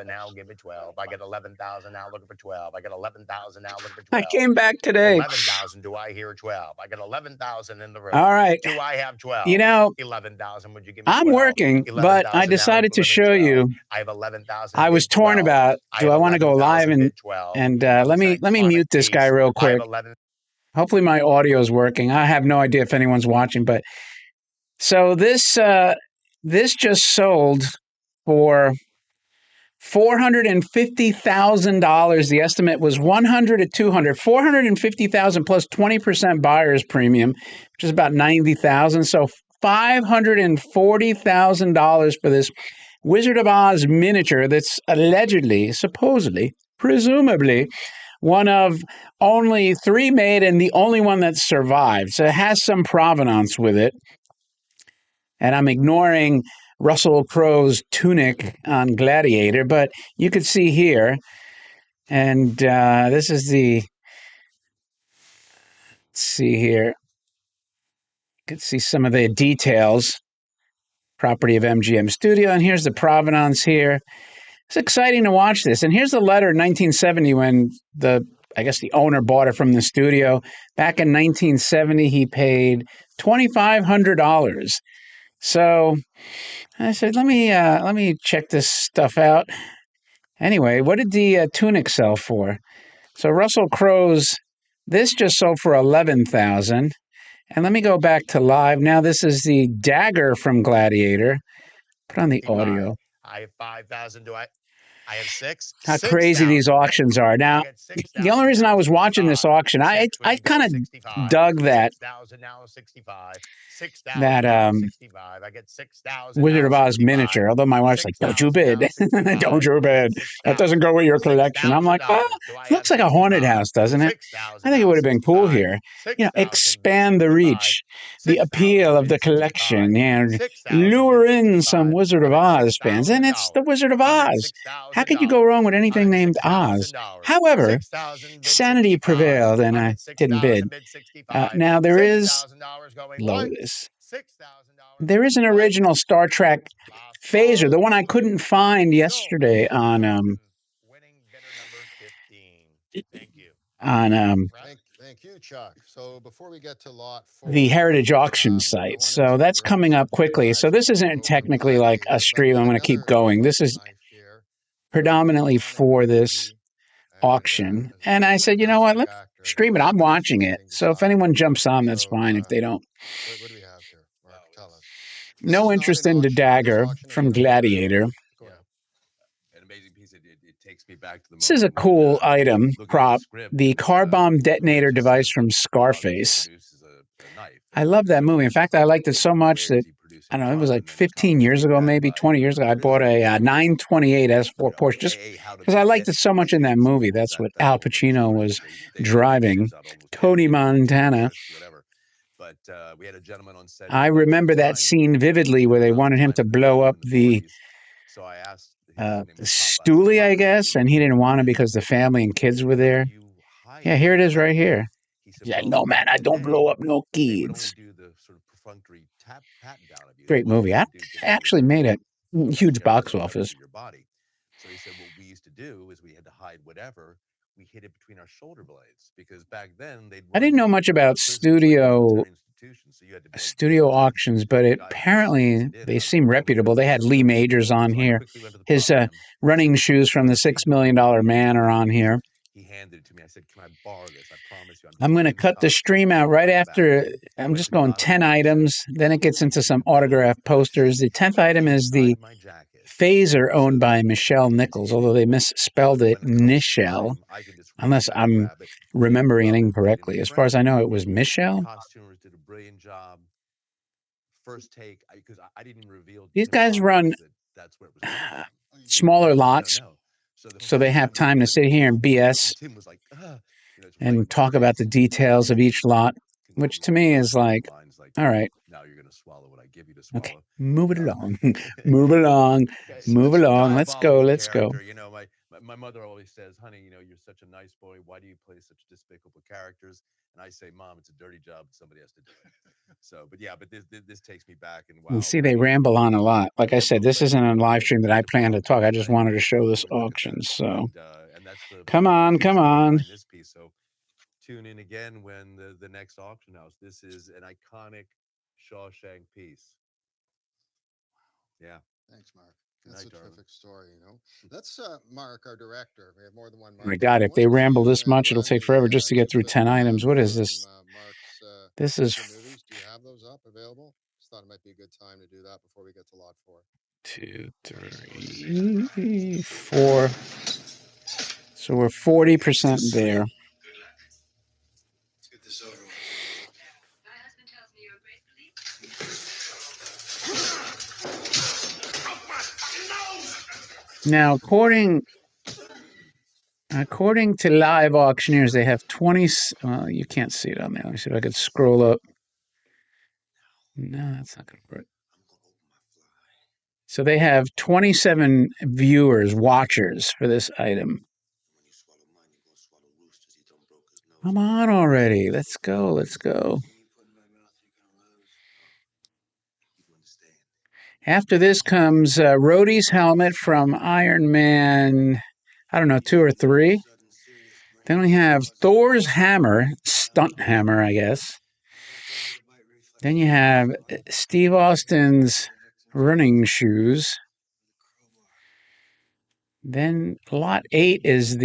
11 now, give it 12. I get 11,000 now, looking for 12. I get 11,000 now, looking for I 12. came back today. 11,000, do I hear 12? I get 11,000 in the room. All right. Do I have 12? You know, 11,000, would you give me 12? I'm working, but I 11,000 now, decided to looking for show 12. you. I have 11,000. I was bid torn 12. about, do I have want to go live 11,000, and bid 12. let me mute this guy real I have quick. 11. Hopefully my audio is working. I have no idea if anyone's watching, but so this just sold for $450,000. The estimate was 100 to 200. 450,000 plus 20% buyer's premium, which is about 90,000. So $540,000 for this Wizard of Oz miniature that's allegedly, supposedly, presumably one of only 3 made and the only one that survived. So it has some provenance with it. And I'm ignoring Russell Crowe's tunic on Gladiator, but you could see here, and this is let's see here. You can see some of the details, property of MGM Studio, and here's the provenance here. It's exciting to watch this. And here's the letter in 1970 when I guess the owner bought it from the studio. Back in 1970, he paid $2,500. So I said, let me check this stuff out. Anyway, what did the tunic sell for? So Russell Crowe's, this just sold for $11,000. And let me go back to live. Now this is the dagger from Gladiator. Put on the audio. I have 5,000. I have 6. How crazy these auctions are. Now, the only reason I was watching this auction, I kind of dug that Wizard of Oz miniature, although my wife's like, don't you bid. Don't you bid. That doesn't go with your collection. I'm like, oh, it looks like a haunted house, doesn't it? I think it would have been cool here. Expand the reach, the appeal of the collection, and lure in some Wizard of Oz fans. And it's the Wizard of Oz. How could you go wrong with anything named Oz? However, sanity prevailed, and I didn't bid. Now, there is Lotus. There is an original Star Trek phaser, the one I couldn't find yesterday on Thank you, Chuck. So before we get to lot 4, the Heritage Auction site. So that's coming up quickly. So this isn't technically like a stream. I'm going to keep going. This is predominantly for this auction. And I said, you know what? Let's stream it. I'm watching it. So if anyone jumps on, that's fine. If they don't. What do we have here? Mark, tell us. No interest in the dagger from Gladiator. This is a cool item, prop, the car bomb detonator device from Scarface. I love that movie. In fact, I liked it so much that, I don't know, it was like 15 years ago, maybe 20 years ago, I bought a 928 S4 Porsche just because I liked it so much in that movie. That's what Al Pacino was driving. Tony Montana. I remember that scene vividly where they wanted him to blow up the Stoolie, I guess, and he didn't want to because the family and kids were there. Yeah, here it is right here. Yeah, no, man, I don't blow up no kids. Great movie. I actually made a huge box office. So he said, what we used to do is we had to hide whatever. We hid it between our shoulder blades because back then I didn't know much about studio auctions, but apparently they seem reputable. They had Lee Majors on here. His running shoes from the $6 Million Man are on here. He handed it to me. I said, can I borrow this? I promise you. I'm going to cut the stream out right after. I'm just going 10 items. Then it gets into some autographed posters. The 10th item is the phaser owned by Michelle Nichols, although they misspelled it Nichelle, unless I'm remembering it incorrectly. As far as I know, it was Michelle. Costumers did a brilliant job. First take, because I didn't reveal. These guys run smaller lots, so they have time to sit here and BS and talk about the details of each lot, which to me is like, all right. Now you're going to swallow what I give you to swallow. Okay, move it along. Move along. Move along. Let's go. Let's go. You know, my mother always says, "Honey, you know, you're such a nice boy. Why do you play such despicable characters?" And I say, "Mom, it's a dirty job. Somebody has to do it." So, but yeah, but this takes me back, and You wow, see, I they mean, ramble on a lot. Like I Pimlico said, this Place isn't a is one of live stream that I the plan to talk. I just properties wanted to that show this when you look at auction. that, So and that's the come on, true come story on. behind this piece. So tune in again when the next auction house. This is an iconic Shawshank piece. Yeah. Thanks, Mark. Good That's night, a darling. terrific story, you know. That's Mark, our director. We have more than one Oh my Mark here. God, Who if they wants ramble to this much, it'll run take forever just the to get two through clip 10 items. What is from this? Mark's This is feature movies? Do you have those up available? Just thought it might be a good time to do that before we get to lot 4. 2, 3, 4. So we're 40% there. Let's get this over with. My husband tells me you're a great believer. Now, according to Live Auctioneers, they have 20. Well, you can't see it on there. Let me see if I could scroll up. No, that's not going to work. So they have 27 viewers, watchers for this item. Come on already. Let's go. Let's go. After this comes Rhodey's helmet from Iron Man, I don't know, 2 or 3. Then we have Thor's hammer, stunt hammer, I guess. Then you have Steve Austin's running shoes. Then lot 8 is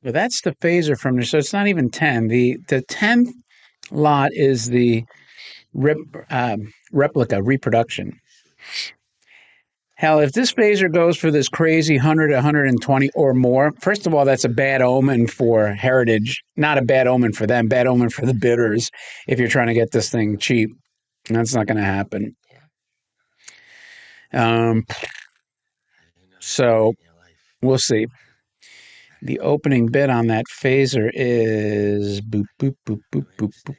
well, that's the phaser from there, so it's not even 10. The 10th lot is the replica, reproduction. Hell, if this phaser goes for this crazy 100, 120 or more, first of all, that's a bad omen for Heritage. Not a bad omen for them, bad omen for the bidders if you're trying to get this thing cheap. That's not going to happen. So we'll see. The opening bid on that phaser is boop, boop, boop, boop, boop, boop.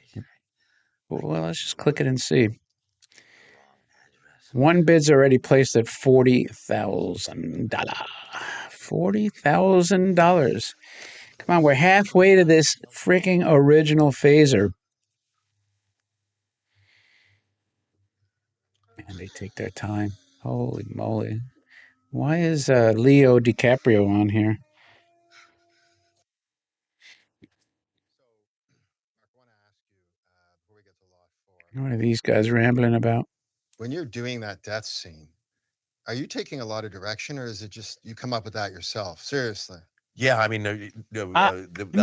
Well, let's just click it and see. One bid's already placed at $40,000. $40,000. Come on, we're halfway to this freaking original phaser. Man, they take their time. Holy moly. Why is Leo DiCaprio on here? So, Mark, I want to ask you before we get to lot 4. What are these guys rambling about? When you're doing that death scene, are you taking a lot of direction, or is it just you come up with that yourself? Seriously. Yeah, I mean, I'm that was not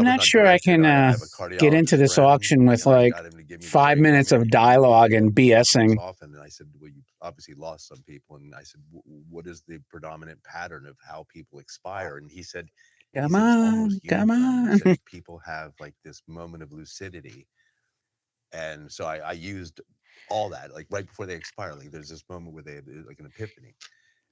not sure I directed. can I have a get into cardiologist this friend, auction with and I like got him to give me the 5 minutes of brainstorming dialogue and this BSing. often, and I said, "Well, you obviously lost some people," and I said, "What is the predominant pattern of how people expire?" And he said, Come "It's on, almost come uniform." He on. said, "People have like this moment of lucidity," and so I used all that, like right before they expire, like there's this moment where they have like an epiphany.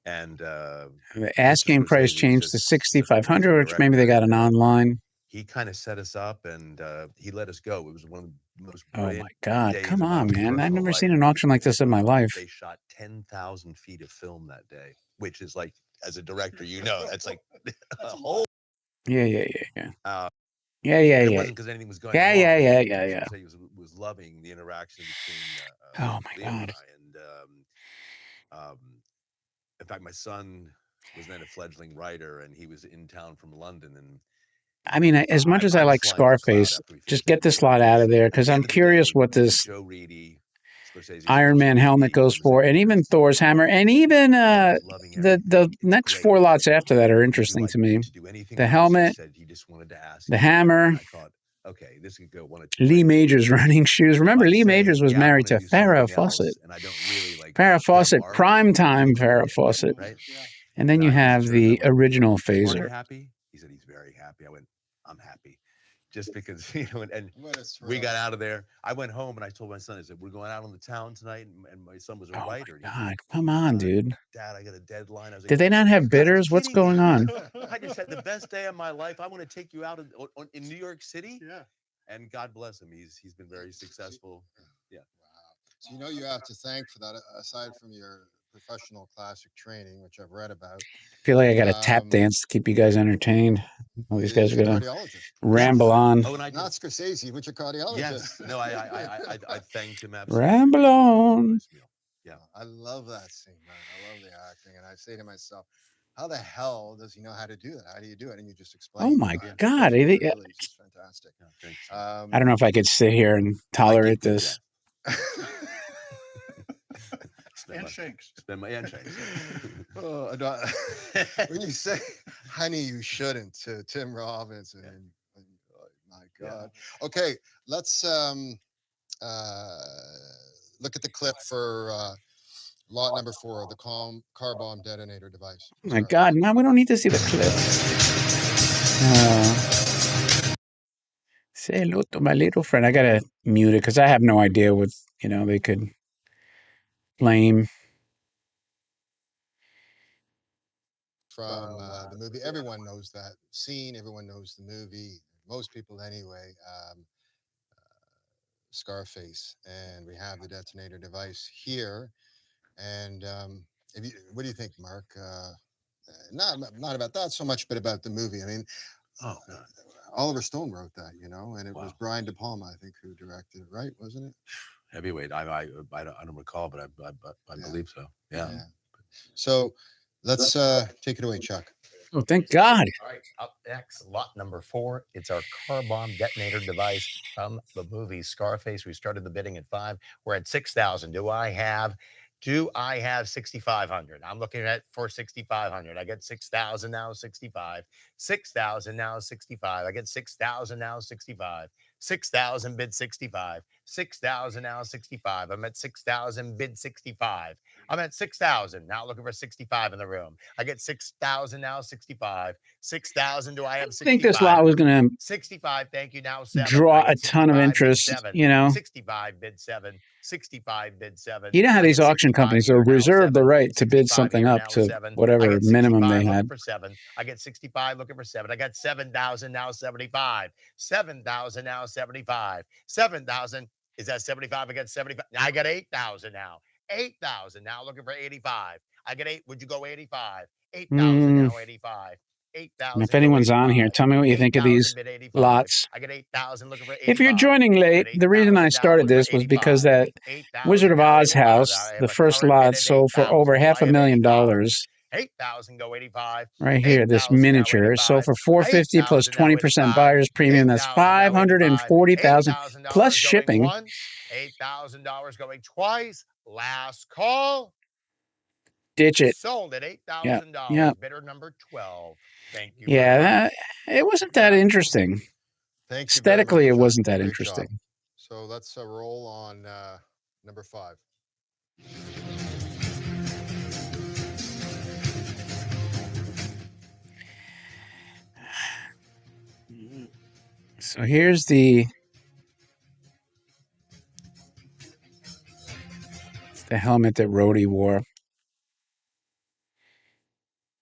And The just to asking sort of say price that he's changed to just such an amazing $6,500, which maybe they director, got and an online. he kind of set us up, and he let us go. It was one of the most Oh brilliant my God. days Come of my on, man. I've personal never life. seen an auction like this in my life. They shot 10,000 feet of film that day, which is like, as a director, you know, that's like a whole. Yeah. Yeah. Yeah. And it wasn't because anything was going wrong. Yeah. He was loving the interaction between Oh my Leo and God. I. And in fact, my son was then a fledgling writer, and he was in town from London. And I mean, as much as I was like flying on a cloud Scarface, after we just finished get that this day, lot out of there at because the I'm end of the curious day, what this Joe Reedy, Scorsese's Iron Man producer, helmet he goes comes for, in and and even is Thor's hammer, and even loving the everything. It's next great. 4 lots after that are Would you interesting like to me. to do anything The else? He helmet, said he just wanted to ask the you. hammer, And I thought, okay, this could go one of two Lee ways. Majors running shoes. If Remember, I Lee say, Majors was yeah, I married wanna to do Farrah something Fawcett. else, and I don't really like Farrah hit a Fawcett, mark, prime time he's Farrah okay, Fawcett. right? And then And you I was have determined. I the went, original "Is Marty phaser. happy?" He said, "He's very happy." I went, "I'm happy." Just because, you know, and What a we thrill. got out of there. I went home and I told my son, I said, "We're going out on the town tonight." And my son was a Oh writer. my And he said, God. Come on, dude. "Dad, I got a deadline." I was like, Did they not have "You gotta be bidders? What's kidding me. going on? I just had the best day of my life. I want to take you out in New York City." Yeah. And God bless him. He's been very successful. Yeah. Wow. So you know you have to thank for that, aside from your professional classic training, which I've read about, Feel like I got a tap Um, dance to keep you guys entertained. All these guys is are a gonna cardiologist. ramble on. Oh, and I Not Scorsese, but your cardiologist. yes, no, I thanked him absolutely. Ramble It was a on. nice meal. Yeah. I love that scene, man. I love the acting, and I say to myself, how the hell does he know how to do that? How do you do it? And you just explain. Oh my it. God! It's It's really just fantastic. Yeah, thanks. I don't know if I could sit here and I tolerate give good this. Spend And my, Shanks. spend my handshakes. Oh, when you say, honey, you shouldn't, to Tim Robbins, and oh, my Yeah. God. Okay, let's look at the clip for lot number 4 of the car bomb detonator device. Oh my God! Now we don't need to see the clip. Say hello to my little friend. I gotta mute it because I have no idea what they could claim. From the movie. Everyone knows that scene. Everyone knows the movie. Most people, anyway. Scarface, and we have the detonator device here. And what do you think, Mark? Not about that so much, but about the movie. I mean, Oh, no. Oliver Stone wrote that, and it was Wow. Brian De Palma, I think, who directed it, right? Wasn't it? Heavyweight. I don't recall, but I Yeah. believe so. Yeah. So let's take it away, Chuck. Oh, thank God! All right, up next, lot number 4. It's our car bomb detonator device from the movie Scarface. We started the bidding at 5. We're at 6,000. Do I have 6,500? I'm looking at for 6,500. I get 6,000 now, 65. 6,000 now, 65. I get 6,000 now, 65. 6,000 bid 65. 6,000 now, 65. I'm at 6,000 bid 65. I'm at 6,000 now, looking for 65 in the room. I get 6,000 now, 65. 6,000. Do I have I 65? think this lot was gonna 65. Thank you. Now 7. draw I a get ton of 65, bid interest. 7. 65 bid 7. 65 bid 7. You know how I these get auction 65 companies here, are now reserved the 7. right to bid 65 something here, up now to 7. I whatever get minimum 65 they looking had. for 7. I get 65 looking for 7. I got 7,000 now 75. 7,000 now 75. 7,000 is that 75? I got 75. I got 8,000 now. 8,000 now looking for 85. I get 8. Would you go 85? 8,000 now 85. 8,000. And if anyone's on here, tell me what you think of these bid 85. lots. I get 8,000 looking for 85. If you're joining late, At the reason I 8,000 now started looking for this was because 85. that 8,000 Wizard of now Oz 85. house, I have the a first current lot bid at sold for 8,000. over Do I half a have million 85? dollars. 8,000 go 85. Right here, this 8,000 now miniature is sold 85. for $450 plus 8,000 now 20% 85. buyer's premium. That's 8,000 now 85. $540,000 $8,000 plus going shipping. once. $8,000 going twice. Last call. Ditch it. Sold at Yeah, $8,000. yeah, Bidder number 12. Thank you. yeah. It wasn't that interesting. Thank you very much, Aesthetically, it Chuck. wasn't that Great interesting. job. So let's roll on number 5. So here's the helmet that Rhodey wore.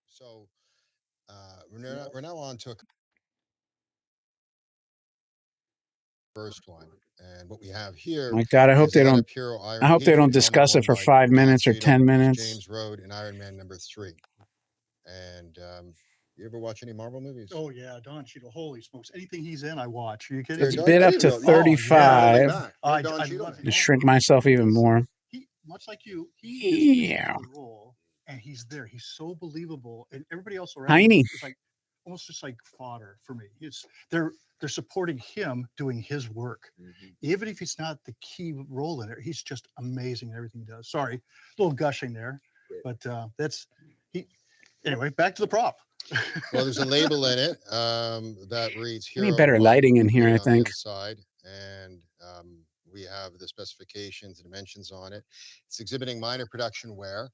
So we're now on to a first one, and what we have here. My God, I hope is they a lot don't. of Puro Iron I hope they Heat, don't helmet discuss worn it for by 5 Don minutes or Cheadle, 10 minutes. James Rhodes, and Iron Man number 3. And you ever watch any Marvel movies? Oh yeah, Don Cheadle. Holy smokes! Anything he's in, I watch. Are you kidding? It's me? bid up to Cheadle, yeah. 35. I Don love Cheadle. it. To shrink myself even more. He, much like you, he is Yeah. in the role, and he's there. He's so believable, and everybody else around Tiny. him is like almost just like fodder for me. They're supporting him doing his work, even if he's not the key role in it. He's just amazing in everything he does. Sorry, a little gushing there, but that's he. Anyway, back to the prop. Well, there's a label in it that reads We need Hero better 1 lighting in here, I on the think. inside, and we have the specifications and dimensions on it. It's exhibiting minor production wear,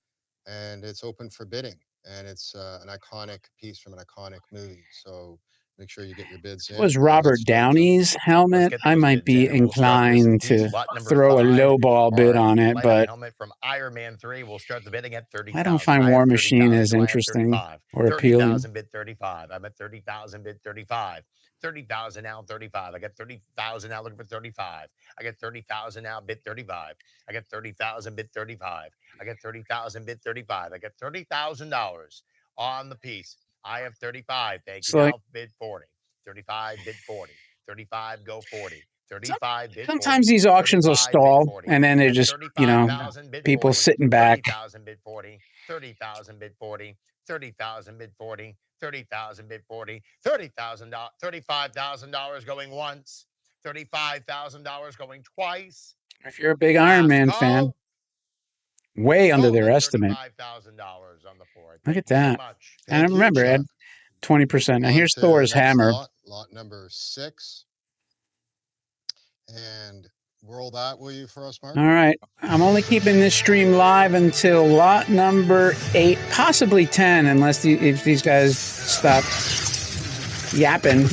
and it's open for bidding, and it's an iconic piece from an iconic movie. So make sure you get your bids in. It was Let's Robert start, Chuck. Downey's Let's helmet. get I those might bids be in, and we'll start this inclined piece, to lot number throw a 5, low ball bid our on it, light-up but helmet from Iron Man 3. We'll start the bidding at I 30,000. don't find I War have Machine 30,000. as Do I have interesting 35? or appealing. 30,000 bid 35. I'm at 30,000 bid 35. 30,000 now 35. I got 30,000 now looking for 35. I got 30,000 now bid 35. I got 30,000 bid 35. I got 30,000 bid 35. I got $30,000 on the piece. I have 35. Thank you. So, like, Now bid 40. 35 bid 40. 35 go 40. 35 bid 40. sometimes these auctions will 35 bid stall, 40. and then I they're got just, you know, 35,000 bid people 40. sitting back. 30,000 bid 40. 30,000 bid 40. 30,000 bid 40. 30,000 bid 40. $35,000 going once. $35,000 going twice. If you're a big Iron Last Man fan, call. way under Sold their at estimate. $35,000 on the board. Look at Thank you so that. much. And Thank you, remember, Ed, Chuck. 20%. Now On here's to the Thor's next hammer. lot number 6. And roll that, will you, for us, Mark? All right. I'm only keeping this stream live until lot number 8, possibly 10, unless if these guys stop yapping.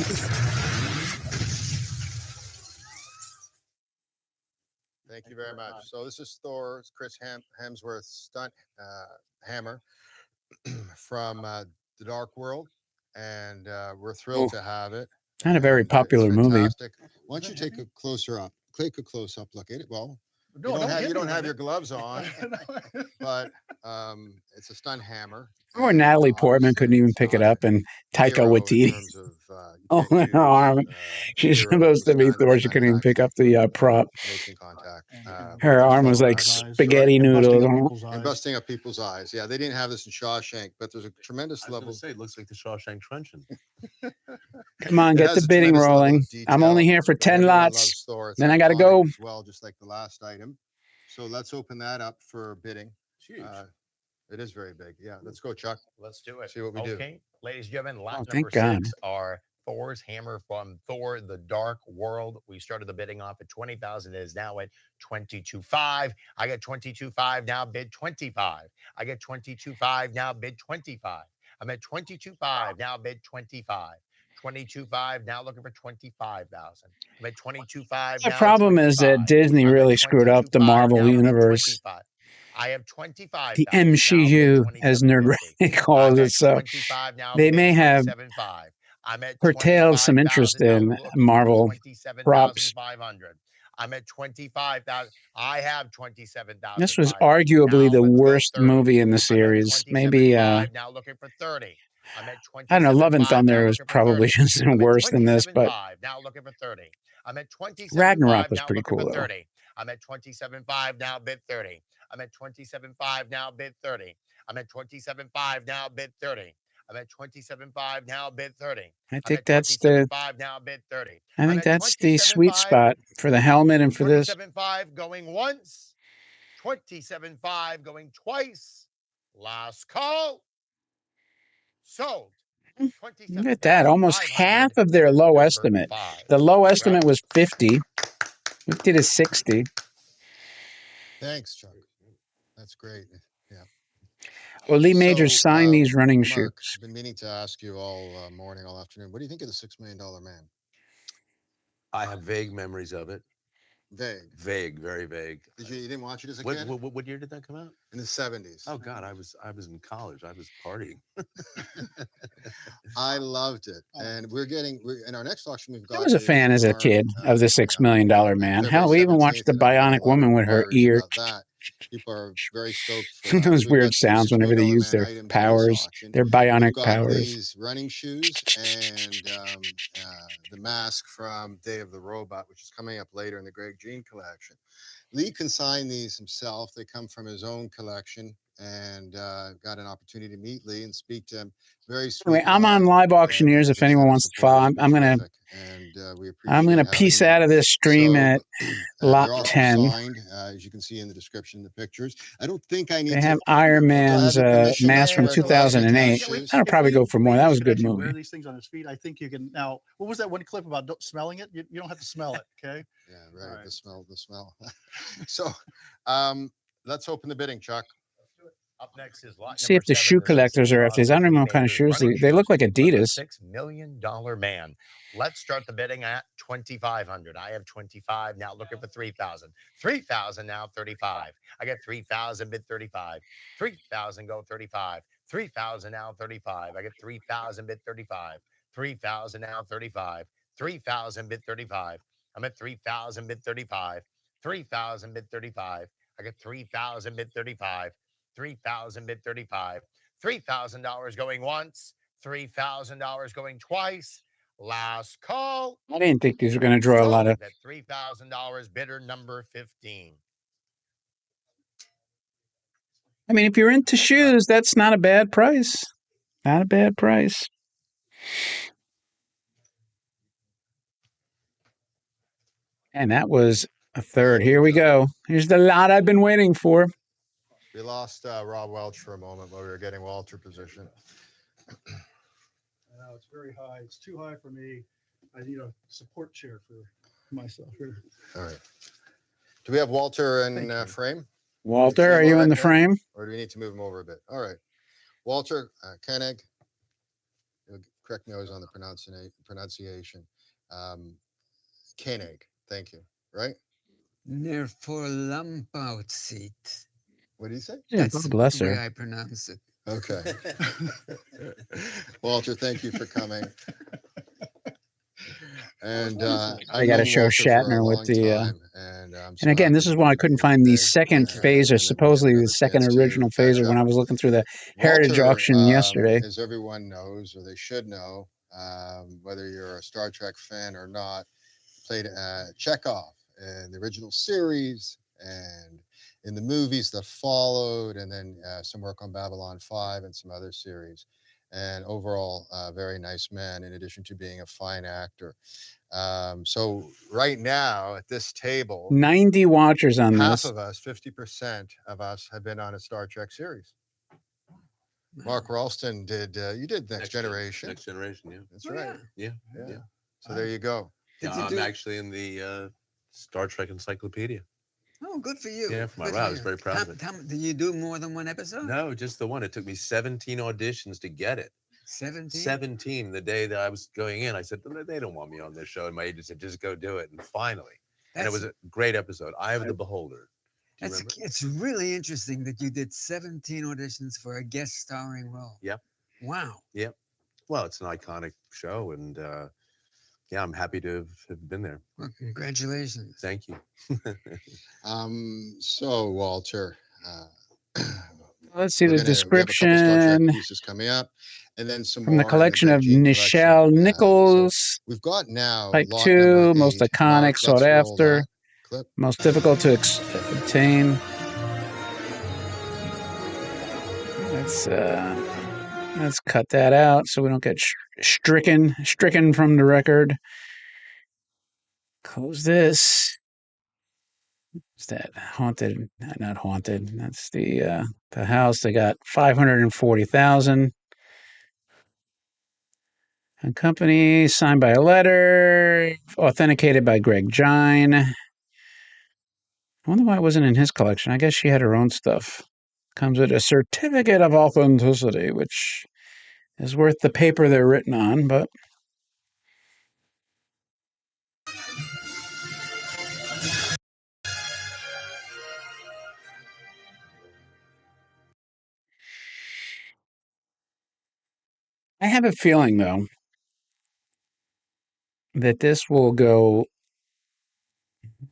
Thank you very much. So this is Thor's Chris Hemsworth stunt hammer from the Dark World, and we're thrilled to have it. Not a very And popular it's movie. fantastic. Why don't you take a closer up? Take a close up look at it. Well, No, you hit don't me have with your it. gloves on, but it's a stunt hammer. Or and, Natalie Portman couldn't obviously even it's pick it not up, and Taika hero in Waititi. terms of, you Oh, can't use, no, arm. She's hero supposed to be stunt Thor. She couldn't even pick up the prop. making contact. And, Her busting arm was like people's eyes. spaghetti And busting noodles. up people's And eyes. busting up people's eyes. Yeah, they didn't have this in Shawshank, but there's a tremendous I was level. gonna say, it looks like the Shawshank Truncheon. Come on, It get has the a bidding tremendous level of rolling. I'm only detail, here for and 10 everyone lots. loves Thor. It's Then I got to iconic go. as well, just like the last item. So let's open that up for bidding. It's huge. It is very big. Yeah, let's go, Chuck. Let's do it. See what we do. Okay, ladies and gentlemen, lot Oh, number thank God. 6 are Thor's hammer from Thor: The Dark World. We started the bidding off at 20,000. It is now at 22.5. I got 22.5 now. Bid 25. I get 22.5 now. Bid 25. I'm at 22.5 now. Bid 25. 22.5 now. Looking for 25,000. I'm at 22.5 The now. problem is that 25. Disney I'm at really screwed up the 22.5 Marvel now. I'm at universe. 25. I have 25. The MCU, as Nerd calls it. So they may have I'm at curtailed some interest in Marvel props. 27,500. I'm at 25,000. I have 27,000. This was arguably the worst movie in the I'm at series. Maybe, 27,500 now looking for 30. I'm at 27,500 I don't know, Love and now Thunder was looking for probably 30. just I'm at worse than this, but 27,500 now looking for 30. I'm at 27,500 Ragnarok was now pretty looking cool, for though. 30. I'm at 27,500 now bid 30. I'm at 27,500 now bid 30. I'm at 27,500 now bid 30. I'm at 27,500 now bid 30. I think that's the now bid 30. I think that's the sweet spot for the helmet and for this. 27.5 going once. 27.5 going twice. Last call. Sold. Look at that, almost half of their low estimate. The low estimate was 50. 50 to 60. Thanks, Chuck. That's great. Yeah. Well, Lee Majors So, signed these running Mark, shoes. I've been meaning to ask you all morning, all afternoon. What do you think of the $6 Million Man? I have vague memories of it. Vague. Vague, very vague. You didn't watch it as a What, kid? what year did that come out? In the 70s. Oh God, I was in college. I was partying. I loved it, and we're in our next auction. We've got. I was a fan as a kid of the $6 Million Man. Hell, we even watched the Bionic Woman with her ear. That. People are very stoked for that. Those We've weird got two sounds $6 whenever they Million use Man their items in this powers, auction. their bionic We've got powers. Lee's running shoes and the mask from Day of the Robot, which is coming up later in the Greg Jean collection. Lee consigned these himself. They come from his own collection, and got an opportunity to meet Lee and speak to him. Very sweet. Anyway, I'm on Live Auctioneers if anyone wants to follow. I'm gonna piece out of this stream at lot 10. Signed, as you can see in the description, the pictures. I don't think I need. They have Iron Man's mask from 2008. That'll probably go for more. That was a good movie. Wear these things on his feet. I think you can now. What was that one clip about smelling it? You don't have to smell it. Okay. Yeah, right. Right. The smell. So, let's open the bidding, Chuck. Up next is lot See number if the 7, shoe the collectors are after these. I don't even know what kind of shoes. They look like Adidas. $6 million man. Let's start the bidding at $2,500. I have 25 now. Looking for 3,000. 3,000 now. 35. I get 3,000 bid 35. 3,000 go 35. 3,000 now. 35. I get 3,000 bid 35. 3,000 now. 35. 3,000 bid 35. I'm at 3,000 bid 35. 3,000 bid 35. I get 3,000 bid 35. 3,000 bid 35. $3,000 going once. $3,000 going twice. Last call. I didn't think these were going to draw a lot of. That $3,000 bidder number 15. I mean, if you're into shoes, that's not a bad price. Not a bad price. And that was a third. Here we go. Here's the lot I've been waiting for. We lost Rob Welch for a moment while we were getting Walter positioned. No, it's very high. It's too high for me. I need a support chair for myself here. All right. Do we have Walter in Thank you. frame? Walter, are you in the frame? Or do we need to move him over a bit? All right. Walter Koenig. Correct me always on the pronunciation. Koenig. Thank you. Right? Near for Lampout seat. What do you say? Yeah, That's God bless the way her. I pronounce it. Okay. Walter, thank you for coming. And I got to show Shatner with the. And again, this is why I couldn't find the second phaser, supposedly the second original phaser, when I was looking through the Heritage auction yesterday. As everyone knows, or they should know, whether you're a Star Trek fan or not, played Chekhov in the original series and in the movies that followed, and then some work on Babylon 5 and some other series. And overall, very nice man, in addition to being a fine actor. So right now at this table, 90 watchers on half this. of us, 50% of us, have been on a Star Trek series. Mark Ralston did. You did Next Generation. Next Generation, yeah. That's right. Yeah. So there you go. Did you I'm do- actually in the Star Trek Encyclopedia. Oh, good for you. Yeah, for my Good wow, I you. was very proud of it. Did you do more than one episode? No, just the one. It took me 17 auditions to get it. 17? 17 the day that I was going in. I said, they don't want me on this show. And my agent said, just go do it. And finally, and it was a great episode. Eye of the Beholder. Do you remember? It's really interesting that you did 17 auditions for a guest starring role. Yep. Wow. Yep. Well, it's an iconic show. And yeah, I'm happy to have been there. Well, congratulations. Thank you. So Walter, Let's see we the have a couple Star Trek description pieces coming up, and then some from the more in collection of Greg Jean Nichelle collection. Nichols. We've got now Type lot 2, number most 8. iconic, Mark, sought let's roll after, that clip. most difficult to obtain. Let's cut that out so we don't get stricken from the record. Close this. Is that haunted? Not haunted. That's the house. They got 540,000. A company signed by a letter, authenticated by Greg Gine. I wonder why it wasn't in his collection. I guess she had her own stuff. Comes with a certificate of authenticity, which is worth the paper they're written on, but I have a feeling, though, that this will go,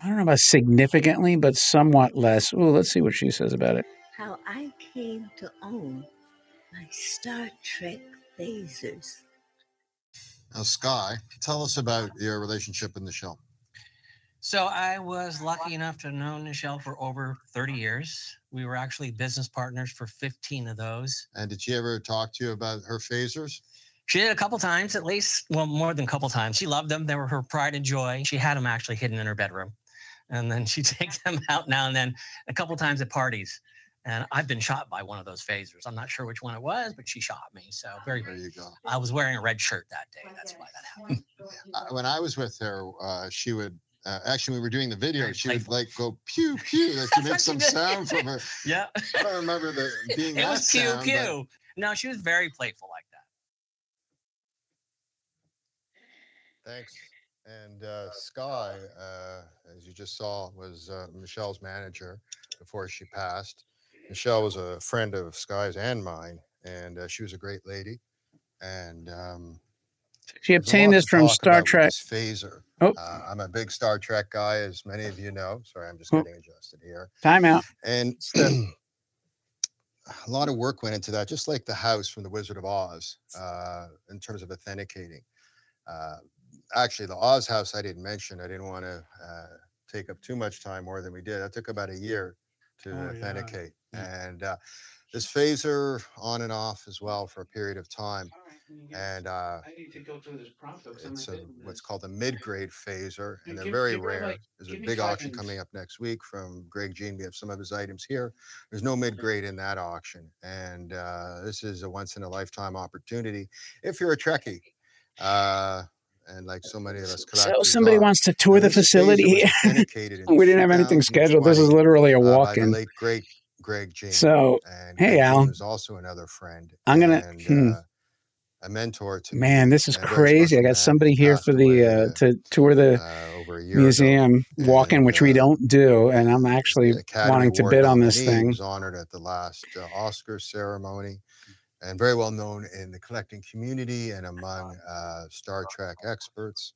I don't know about significantly, but somewhat less. Oh, let's see what she says about it. How I came to own my Star Trek phasers. Now, Sky, tell us about your relationship in the show. So I was lucky enough to know Nichelle for over 30 years. We were actually business partners for 15 of those. And did she ever talk to you about her phasers? She did a couple times, at least, well, more than a couple times. She loved them. They were her pride and joy. She had them actually hidden in her bedroom. And then she'd take them out now and then, a couple times at parties. And I've been shot by one of those phasers. I'm not sure which one it was, but she shot me. So very, There you go. I was wearing a red shirt that day. That's why that happened. When I was with her, she would actually, when we were doing the video, Very she would playful. like go pew pew, like to That's make what she some did. sound from her. Yeah. I don't remember the being It that was pew sound, but pew. No, she was very playful like that. thanks. And Sky, as you just saw, was Michelle's manager before she passed. Michelle was a friend of Sky's and mine, and she was a great lady. And She there's a obtained lot this to from talk Star about with Trek. this phaser. Oh, I'm a big Star Trek guy, as many of you know. Sorry, I'm just oh, getting adjusted here. timeout. And Step. a lot of work went into that, just like the house from The Wizard of Oz, in terms of authenticating. Uh, Actually, the Oz house I didn't mention. I didn't want to take up too much time more than we did. That took about a year to Oh, yeah. authenticate. Yeah. And this phaser on and off as well for a period of time. And need to go through this prompt though, it's what's called a mid-grade phaser, and they're very rare. There's a big auction coming up next week from Greg Jean. We have some of his items here. There's no mid-grade in that auction, and this is a once-in-a-lifetime opportunity if you're a Trekkie. And like so many of us So collectors somebody are. wants to tour Now, the this phaser facility. was authenticated in We didn't have anything scheduled. This is 2020 literally a by the walk-in. late great Greg Jean. So, And hey, Greg Al, Jean was also another friend I'm gonna. and a mentor to Man, me, this is and a very crazy. I special got man. somebody He here for passed away the to tour the over a year ago. museum walk-in, And which we don't do, and I'm actually the Academy wanting to Award bid on this nominee thing. was honored at the last Oscar ceremony, and very well known in the collecting community and among Star Trek experts.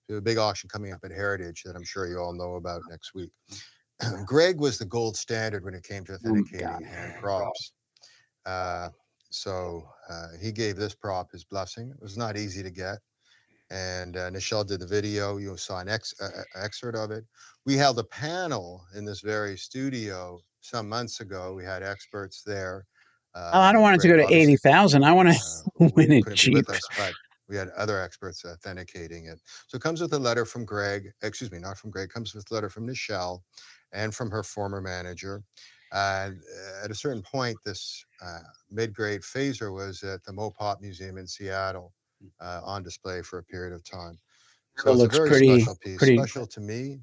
There's a big auction coming up at Heritage that I'm sure you all know about next week. Greg was the gold standard when it came to authenticating hand props. So he gave this prop his blessing. It was not easy to get. And Nichelle did the video. You saw an excerpt of it. We held a panel in this very studio some months ago. We had experts there. Oh, I don't want it to Greg go to obviously 80,000. I want to win it couldn't be cheap. with us, but we had other experts authenticating it. So it comes with a letter from Greg, excuse me, not from Greg, comes with a letter from Nichelle and from her former manager. At a certain point, this mid-grade phaser was at the Mopop Museum in Seattle on display for a period of time. So It it's a looks very pretty, special piece, pretty special to me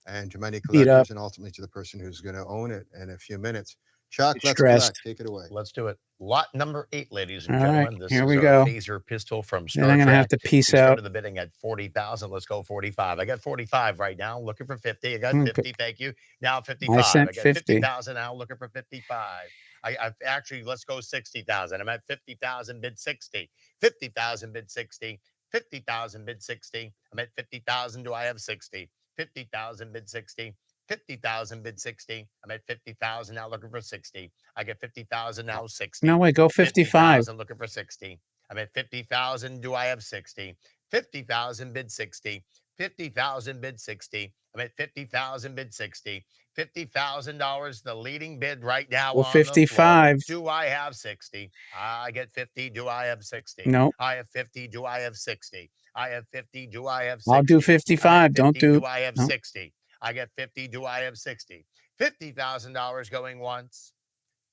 and to many beat up, collectors, and ultimately to the person who's going to own it in a few minutes. Chuck, let's stressed. collect. Take it away. Let's do it. Lot number 8, ladies and All right, gentlemen. This here is we our go. phaser pistol from Then Star I'm gonna have Trek. to peace We out. started the bidding at 40,000. Let's go 45. I got 45 right now. Looking for 50. I got Okay. 50. Thank you. Now I 55. sent I got 50. 50,000 now. Looking for 55. I've actually, let's go 60,000. I'm at 50,000, bid 60. 50,000, bid 60. 50,000, bid 60. I'm at 50,000. Do I have 60? 50,000, bid 60. 50,000, bid 60. I'm at 50,000 now, looking for 60. I get 50,000 now, 60. No, wait, go 55. 50,000, looking for 60. I'm at 50,000. Do I have 60? 50,000, bid 60. 50,000, bid 60. I'm at 50,000, bid 60. $50,000, the leading bid right now Well, on the floor. 55. Do I have 60? I get 50. Do I have 60? No, I have 50. Do I have 60? I have 50. Do I have 60? I'll do I'm at 55. Don't 50. do. Do I have No. 60? I get 50. Do I have 60? $50,000 going once.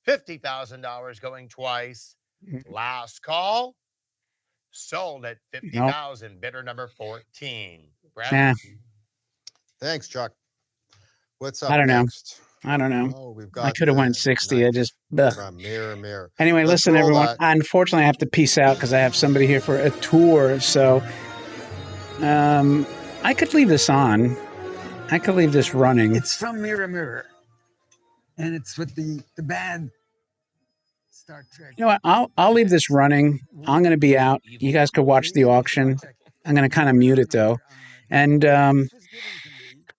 $50,000 going twice. Last call. Sold at 50,000. Bidder number 14. Brad? Yeah, Thanks, Chuck. What's up I don't know. next? I don't know. Oh, we've I got could have went the 60. I knife just. Ugh. from Mirror. Anyway, Let's listen, roll everyone. that. Unfortunately, I have to peace out because I have somebody here for a tour. So, I could leave this on. I could leave this running. It's from Mirror, and it's with the bad Star Trek. You know what? I'll leave this running. I'm going to be out. You guys could watch the auction. I'm going to kind of mute it though. And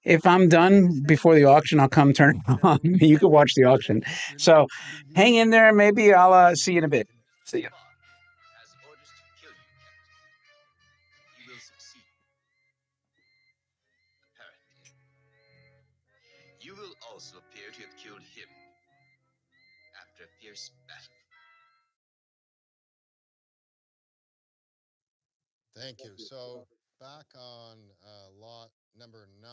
if I'm done before the auction, I'll come turn it on. You can watch the auction. So hang in there. Maybe I'll see you in a bit. See you. Has orders to kill you, Captain. You will succeed. Apparently. You will also appear to have killed him after a fierce battle. Thank you. So back on lot number 9.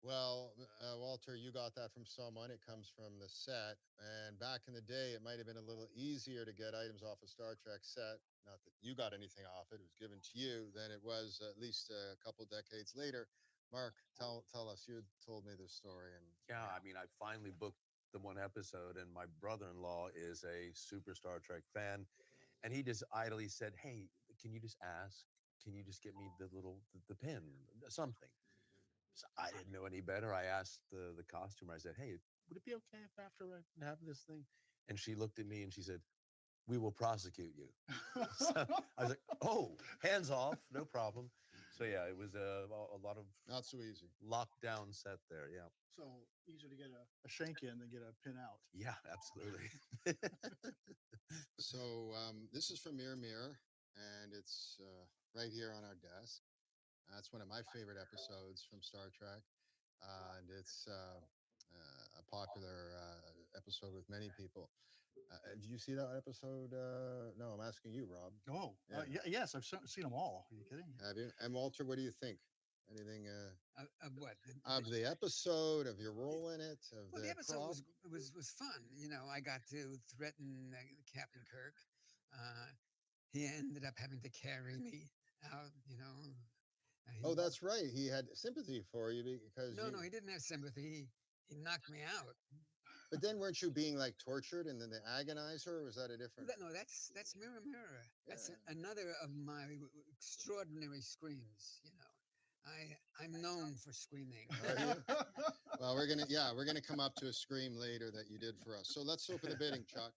Well, Walter, you got that from someone. It comes from the set. And back in the day, it might have been a little easier to get items off a Star Trek set. Not that you got anything off it, it was given to you, than it was at least a couple decades later Mark, tell us. You told me this story, and Yeah, I mean, I finally booked the one episode, and my brother-in-law is a super Star Trek fan, and he just idly said, "Hey, can you just ask? Can you just get me the pin, something?" So I didn't know any better. I asked the costumer. I said, "Hey, would it be okay if after I have this thing?" And she looked at me and she said, "We will prosecute you." So I was like, "Oh, hands off, no problem." So yeah, it was a lot of not so easy. lockdown set there. Yeah, So easier to get a shank in than get a pin out. yeah, absolutely. So this is from Mirror Mirror, and it's right here on our desk. That's one of my favorite episodes from Star Trek, and it's a popular episode with many people. Did you see that episode? No, I'm asking you, Rob. Oh, Yeah. yes, I've seen them all. Are you kidding? Have you? And Walter, what do you think? Anything Of what? of the episode, of your role in it, of Well, the the episode prop? was fun. You know, I got to threaten Captain Kirk. Uh, he ended up having to carry me out. You know. Oh, that's right. He had sympathy for you because No, you. no, he didn't have sympathy. He knocked me out. But then weren't you being like tortured and then the agonizer? Or was that a different? No, that's Mirror Mirror. That's Yeah. another of my extraordinary screams. You know, I'm known for screaming. Are you? Well, we're gonna come up to a scream later that you did for us. So let's open the bidding, Chuck.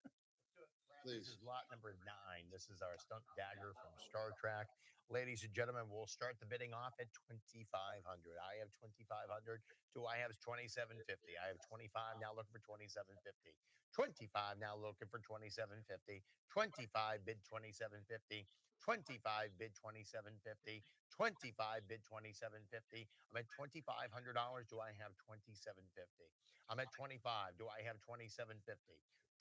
This Please. is lot number 9. This is our stunt dagger from Star Trek. Ladies and gentlemen, we'll start the bidding off at 2,500. I have 2,500. Do I have 2,750? I have 25 now looking for 2,750. 25 now looking for 2,750. 25 bid 2,750. 25 bid 2,750. 25 bid 2,750. I'm at $2,500. Do I have 2,750? I'm at 25. Do I have 2,750?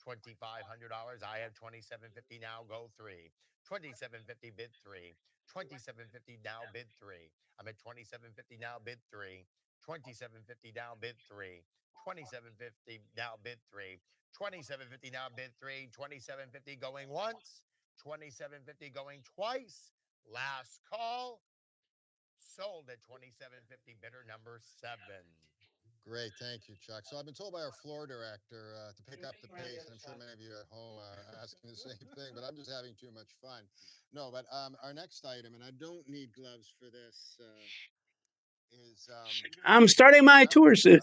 $2,500. I have 2,750 now. Go 3. 2,750 bid 3. 2,750 now bid 3. I'm at 2,750 now bid 3. 2,750 now bid 3. 2,750 now bid 3. 2,750 now bid 3. 2,750 going once. 2,750 going twice. Last call. Sold at 2,750. Bidder number 7. Great, thank you, Chuck. So I've been told by our floor director to pick up the pace, and I'm sure many of you at home are asking the same thing, but I'm just having too much fun. No, but our next item, and I don't need gloves for this, is I'm starting my tour soon.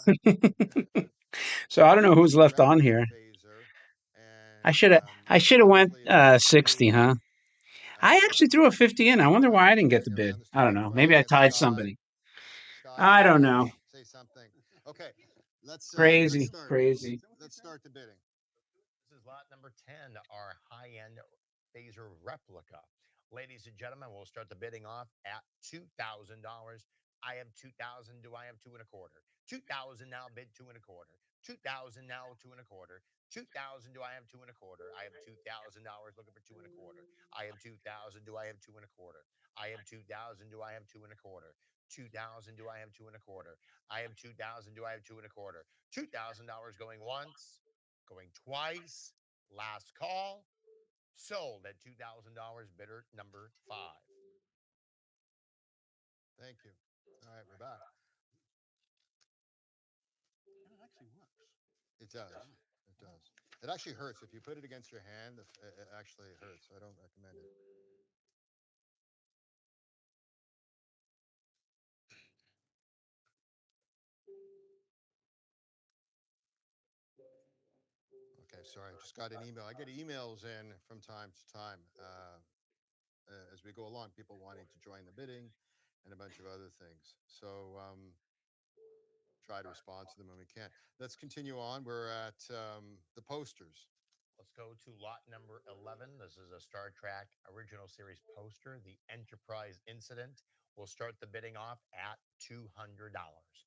So I don't know who's left on replica here. phaser, I and should have I should have went obviously it's 60, huh? created, I actually threw a 50 in. I wonder why I didn't get the getting bid. around this I don't time. know. Well, Maybe I yes, tied Scott. somebody. Scott, I don't know. say something. Okay, let's Crazy, start. crazy. Let's start the bidding. This is lot number 10, our high end phaser replica. Ladies and gentlemen, we'll start the bidding off at $2,000. I have 2,000. Do I have 2 1/4? 2,000 now bid 2 1/4. 2,000 now 2 1/4. 2,000. Do I have 2 1/4? I have $2,000 looking for 2 1/4. I have 2,000. Do I have 2 1/4? I have 2,000. Do I have 2 1/4? 2,000. Do I have 2 1/4? I have 2,000. Do I have 2 1/4? $2,000 going once, going twice. Last call. Sold at $2,000. Bidder number 5. Thank you. All right, we're back. And it actually works. It does. It does. It actually hurts if you put it against your hand. It actually hurts. I don't recommend it. Okay, sorry. I just got an email. I get emails in from time to time as we go along. People wanting to join the bidding, and a bunch of other things. So try to respond to them when we can. Let's continue on. We're at the posters. Let's go to lot number 11. This is a Star Trek original series poster, The Enterprise Incident. We'll start the bidding off at $200.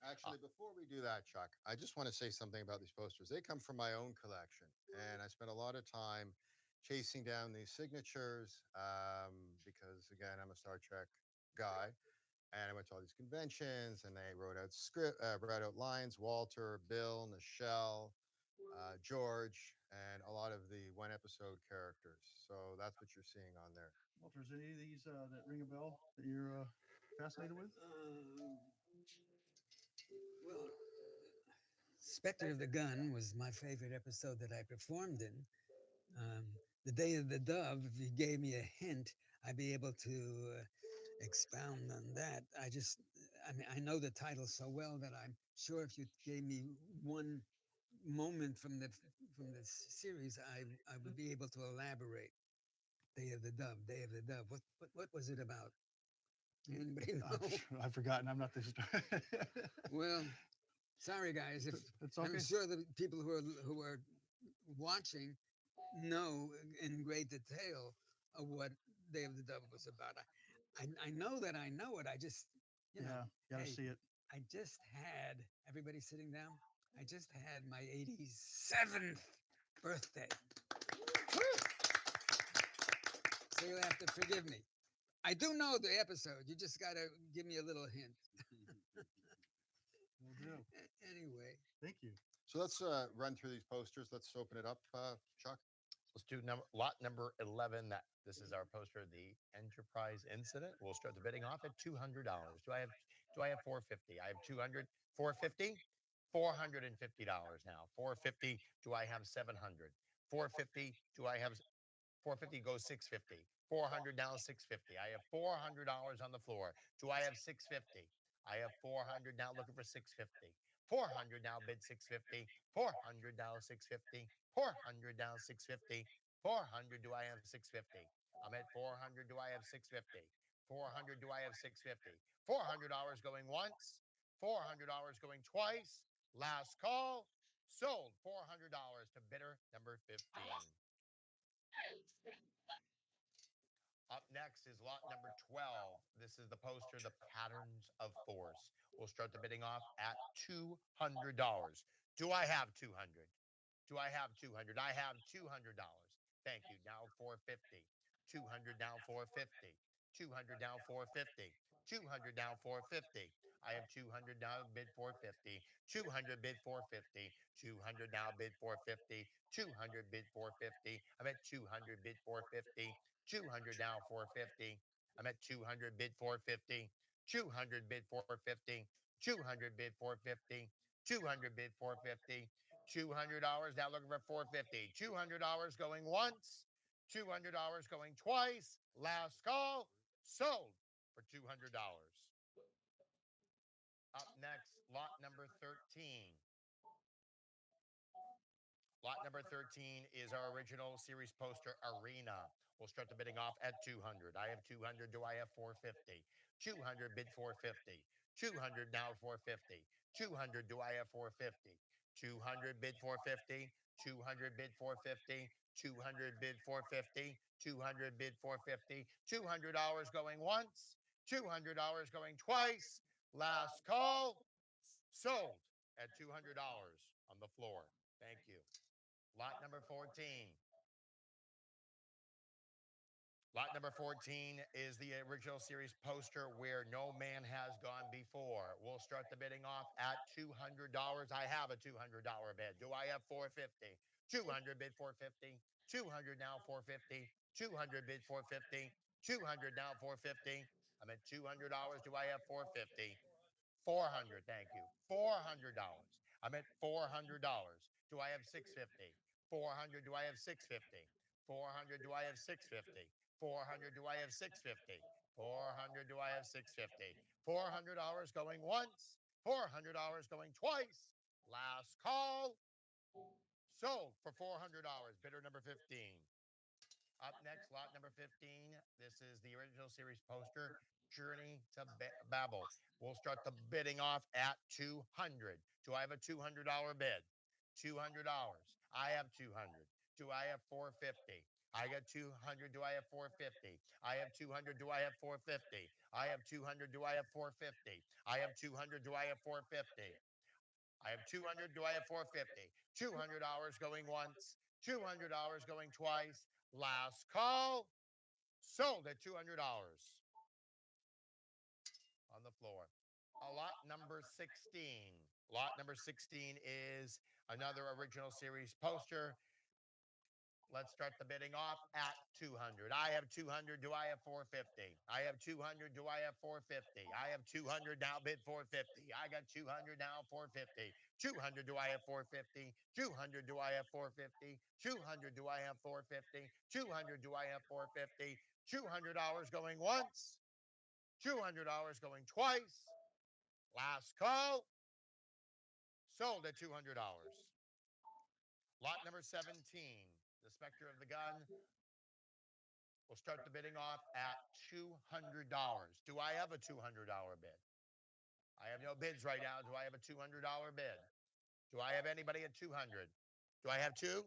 Actually, before we do that, Chuck, I just want to say something about these posters. They come from my own collection, and I spent a lot of time chasing down these signatures because, again, I'm a Star Trek guy, and I went to all these conventions, and they wrote out lines. Walter, Bill, Nichelle, George, and a lot of the one episode characters. So that's what you're seeing on there. Walter, is any of these that ring a bell that you're fascinated with? Well, Spectre of the Gun was my favorite episode that I performed in. Um, the Day of the Dove, if you gave me a hint, I'd be able to expound on that. I mean, I know the title so well that I'm sure if you gave me one moment from the series, I would be able to elaborate. Day of the Dove, Day of the Dove. What was it about? Anybody know? I've forgotten. I'm not this. Well, sorry guys, if It's I'm okay. sure the people who are watching know in great detail of what Day of the Dove was about. I know that I know it. I just, you know, Yeah, gotta hey, see it. I just had everybody sitting down. I just had my 87th birthday. So you'll have to forgive me. I do know the episode. You just got to give me a little hint. Will do. Anyway, Thank you. So let's run through these posters. Let's open it up, Chuck. Let's do lot number 11. This is our poster, the Enterprise Incident. We'll start the bidding off at $200. Do I have 450? I have 200. 450? $450 now. 450. Do I have 700? 450. Do I have 450 goes 650. 400 now 650. I have $400 on the floor. Do I have 650? I have 400 now looking for 650. 400 now bid 650. 400 now 650. 400 now 650. 400 do I have 650? I'm at 400. Do I have 650? 400 do I have 650? $400 going once. $400 going twice. Last call. Sold $400 to bidder number 15. Up next is lot number 12. This is the poster, The Patterns of Force. We'll start the bidding off at $200. Do I have 200? Do I have 200? I have $200. Thank you. Now 450. 200 now 450. 200 now 450. 200 now 450. I have 200 now bid 450. 200 bid 450. 200 now bid 450. 200 bid 450. I'm at 200 bid 450. 200 now 450. I'm at 200 bid 450. 200 bid 450. 200 bid 450. 200 bid 450. $200 now looking for 450. $200 going once. $200 going twice. Last call. Sold for $200. Up next, lot number 13. Lot number 13 is our original series poster, Arena. We'll start the bidding off at 200. I have 200. Do I have 450? 200 bid 450. 200 now 450. 200. Do I have 450? 200 bid 450. 200 bid 450. 200 bid 450. 200 bid 450. $200 going once. $200 going twice. Last call. Sold at $200 on the floor. Thank you. Lot number 14. Lot number 14 is the original series poster Where No Man Has Gone Before. We'll start the bidding off at $200. I have a $200 bid. Do I have 450? 200 bid 450. 200 now 450. 200 bid 450. 200 now 450. I'm at $200. Do I have 450? 400. Thank you. $400. I'm at $400. Do I have 650? 400. Do I have 650? 400. Do I have 650? 400. Do I have 650? 400. Do I have 650? $400 going once. $400 going twice. Last call. Sold for $400. Bidder number 15. Up next, lot number 15. This is the original series poster, Journey to Babel. We'll start the bidding off at 200. Do I have a $200 bid? $200. I have 200. Do I have 450? I got 200. Do I have 450? I have 200. Do I have 450? I have 200. Do I have 450? I have 200. Do I have 450? I have 200. Do I have 450? $200 going once. $200 going twice. Last call. Sold at $200 on the floor. Lot number 16. Lot number 16 is another original series poster, Let's start the bidding off at 200. I have 200. Do I have 450? I have 200. Do I have 450? I have 200. Now bid 450. I got 200 now 450. 200. Do I have 450? 200. Do I have 450? 200. Do I have 450? 200. Do I have 450? $200 going once. $200 going twice. Last call. Sold at $200. Lot number 17. The Spectre of the Gun. We'll start the bidding off at $200. Do I have a $200 bid? I have no bids right now. Do I have a $200 bid? Do I have anybody at 200? Do I have two?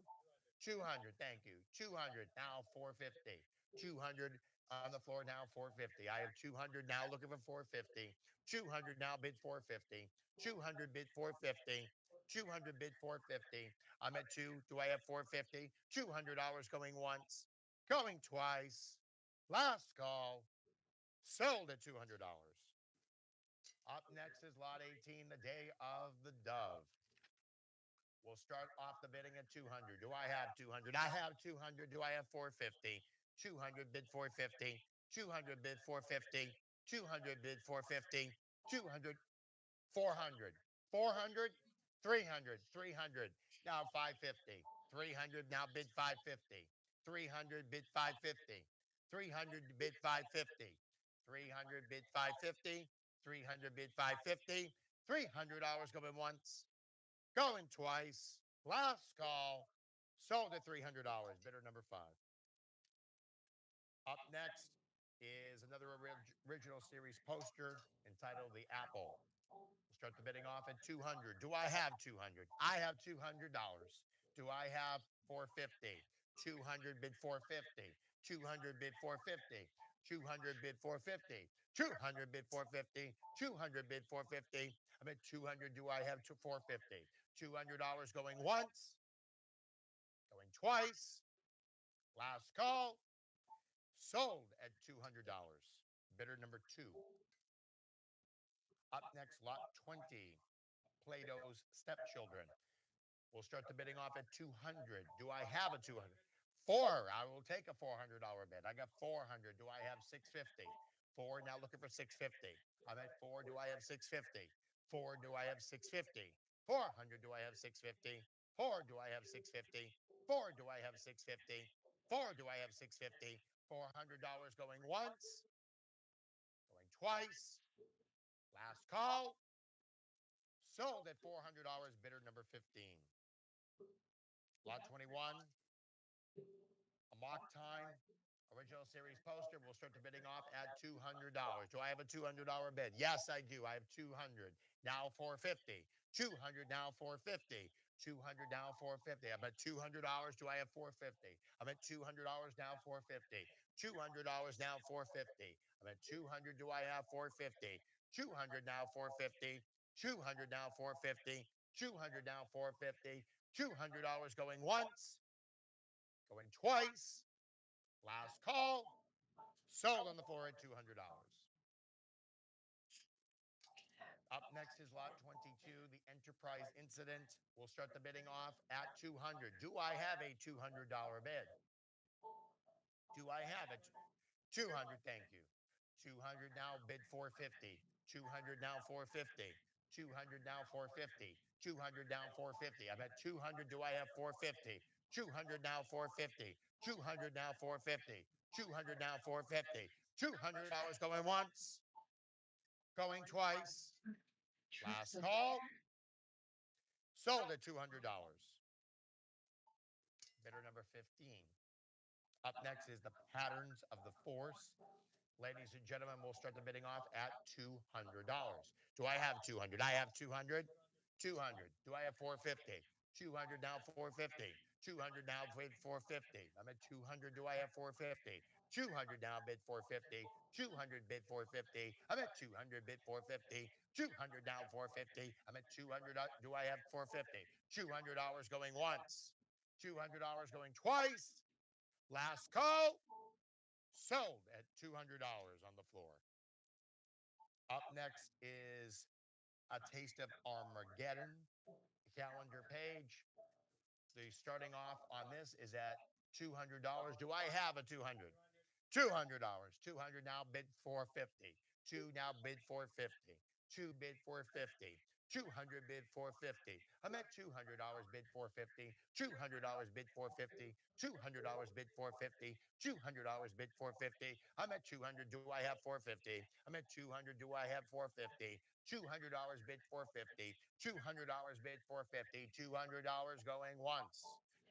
200. Thank you. 200. Now 450. 200 on the floor now 450. I have 200 now looking for 450. 200 now bid 450. 200 bid 450. 200 bid 450. I'm at 2. Do I have 450? $200 going once, going twice. Last call. Sold at $200. Up next is lot 18, the Day of the Dove. We'll start off the bidding at 200. Do I have 200? I have 200. Do I have 450? 200 bid 450. 200 bid 450. 200 bid 450. 200, 400. 400, 300, 300. Now 550. 300 now bid 550. 300 bid 550. 300 bid 550. 300 bid 550. 300 bid 550. $300 going once, going twice. Last call. Sold at $300. Bidder number 5. Up next is another original series poster entitled The Apple. We'll start the bidding off at 200. Do I have 200? I have $200. Do I have 450? 200 bid 450. 200 bid 450. 200 bid 450. 200 bid 450. 200 bid 450. I'm at 200. Do I have 450? $200 going once, going twice. Last call. Sold at $200. Bidder number 2. Up next, lot 20, Plato's Stepchildren. We'll start the bidding off at 200. Do I have a 200? 4. I will take a $400 bid. I got 400. Do I have 650? 4. Now looking for 650. I'm at 4. Do I have 650? 4. Do I have 650? 400. Do I have 650? 4. Do I have 650? 4. Do I have 650? 4. Do I have 650? $400 going once, going twice. Last call. Sold at $400. Bidder number 15. Lot 21. A mock time original series poster. We'll start the bidding off at $200. Do I have a $200 bid? Yes, I do. I have 200. Now 450. 200 now 450. 200 now 450. I'm at $200. Do I have 450? I'm at $200 now 450. $200 now 450. I'm at 200. Do I have 450? 200 now 450. 200 now 450. 200 now 450. $200 going once, going twice. Last call. Sold on the floor at $200. Up next is lot 22, the Enterprise Incident. We'll start the bidding off at 200. Do I have a $200 bid? Do I have it? 200, thank you. 200 now bid 450. 200 now 450. 200 now 450. 200 down 450. I'm at 200. Do I have 450? 200 now 450. 200 now 450. 200 now 450. $200 going once, going twice. Last call. Sold at $200. Bidder number 15. Up next is the Patterns of the Force. Ladies and gentlemen, we'll start the bidding off at $200. Do I have 200? I have 200. 200. Do I have 450? 200 now 450. 200 now bid 450. I'm at 200. Do I have 450? 200 now bid 450. 200 bid 450. I'm at 200 bid 450. 200 now 450. I'm at 200. Do I have 450? $200 going once. $200 going twice. Last call. Sold at $200 on the floor. Up next is A Taste of Armageddon calendar page. The starting off on this is at $200. Do I have a 200? $200. 200 now bid 450. Two now bid 450. Two bid 450. 200 bid 450. I'm at $200 bid 450. $200 bid 450. $200 bid 450. $200 bid 450. I'm at 200. Do I have 450? I'm at 200. Do I have 450? $200 bid 450. $200 bid 450. $200 going once.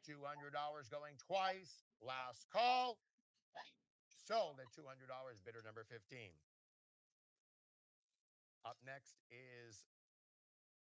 $200 going twice. Last call. Sold at $200, bidder number 15. Up next is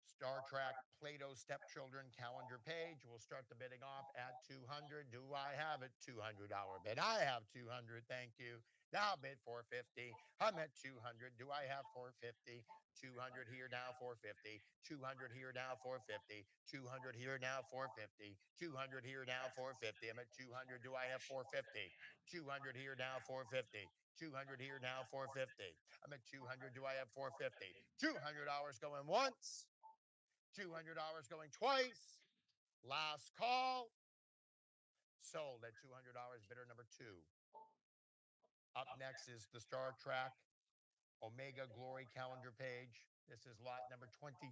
Star Trek Plato Stepchildren calendar page. We'll start the bidding off at 200. Do I have it? $200 bid. I have 200. Thank you. Now bid 450. I'm at 200. Do I have 450? 200 here now 450. 200 here now 450. 200 here now 450. 200 here now 450. I'm at 200. Do I have 450? 200 here now 450. 200 here now 450. I'm at 200. Do I have 450? $200 going once. $200 going twice. Last call. Sold at $200, bidder number 2. Up next is the Star Trek Omega Glory calendar page. This is lot number 26.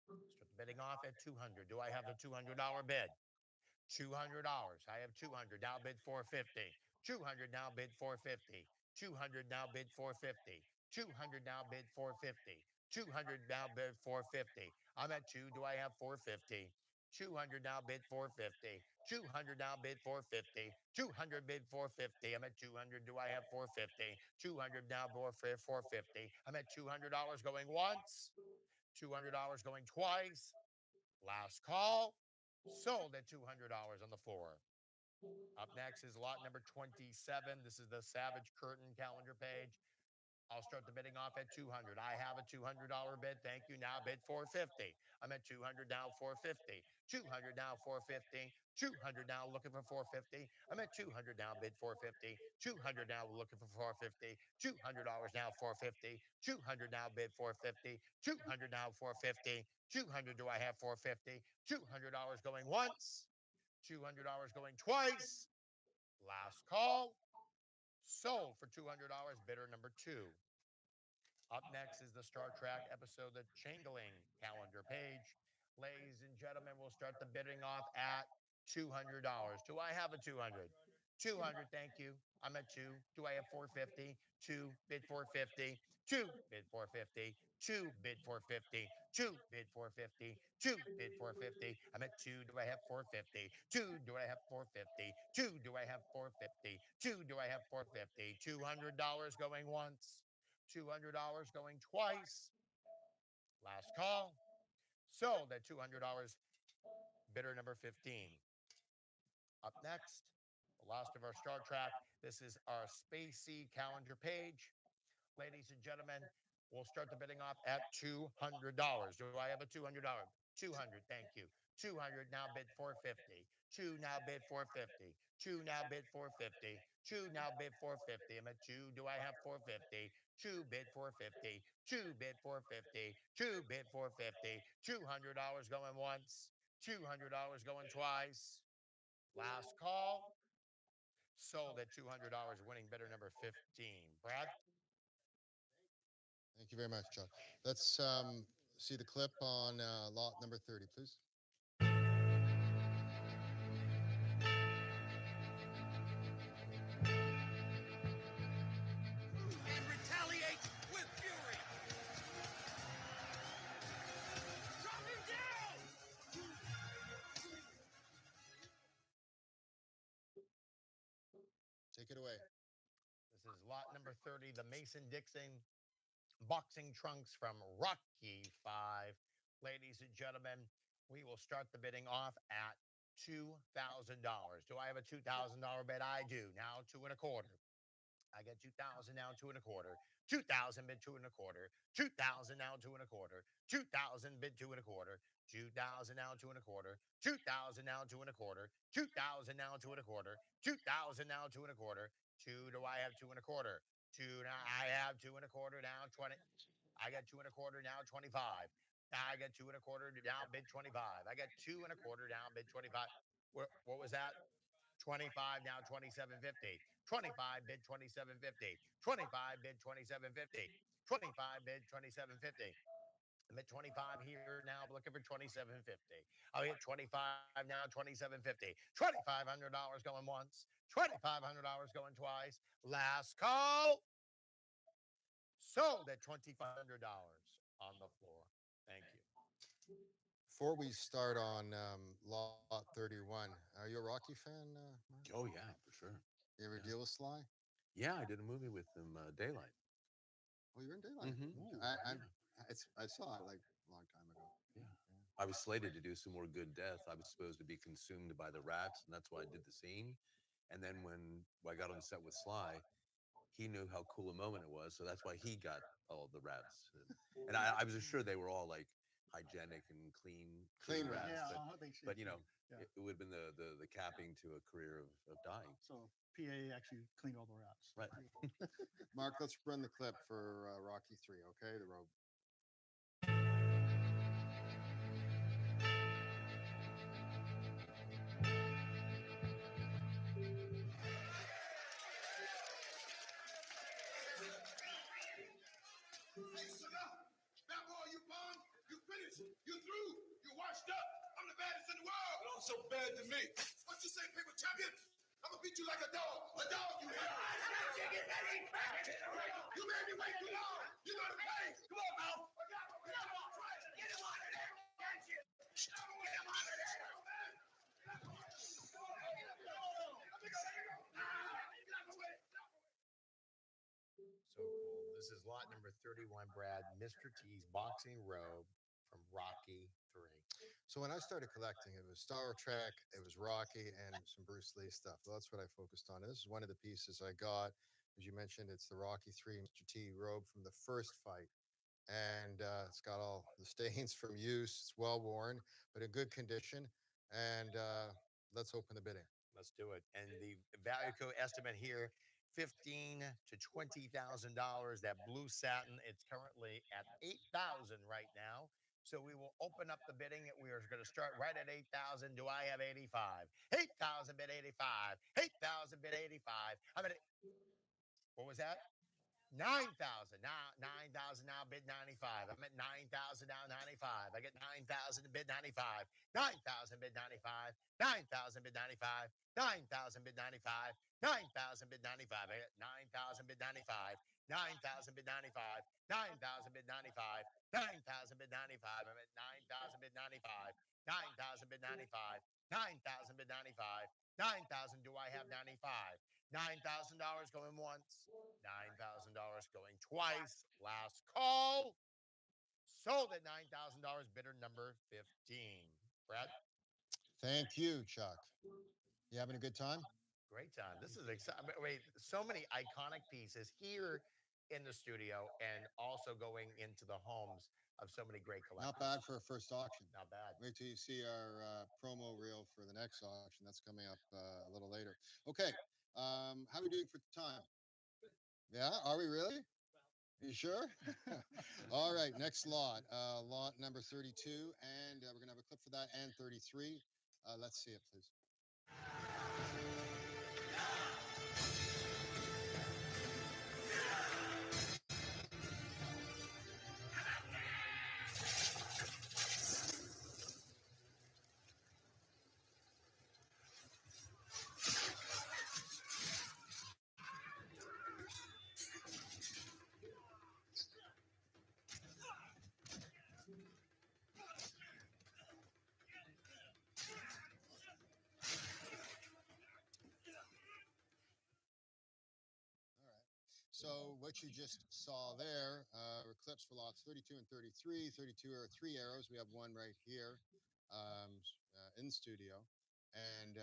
Start the bidding off at 200. Do I have the $200 bid? $200. I have 200. Now bid 450. 200 now bid 450. 200 now bid 450. 200 now bid 450. 200 now bid 450. I'm at 2. Do I have 450? 200 now bid 450. 200 now bid 450. 200 bid 450. I'm at 200. Do I have 450? 200 now bid 450. I'm at $200 going once. $200 going twice. Last call. Sold at $200 on the floor. Up next is lot number 27. This is the Savage Curtain calendar page. I'll start the bidding off at 200. I have a $200 bid. Thank you. Now bid 450. I'm at 200 now 450. 200 now 450. 200 now looking for 450. I'm at 200 now bid 450. 200 now looking for 450. $200 now 450. 200 now bid 450. 200 now 450. 200 do I have 450? $200 going once. $200 going twice. Last call. Sold for $200, bidder number 2. Up next is the Star Trek episode, The Changeling calendar page. Ladies and gentlemen, we'll start the bidding off at $200. Do I have a 200? 200, thank you. I'm at 2. Do I have 450? 2, bid 450. 2, bid 450. 2, bid 450. 2, bid 450. 2, bid 450. I'm at 2. Do I have 450? 2, do I have 450? 2, do I have 450? 2, do I have 450? $200 going once. $200 going twice. Last call. Sold at $200, bidder number 15. Up next, the last of our Star Trek. This is our Spacey calendar page. Ladies and gentlemen, we'll start the bidding off at $200. Do I have a $200? 200, thank you. 200 now bid 450. 2 now bid 450. 2 now bid 450. 2 now bid 450. I'm at 2. Do I have 450? 2 bid 450. 2 bid 450. 2 bid 450. $200 going once. $200 going twice. Last call. Sold at $200, winning bidder number 15. Brad? Thank you very much, Chuck. Let's see the clip on lot number 30, please. And retaliate with fury. Drop him down! Take it away. This is lot number 30, the Mason-Dixon boxing trunks from Rocky 5. Ladies and gentlemen, we will start the bidding off at $2,000. Do I have a $2,000 bid? I do. Now 2 and a quarter. I get 2,000 now 2 and a quarter. 2,000 bid 2 and a quarter. 2,000 now 2 and a quarter. 2,000 bid 2 and a quarter. 2,000 now 2 and a quarter. 2,000 now 2 and a quarter. 2,000 now 2 and a quarter. 2,000 now 2 and a quarter. 2, do I have 2 and a quarter? 2, now I have 2 and a quarter now 20. I got 2 and a quarter now 25. I got 2 and a quarter now bid 25. I got 2 and a quarter now bid 25. What was that? 25 now 2750. 25 bid 2750. 25 bid 2750. 25 bid 2750. I'm at 25 here now. I'm looking for 2750. I'll hit 25 now, 2750. $2,500 going once. $2,500 going twice. Last call. Sold at $2,500 on the floor. Thank you. Before we start on lot 31, are you a Rocky fan, Mark? Oh yeah, for sure. You ever Yeah. deal with Sly? Yeah, I did a movie with him, Daylight. Oh, you're in Daylight. Mhm. Okay. Ooh, I saw it like a long time ago. Yeah. I was slated to do some more Good Death. I was supposed to be consumed by the rats, and that's why I did the scene. And then when I got on set with Sly, he knew how cool a moment it was, so that's why he got all the rats. And I was sure they were all like hygienic and clean rats. Yeah, But, they should but you be. know, Yeah. it would have been the capping to a career of dying. So PA actually cleaned all the rats. Right. Mark, let's run the clip for Rocky 3, okay? The robe. Listen up. Bad boy, you bomb. You finished. You through. You washed up. I'm the baddest in the world. It don't so bad to me. What you say, paper champion? I'm gonna beat you like a dog. A dog, you hear? You made me wait too long. You know the pain. Come on, Mouth. Get him out of there. Get him out of there. So cool. This is lot number 31, Brad. Mr. T's boxing robe from Rocky 3. So when I started collecting, it was Star Trek, it was Rocky, and some Bruce Lee stuff. That's what I focused on. And this is one of the pieces I got. As you mentioned, it's the Rocky 3 Mr. T robe from the first fight. And it's got all the stains from use. It's well worn, but in good condition. And let's open the bidding. Let's do it. And the value code estimate here, $15,000 to $20,000. That blue satin, it's currently at $8,000 right now. So we will open up the bidding. We are going to start right at 8,000. Do I have 85? 8,000 bid 85. 8,000 bid 85. I'm at what was that? 9,000 now, 9,000 now bid 95. I'm at 9,000 now 95. I get 9,000 to bid 95. 9,000 bid 95. 9,000 bid 95. 9,000 bid 95. 9,000 bid 95. I get 9,000 bid 95. 9,000 bid 95. 9,000 bid 95. 9,000 bid 95. I'm at 9,000 bid 95. 9,000 bid 95. 9,000 bid 95. 9,000. Do I have 95? $9,000 going once. $9,000 going twice. Last call. Sold at $9,000. Bidder number 15. Brad? Thank you, Chuck. You having a good time? Great time. This is exciting. Wait, so many iconic pieces here in the studio and also going into the homes of so many great collectors. Not bad for a first auction. Not bad. Wait till you see our promo reel for the next auction. That's coming up a little later. Okay. How are we doing for time? Yeah, are we really? You sure? All right, next lot, lot number 32, and we're gonna have a clip for that and 33. Let's see it, please. So what you just saw there were clips for lots 32 and 33. 32 are 3 arrows. We have one right here in studio. And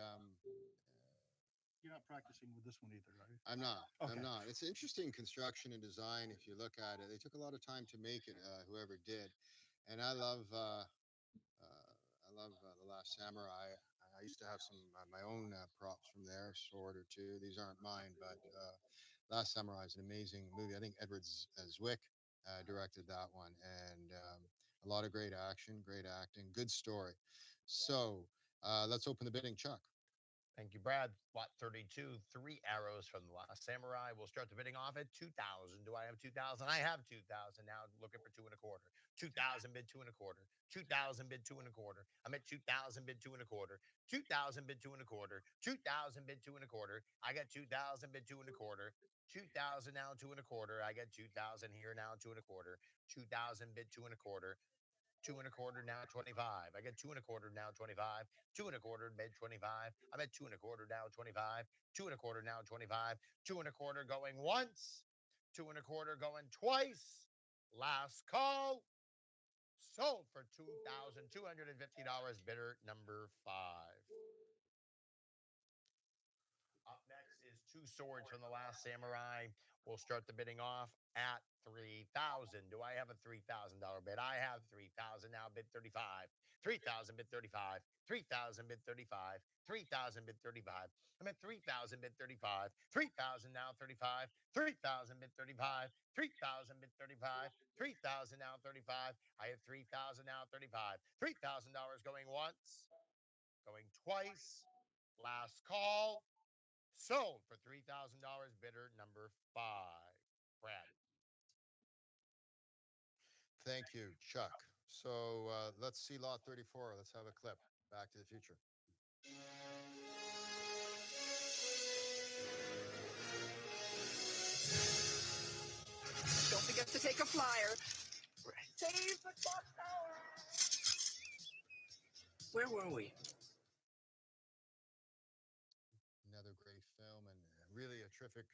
You're not practicing with this one either, right? I'm not. Okay. I'm not. It's interesting construction and design. If you look at it, they took a lot of time to make it. Whoever did, and I love The Last Samurai. I used to have some my own props from there, sword or two. These aren't mine, but Last Samurai is an amazing movie. I think Edward Zwick directed that one, and a lot of great action, great acting, good story. So let's open the bidding, Chuck. Thank you, Brad. Lot 32, 3 arrows from the Last Samurai. We'll start the bidding off at 2,000. Do I have 2,000? I have 2,000 now. Looking for 2.25. 2,000 bid 2.25. 2,000 bid 2.25. I'm at 2,000 bid 2.25. 2,000 bid 2.25. 2,000 bid 2.25. I got 2,000 bid 2.25. 2,000 now 2.25. I got 2,000 here now 2.25. 2,000 bid 2.25. 2.25 now 25. I get 2.25 now 25. 2.25 bid 25. I'm at 2.25 now 25. 2.25 now 25. 2.25 going once. 2.25 going twice. Last call. Sold for $2,250. Bidder number 5. Up next is Two Swords from the Last Samurai. We'll start the bidding off at 3,000. Do I have a $3,000 bid? I have 3,000 now. Bid 35. 3,000 bid 35. 3,000 bid 35. 3,000 bid 35. I'm at 3,000 bid 35. 3,000 now 35. 3,000 bid 35. 3,000 bid 35. 3,000 now 35. I have 3,000 now 35. $3,000 going once, going twice. Last call. Sold for $3,000. Bidder number 5. Brad. Thank you, Chuck. So let's see lot 34. Let's have a clip. Back to the Future. Don't forget to take a flyer. Save the clock tower. Where were we? Another great film and really a terrific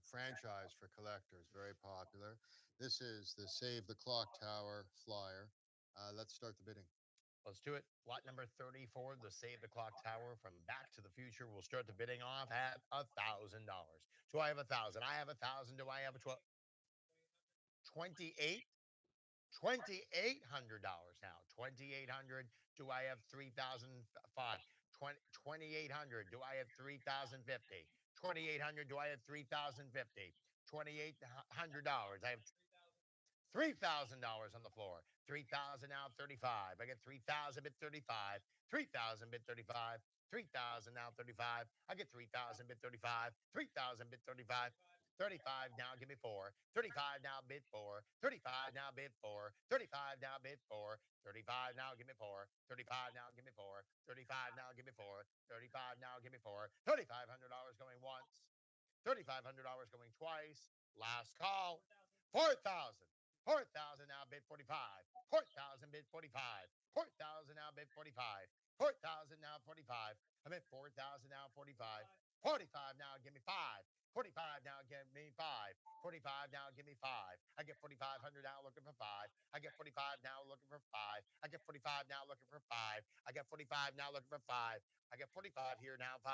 franchise for collectors. Very popular. This is the Save the Clock Tower flyer. Let's start the bidding. Let's do it. Lot number 34, the Save the Clock Tower from Back to the Future. We'll start the bidding off at $1,000. Do I have 1,000? I have 1,000. Do I have a 28? $2,800 now. 2,800. Do I have 3,005? 2,800. Do I have 3,050? 2,800. Do I have 3,050? $2,800. I have $3,000 on the floor. 3,000 now 35. I get 3,000 bid 35. 3,000 bid 35. 3,000 now 35. I get 3,000 bid 35. 3,000 bid 35. 35 now give me 4. 35 now bid 4. 35 now bid 4. 35 now bid 4. 35 now give me 4. 35 now give me 4. 35 now give me 4. 35 now give me 4. $3,500 going once. $3,500 going twice. Last call. 4,000. 4,000 now bid 45. 4,000 bid 45. 4,000 now bid 45. 4,000 now 45. I'm at 4,000 now 45. 45 now give me 5. 45 now give me 5. 45 now give me 5. I get 4,500 now looking for 5. I get 45 now looking for 5. I get 45 now looking for 5. I get 45 now looking for 5. I get 45 here now 5.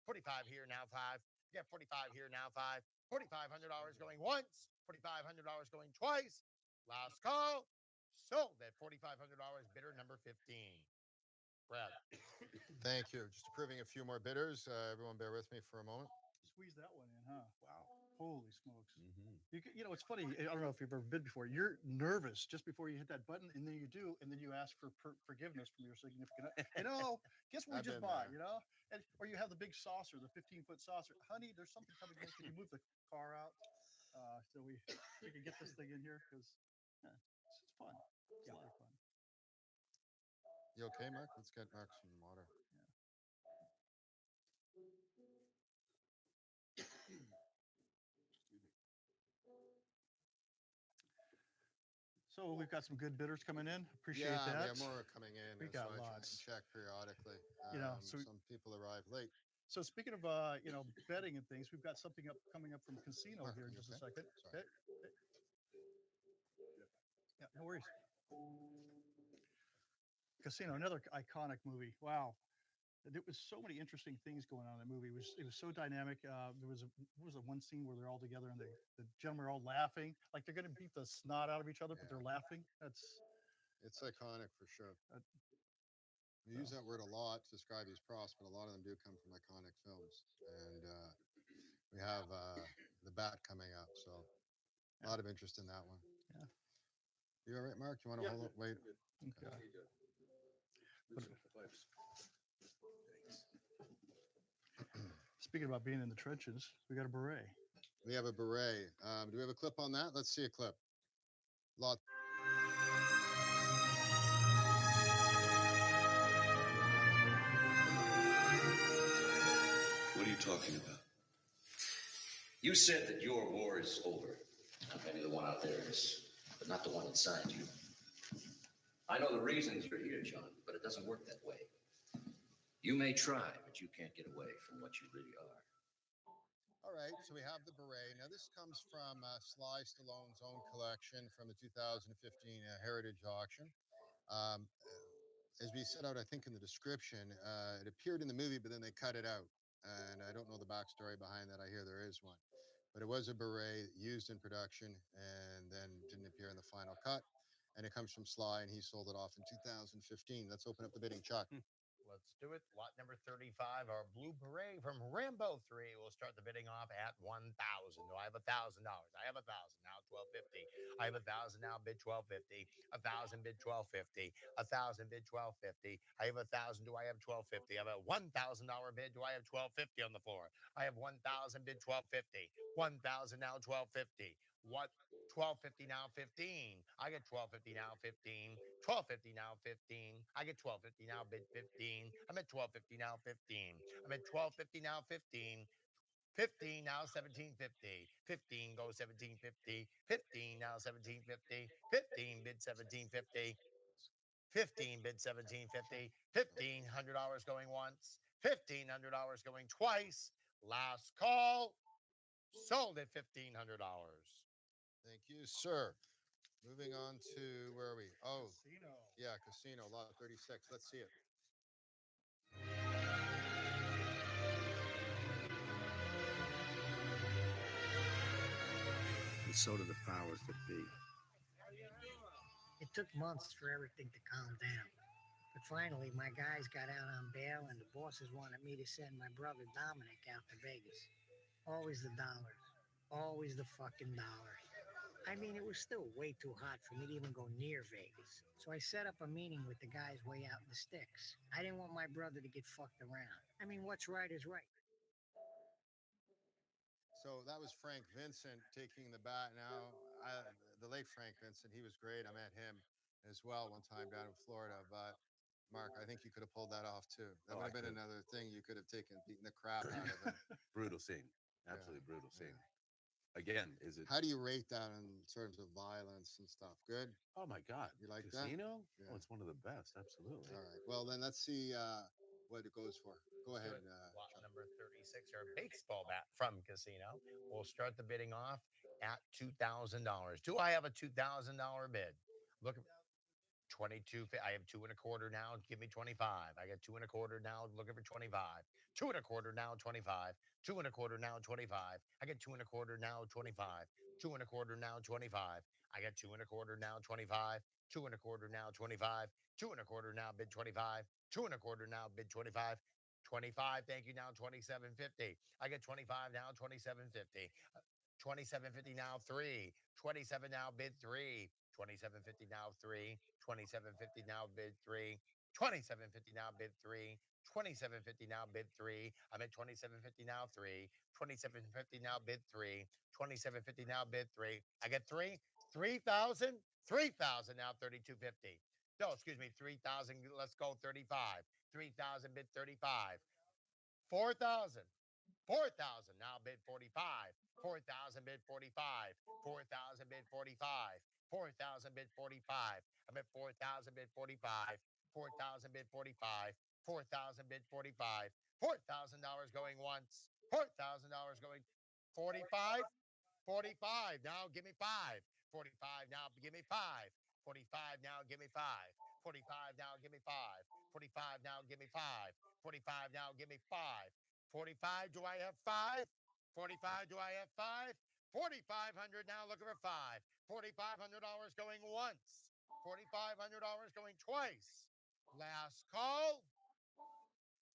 45 here now 5. I get 45 here now 5. $4,500 going once. $4,500 going twice. Last call. Sold at $4,500. Bidder number 15. Brad. Thank you. Just approving a few more bidders. Everyone bear with me for a moment. Squeeze that one in, huh? Wow. Holy smokes. You know, it's funny. I don't know if you've ever bid before. You're nervous just before you hit that button, and then you do, and then you ask for forgiveness from your significant other. You know, guess what we I've just been bought, there. you know? And, or you have the big saucer, the 15-foot saucer. Honey, there's something coming in. Can you move the car out so we can get this thing in here? Because it's fun. It's a lot of fun. You okay, Mark? Let's get Mark some water. So we've got some good bidders coming in. Appreciate Yeah, that. we have more coming in. We so got I try and lots. check periodically. You know, so some people arrive late. So speaking of you know, betting and things, we've got something coming up from Casino Mark, here in you just a okay? second. Sorry. Yeah, no worries. Casino, another iconic movie. Wow. There was so many interesting things going on in that movie. It was so dynamic. There was a one scene where they're all together and the gentlemen are all laughing, like they're going to beat the snot out of each other, but they're laughing. It's iconic for sure. We so. use that word a lot to describe these props, but a lot of them do come from iconic films. And we have The Bat coming up, so a lot of interest in that one. Yeah. You all right, Mark? You want to hold up? Wait. Okay. Speaking about being in the trenches, we got a beret. We have a beret. Do we have a clip on that? Let's see a clip. Lot. What are you talking about? You said that your war is over. Now, maybe the one out there is, but not the one inside you. I know the reasons you're here, John, but it doesn't work that way. You may try, but you can't get away from what you really are. All right, so we have the beret. Now, this comes from Sly Stallone's own collection from the 2015 Heritage Auction. As we set out, I think, in the description, it appeared in the movie, but then they cut it out. And I don't know the backstory behind that. I hear there is one. But it was a beret used in production and then didn't appear in the final cut. And it comes from Sly, and he sold it off in 2015. Let's open up the bidding, Chuck. Let's do it. Lot number 35, our blue beret from Rambo 3. We'll start the bidding off at 1,000. Do I have $1,000? I have 1,000 now, 1,250. I have 1,000 now, bid 1,250. 1,000 bid 1,250. 1,000 bid 1,250. I have 1,000. Do I have 1,250? I have a $1,000 bid. Do I have 1,250 on the floor? I have 1,000 bid 1,250. 1,000 now, 1,250. What? 1,250 now, 15. I get 1,250 now, 15. 1,250 now, 15. I get 1,250 now, bid 15. I'm at 1,250 now, 15. I'm at 1,250 now, 15. 15 now, 1,750. 15 goes 1,750. 15 now, 1,750. 15 bid 1,750. 15 bid 1,750. $1,500 going once. $1,500 going twice. Last call. Sold at $1,500. Thank you, sir. Moving on to where are we? Oh, Casino. yeah, casino, lot 36. Let's see it. And so do the powers that be. It took months for everything to calm down. But finally, my guys got out on bail, and the bosses wanted me to send my brother Dominic out to Vegas. Always the dollars. Always the fucking dollars. I mean, it was still way too hot for me to even go near Vegas. So I set up a meeting with the guys way out in the sticks. I didn't want my brother to get fucked around. I mean, what's right is right. So that was Frank Vincent taking the bat. Now, the late Frank Vincent, he was great. I met him as well one time down in Florida. But Mark, I think you could have pulled that off too. That would have been another thing you could have beaten the crap out of him. Brutal scene. Absolutely brutal scene. Again, is it? How do you rate that in terms of violence and stuff? Good? Oh my God. You like Casino? that? Oh, it's one of the best. Absolutely. All right. Well, then let's see what it goes for. Go ahead. Lot number 36, our baseball bat from Casino. We'll start the bidding off at $2,000. Do I have a $2,000 bid? Look, 22. I have 2 1/4 now. Give me 25. I got 2 1/4 now. Looking for 25. 2 1/4 now. 25. 2 1/4 now. 25. I get 2 1/4 now. 25. 2 1/4 now. 25. I got 2 1/4 now. 25. 2 1/4 now. 25. 2 1/4 now. Bid 25. 2 1/4 now. Bid 25. 25. Thank you. Now 27.50. I get 25 now. 27.50. 27.50 now. 3. 27 now. Bid 3. 27.50 now. 3. 27.50 now. Bid 3. 27.50 now. Bid 3. 27.50 now. Bid 3. I'm at 27.50 now. 3. 27.50 now. Bid 3. 27.50 now. Bid 3. I get 3. 3,000. 3,000 now. 32.50. No, excuse me. 3,000. Let's go 35. 3,000 bid 35. 4,000. 4,000 now bid 45. 4,000 bid 45. 4,000 bid 45. 4,000 bid 45. I'm at 4,000 bid 45. 4,000 bid 45. 4,000 bid 45. $4,000 going once. $4,000 going 45. 45. Now give me 5. 45 now give me 5. 45 now give me 5. 45 now give me 5. 45 now give me 5. 45 now give me 5. 45, do I have 5? 45, do I have 5? 4,500 now looking for 5. $4,500 going once. $4,500 going twice. Last call.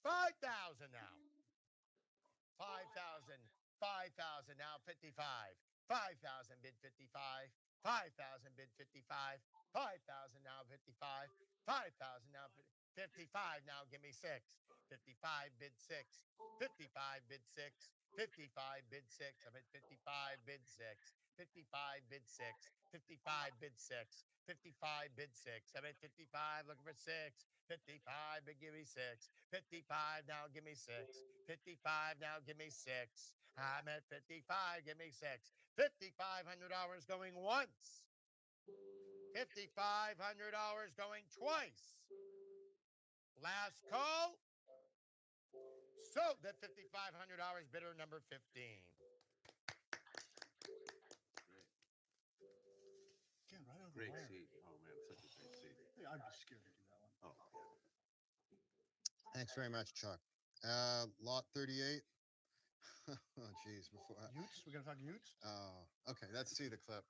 5,000 now. 5,000. 5,000 now 55. 5,000 bid 55. 5,000 bid 55. 5,000 now 55. 5,000 now 50. 55, now give me 6. 55, bid 6. 55, bid 6. 55, bid 6. I'm at 55, bid 6. 55, bid 6. 55, bid 6. 55, bid 6. I'm at 55, looking for 6. 55, bid give me 6. 55, now give me 6. 55, now give me 6. I'm at 55, give me 6. $5,500 going once. $5,500 going twice. Last call. So that $5,500 bidder number 15. Again, right over the Great wire. seat. Oh man, such a great seat. Hey, I'd be scared to do that one. Oh yeah. Thanks very much, Chuck. Lot 38. Oh, geez. Before. Utes? We gotta talk Utes? Oh, okay. Let's see the clip.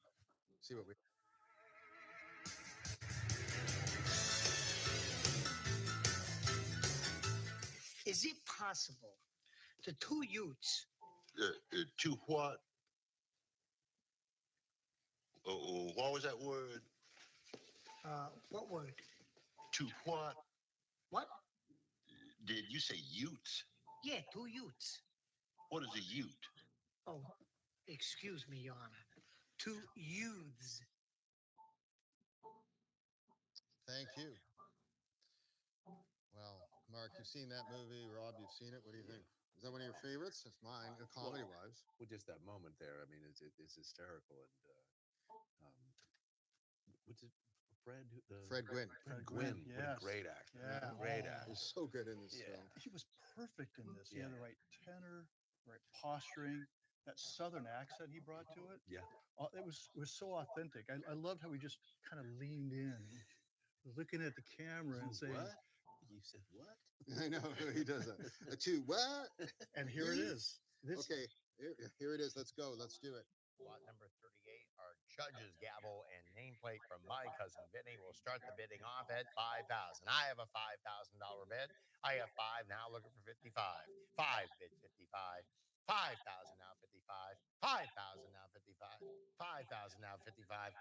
See what we. Is it possible the two Utes? To what? What was that word? What word? To what? What? Did you say Utes? Yeah, two Utes. What is a Ute? Oh, excuse me, Your Honor. Two youths. Thank you. Well, Mark, you've seen that movie. Rob, you've seen it. What do you think? Is that one of your favorites? It's mine, comedy-wise. Well, just that moment there. I mean, it's hysterical, and what's it? Fred Gwynn. Fred Gwynn. Yes. What a great actor. Yeah. Great He's actor. so good in this Yeah. film. He was perfect in this. He Yeah. had the right tenor, right posturing, that southern accent he brought to it. Yeah. It was so authentic. I loved how he just kind of leaned in, looking at the camera and saying, What? You said what? I know he does that. A two what? And here it is. This, Okay, here it is. Let's go. Let's do it. Lot number 38, our judge's gavel and nameplate from my cousin Vinny will start the bidding off at $5,000. I have a $5,000 bid. I have 5 now, looking for 55. 5 bid 55. 5,000 now 55. 5,000 now 55. 5,000 now 55.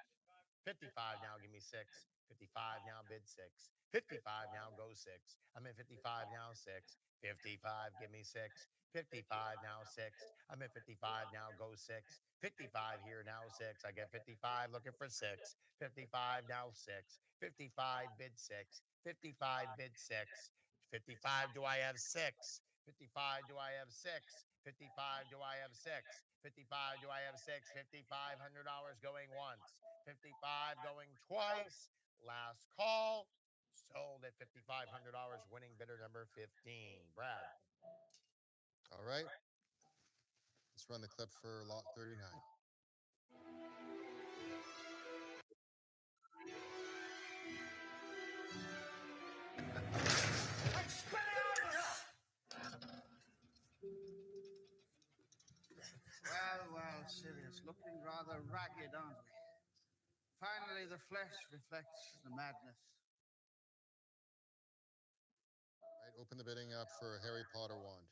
55 now, give me 6. 55 now, bid 6. 55 now, go 6. I'm at 55 now, 6. 55, give me 6. 55 now, 6. I'm at 55 now, go 6. 55 here now, 6. I get 55, looking for 6. 55 now, 6. 55, bid 6. 55, bid 6. 55, do I have 6? 55, do I have 6? 55, do I have 6? 55, do I have 6? $5,500 going once. 55 going twice. Last call. Sold at $5,500. Winning bidder number 15. Brad. All right. Let's run the clip for lot 39. Well, Silly, it's looking rather ragged, aren't we? Finally, the flesh reflects the madness. All right, open the bidding up for Harry Potter wand.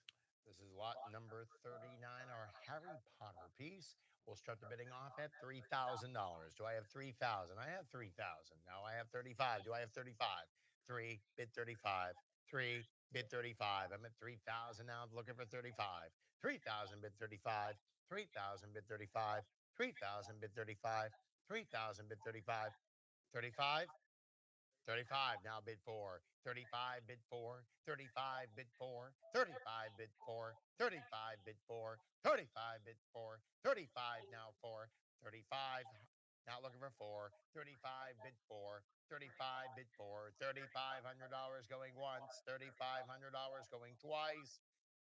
This is lot number 39, our Harry Potter piece. We'll start the bidding off at $3,000. Do I have 3,000? I have 3,000. Now I have 35. Do I have 35? 3, bid 35. 3, bid 35. I'm at 3,000 now. I'm looking for 35. 3,000, bid 35. 3,000, bid 35. 3,000, bid 35. 3,000, bid 35. 35. 35, now bid 4. 35, bid 4. 35, bid 4. 35, bid 4. 35, bid 4. 35, bid 4. 35, now 4. 35, now looking for 4. 35, bid 4. 35, bid 4. $3,500 going once. $3,500 going twice.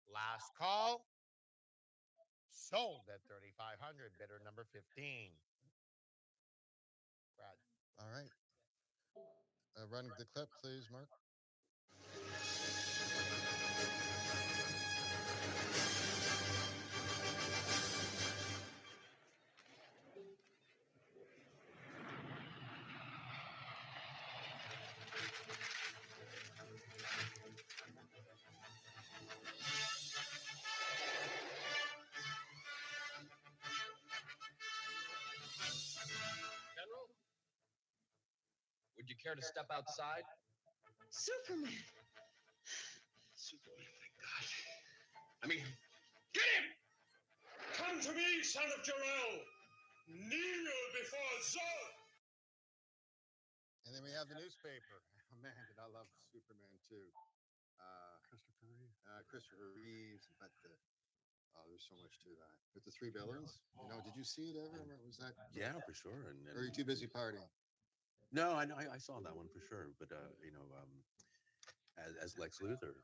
Last call. Sold at $3,500. Bidder number 15. Brad. All right. Run the clip, please, Mark. General, would you care to step outside? Superman. Superman, thank God. I mean, get him! Come to me, son of Jor-El. Kneel before Zod. And then we have the newspaper. Oh man, did I love Superman too. Christopher Reeves, but there's so much to that. With the three villains, did you see it ever? Or was that? Yeah, for sure. And Or are you too busy partying? no, I saw that one for sure. But as Lex Luthor,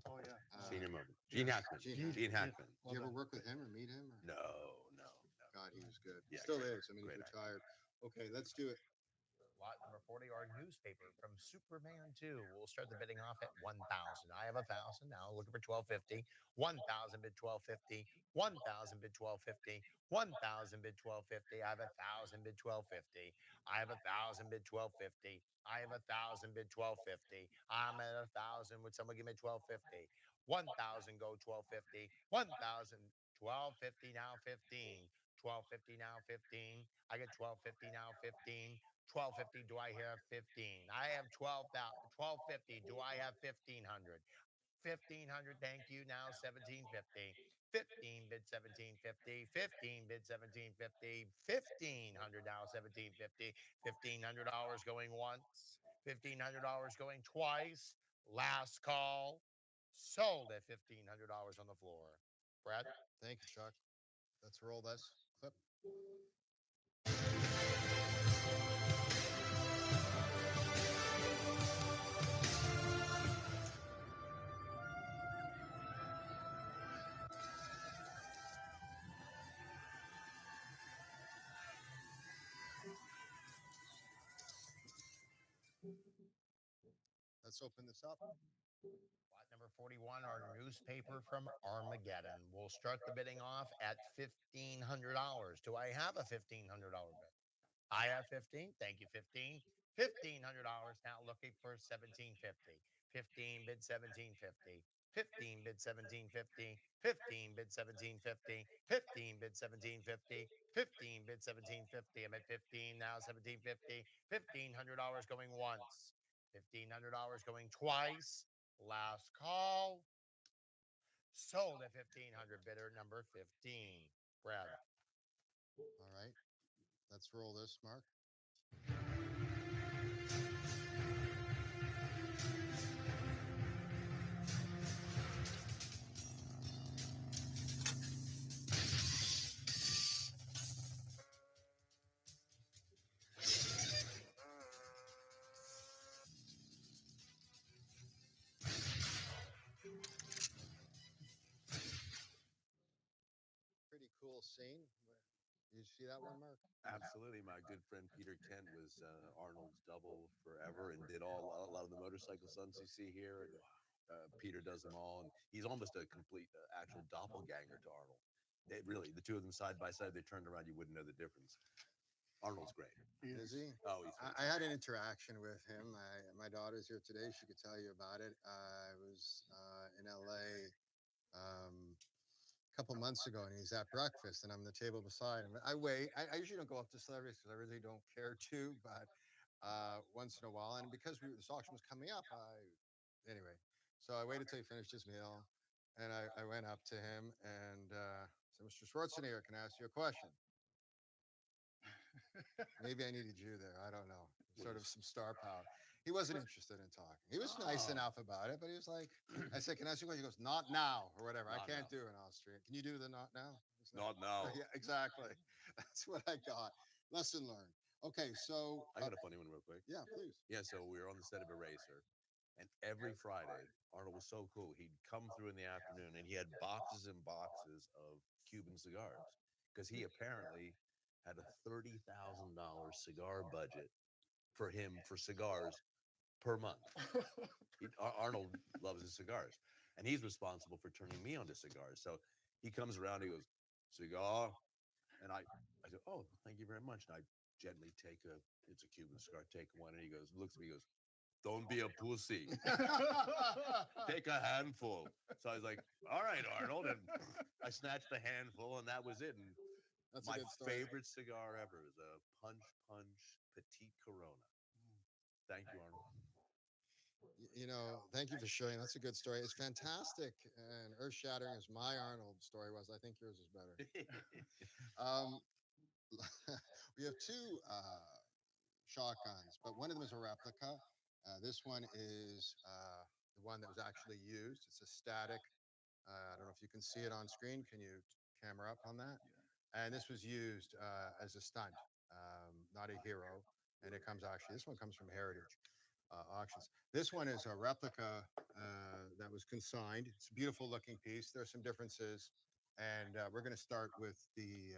Oh yeah. senior moment. Gene Hackman. Gene Hackman. Did you ever work with him or meet him? Or? No. God, he was good. Yeah, Still great, is. I mean, he's great actor. retired. Okay, let's do it. Lot number 40, our newspaper from Superman 2. We'll start the bidding off at 1,000. I have 1,000 now, looking for 1,250. 1,000 bid 1,250. 1,000 bid 1,250. 1,000 bid 1,250. I have 1,000 bid 1,250. I have 1,000 bid 1,250. I have 1,000 bid 1,250. I'm at 1,000. Would someone give me 1,250? 1,000 go 1,250. 1,000 1,250 now 15. 1,250 now 15. I get 1,250 now 15. 1,250. Do I have 15? I have 12,000. 1,250. Do I have 1,500? 1,500. Thank you. Now 1,750. 15 bid 1,750. 15 bid 1,750. 1,500 now 1,750. $1,500 going once. $1,500 going twice. Last call. Sold at $1,500 on the floor. Brad? Thank you, Chuck. Let's roll this clip. Let's open this up. Lot number 41, our newspaper from Armageddon. We'll start the bidding off at $1,500. Do I have a $1,500 bid? I have 15. Thank you, 15. $1,500 now looking for 1,750. 15 bid 1,750. 15 bid 1,750. 15 bid 1,750. 15 bid 1,750. 15 bid 1,750. I'm at 15 now, 1,750. $1,500 going once. $1,500 going twice. Last call. Sold at 1,500. Bidder number 15. Brad. All right. Let's roll this, Mark. Pretty cool scene. Did you see that one, Mark? Absolutely. My good friend Peter Kent was Arnold's double forever and did a lot of the motorcycle stunts you see here. And Peter does them all, and he's almost a complete actual doppelganger to Arnold. Really, the two of them side by side, they turned around, you wouldn't know the difference. Arnold's great. Is he? Oh, he's I had an interaction with him. My daughter's here today. She could tell you about it. I was in LA a couple months ago, and he's at breakfast, and I'm at the table beside him. I wait. I usually don't go up to celebrities because I really don't care to, but once in a while, and because this auction was coming up, anyway. So I waited till he finished his meal, and I went up to him and said, "Mr. Schwarzenegger, can I ask you a question?" Maybe I needed you there. I don't know. Sort of some star power. He wasn't interested in talking. He was nice enough about it, but he was like, I said, "Can I ask you a question?" He goes, "Not now," or whatever. I Not can't now. do an Austrian. Can you do the not now? It's Not now. Yeah, exactly. That's what I got. Lesson learned. Okay, so I got a funny one real quick. yeah, please. Yeah, so we were on the set of Eraser, and every Friday, Arnold was so cool. He'd come through in the afternoon, and he had boxes and boxes of Cuban cigars because he apparently had a $30,000 cigar budget for him for cigars per month. Arnold loves his cigars, and he's responsible for turning me onto cigars. So he comes around, he goes, "Cigar," and I said, "Oh, thank you very much." And I gently take it's a Cuban cigar, take one, and he goes, looks at me, he goes, "Don't be a pussy. Take a handful." So I was like, "All right, Arnold," and I snatched a handful, and that was it. And That's my a good story. favorite cigar ever is a Punch Punch Petite Corona. Thank you, Arnold. You know, thank you for sharing. That's a good story. It's fantastic and earth shattering as my Arnold story was. I think yours is better. Um, we have two shotguns, but one of them is a replica. This one is the one that was actually used. It's a static. I don't know if you can see it on screen. Can you camera up on that? And this was used as a stunt, not a hero. And it comes actually, this one comes from Heritage Auctions. This one is a replica that was consigned. It's a beautiful looking piece. There's some differences. And we're going to start with the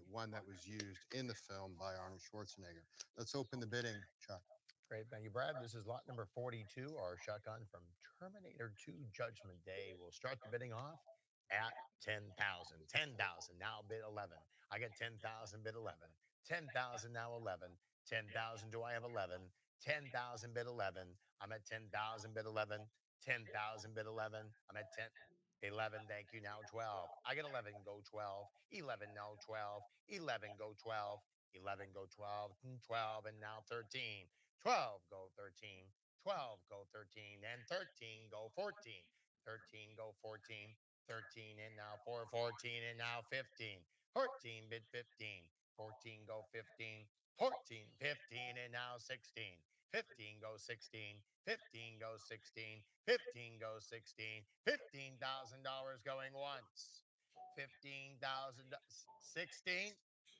one that was used in the film by Arnold Schwarzenegger. Let's open the bidding, Chuck. Great. Thank you, Brad. This is lot number 42, our shotgun from Terminator 2 Judgment Day. We'll start the bidding off at 10,000. 10,000. Now bid 11. I get 10,000, bid 11. 10,000, now 11. 10,000. Do I have 11? 10,000, bid 11. I'm at 10,000, bid 11. 10,000, bid 11. I'm at 10. 11, thank you. Now 12. I get 11, go 12. 11, now 12. 11, go 12. 11, go 12. 12, and now 13. 12, go 13. 12, go 13. And 13, go 14. 13, go 14. 13, and now 4. 14, and now 15. 14, bid 15. 14, go 15. 14, 15, and now 16. 15, go 16. 15, go 16. 15, go 16. $15,000 going once. 15,000. 16.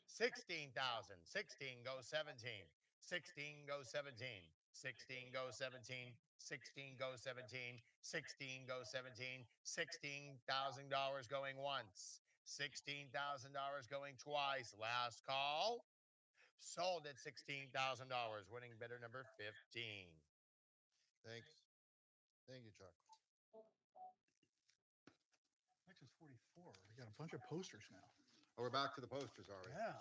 16,000. 16, go 17. 16, go 17. 16, go 17. 16, go 17. 16, go 17. $16,000 going once. $16,000 going twice. Last call. Sold at $16,000. Winning bidder number 15. Thanks. Thank you, Chuck. Next is 44. We got a bunch of posters now. Oh, we're back to the posters, are we? Yeah.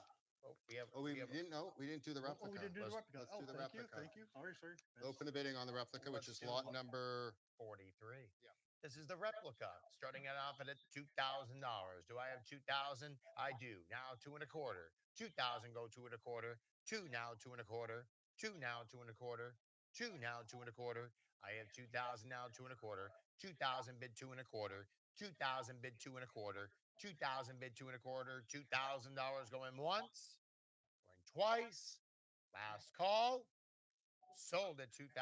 Oh, we didn't know. We didn't do the replica. Oh, we didn't do the Let's- replica. let's Oh, do the thank you. replica. Thank you. Sorry, sorry. Open the bidding on the replica, which Let's is lot do number 43. Yeah. This is the replica, starting it off at $2,000. Do I have 2,000? I do. Now 2.25. 2,000, go 2.25. 2 now 2.25. 2 now 2.25. 2 now 2.25. I have 2,000 now 2.25. 2,000, bid 2.25. 2,000, bid 2.25. 2,000, bid 2.25. $2,000 going once, going twice. Last call. Sold at $2,000. So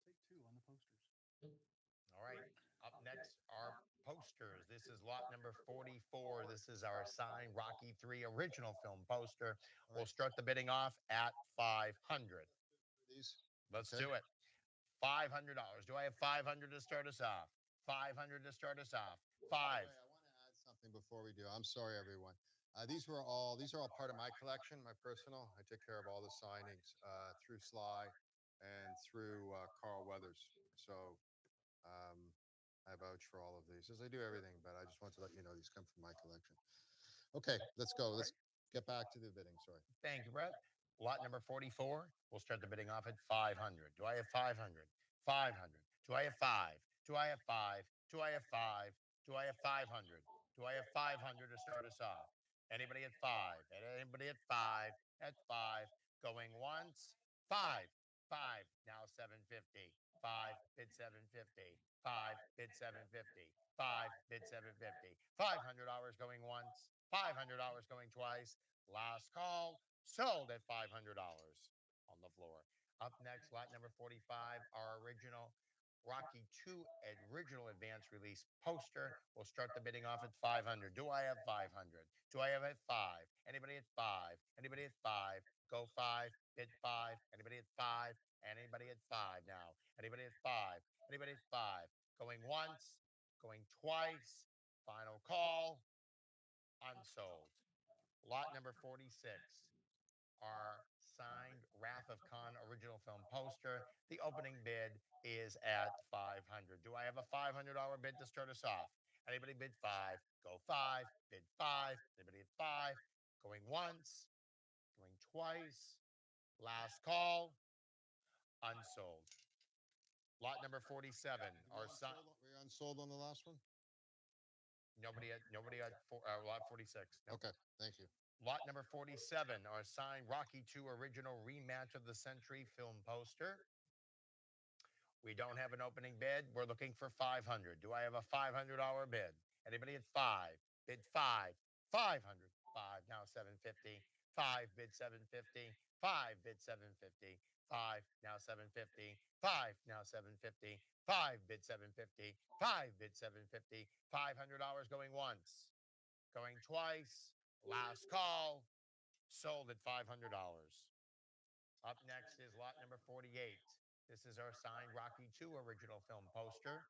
take two on the posters. All right. Up next are posters. This is lot number 44. This is our signed Rocky 3 original film poster. We'll start the bidding off at 500. These. Let's Okay. do it. $500. Do I have 500 to start us off? 500 to start us off. By the 5. way, I want to add something before we do. I'm sorry, everyone. These are all part of my collection, my personal. I take care of all the signings through Sly and through Carl Weathers. So I vouch for all of these, as I do everything. But I just want to let you know these come from my collection. Okay, let's go. Let's get back to the bidding. Sorry. Thank you, Brett. Lot number 44. We'll start the bidding off at 500. Do I have 500? 500. Do I have 5? Do I have 5? Do I have 5? Do I have 500? Do I have 500 to start us off? Anybody at 5? Anybody at 5? At 5. Going once. 5. 5. Now 750. 5. Bid 750. 5. Bid 750. 5. Bid 750. $500 going once. $500 going twice. Last call. Sold at $500 on the floor. Up next, lot number 45, our original Rocky 2 original advance release poster. We'll start the bidding off at 500. Do I have 500? Do I have at 5? Anybody at 5? Anybody at 5? Go 5. Bid 5. Anybody at 5? Anybody at 5 now? Anybody at 5? Anybody at 5? Going once, going twice. Final call. Unsold. Lot number 46. Our signed Wrath of Khan original film poster. The opening bid is at 500. Do I have a $500 bid to start us off? Anybody bid 5? Go 5. Bid 5. Anybody at 5? Going once, going twice. Last call. Unsold. Lot number 47. Our sign. We're unsold on the last one. Nobody at lot 46. Nope. Okay, thank you. Lot number 47, our signed Rocky II original rematch of the century film poster. We don't have an opening bid. We're looking for 500. Do I have a $500 bid? Anybody at 5? Bid 5. 500. 5 now 750. 5 bid 750. 5 bid 750. 5 now 750. 5 now 750. 5 bid 750. 5 bid 750. $500 going once. Going twice. Last call. Sold at $500. Up next is lot number 48. This is our signed Rocky II original film poster.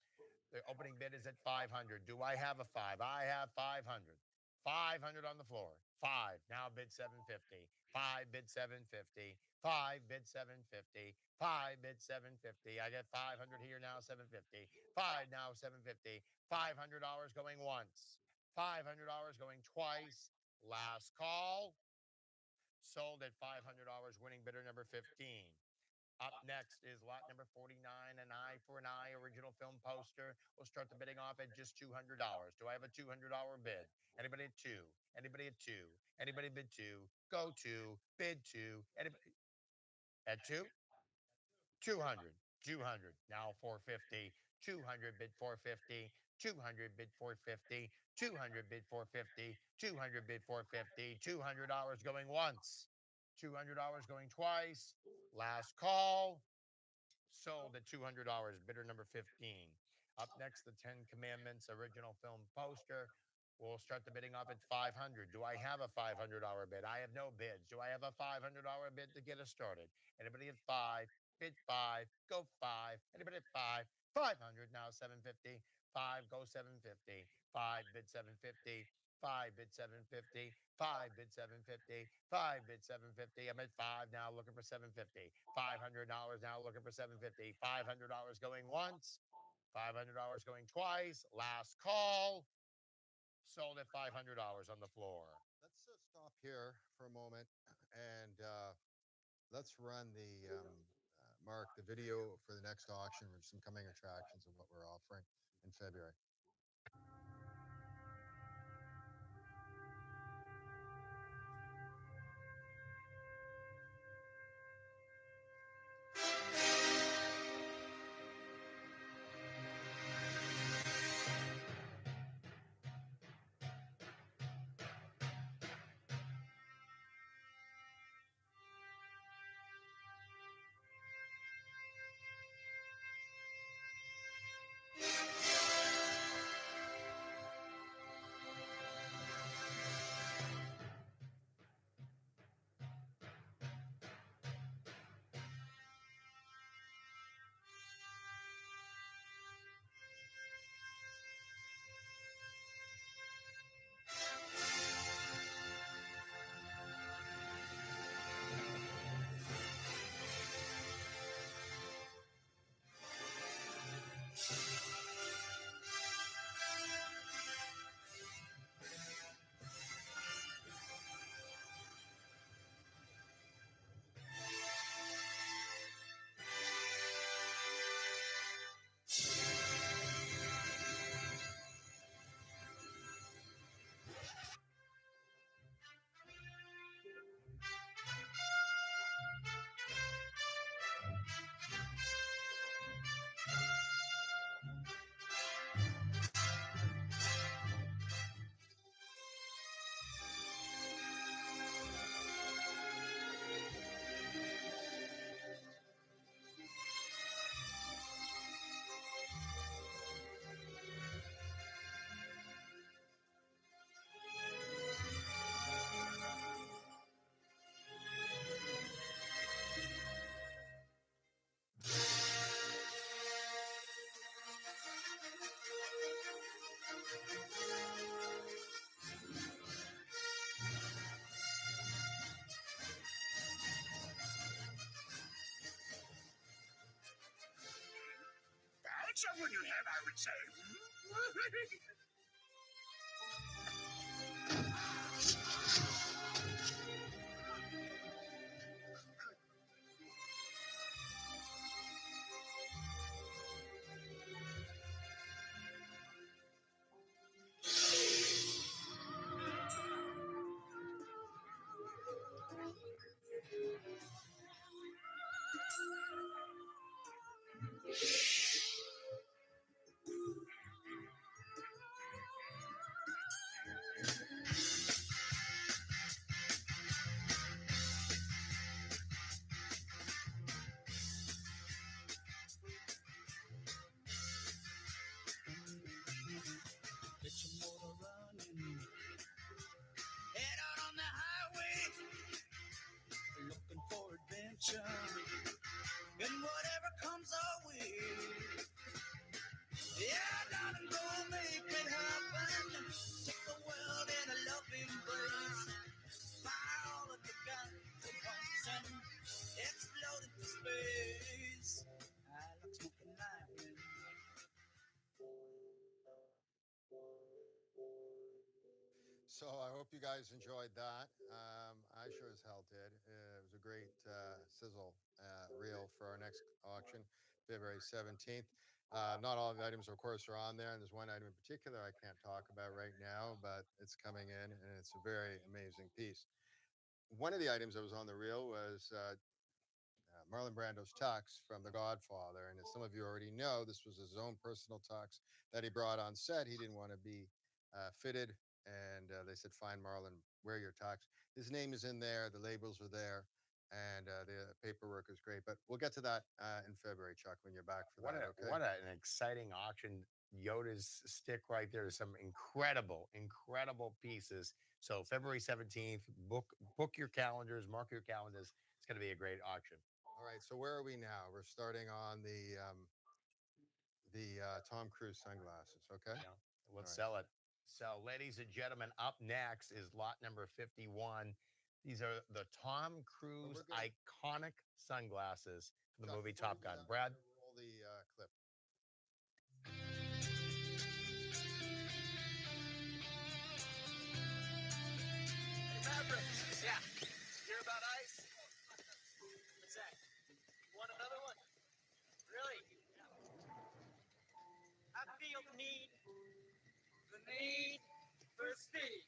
The opening bid is at 500. Do I have a 5? I have 500. 500 on the floor. 5. Now bid 750. 5 bid 750. 5 bid 750. 5 bid 750. I get 500 here now 750. 5 now 750. $500 going once. $500 going twice. Last call. Sold at $500, winning bidder number 15. Up next is lot number 49, an eye for an eye original film poster. We'll start the bidding off at just $200. Do I have a $200 bid? Anybody at 2? Anybody at 2? Anybody bid 2? Go 2. Bid 2. Anybody at 2? 200. 200. Now 450. 200 bid 450. 200 bid 450. 200 bid 450. 200 bid 450. $200 going once. $200 going twice. Last call. Sold at $200. Bidder number 15. Up next, the 10 Commandments original film poster. We'll start the bidding off at 500. Do I have a $500 bid? I have no bids. Do I have a $500 bid to get us started? Anybody at 5? Bid 5. Go 5. Anybody at 5? 500 now 750. 5 go 750. 5 bid 750. 5 bid 750. 5 bid 750. 5 bid 750. I'm at 5 now looking for 750. $500 now looking for 750. $500 going once. $500 going twice. Last call. Sold at $500 on the floor. Let's stop here for a moment and let's run the Mark the video for the next auction with some coming attractions of what we're offering in February. That's someone you have, I would say. So I hope you guys enjoyed that. I sure as hell did. It was a great sizzle reel for our next auction, February 17th. Not all of the items, of course, are on there, and there's one item in particular I can't talk about right now, but it's coming in, and it's a very amazing piece. One of the items that was on the reel was Marlon Brando's tux from The Godfather. And as some of you already know, this was his own personal tux that he brought on set. He didn't want to be fitted. And they said, fine, Marlon, wear your tux. His name is in there. The labels are there. And the paperwork is great. But we'll get to that in February, Chuck, when you're back for that. Okay. What an exciting auction. Yoda's stick right there is some incredible pieces. So February 17th, book your calendars, mark your calendars. It's going to be a great auction. All right. So where are we now? We're starting on the Tom Cruise sunglasses. Okay. Yeah, let's sell it. So, ladies and gentlemen, up next is lot number 51. These are the Tom Cruise iconic sunglasses from the movie Top Gun. Brad? Roll the clip. Maverick, yeah. Hear about ice? What's that? You want another one? Really? I feel the need for speed.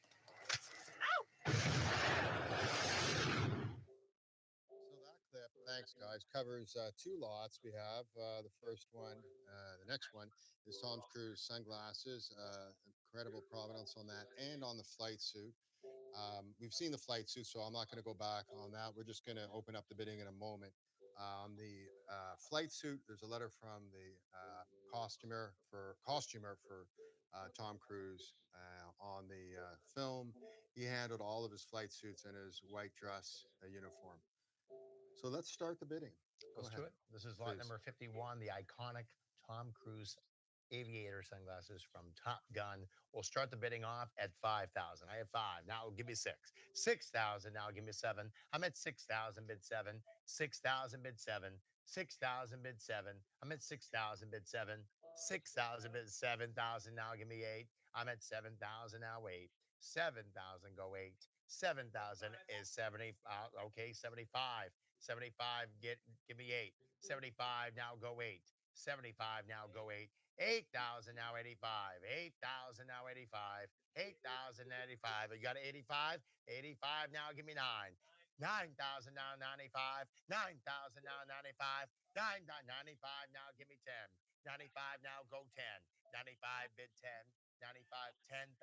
So that clip, thanks guys, covers two lots. We have the first one, the next one is Tom Cruise sunglasses, incredible provenance on that and on the flight suit. We've seen the flight suit, so I'm not going to go back on that. We're just going to open up the bidding in a moment. The flight suit, there's a letter from the costumer for Tom Cruise on the film. He handled all of his flight suits in his white dress uniform. So let's start the bidding. Let's do it. This is lot number 51, the iconic Tom Cruise aviator sunglasses from Top Gun. We'll start the bidding off at 5,000. I have 5. Now give me 6. 6,000. Now give me 7. I'm at 6,000. Bid 7. 6,000. Bid 7. 6,000. Bid 7. I'm at 6,000. Bid 7. 6,000. Bid 7,000. Now give me 8. I'm at 7,000. Now wait. 7,000. Go 8. 7,000 is 70. Okay, 75. 75. Give me 8. 75. Now go 8. 75. Now go 8. 8,000 now 85. 8,000 now 85. 8,085. You got 85? 85 now give me 9. 9,000 now 95. 9,000 now 95. 95 now give me 10. 95 now go 10. 95 bid 10. 95 10,000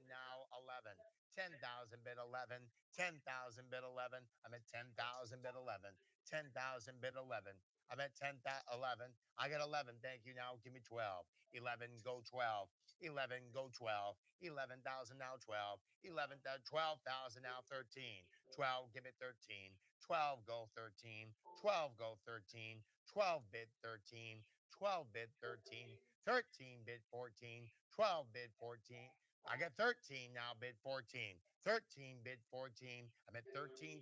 now 11. 10,000 bid 11. 10,000 bid 11. I'm at 10,000 bid 11. 10,000 bid 11. I'm at 11. I got 11. Thank you. Now give me 12. 11, go 12. 11, go 12. 11,000 now 12. 11, 12,000 now 13. 12, give it 13. 12, go 13. 12, go 13. 12 bid 13. 12 bid 13. 13 bid 14. 12 bid 14. I got 13 now bid 14. 13 bid 14. I'm at $13,000.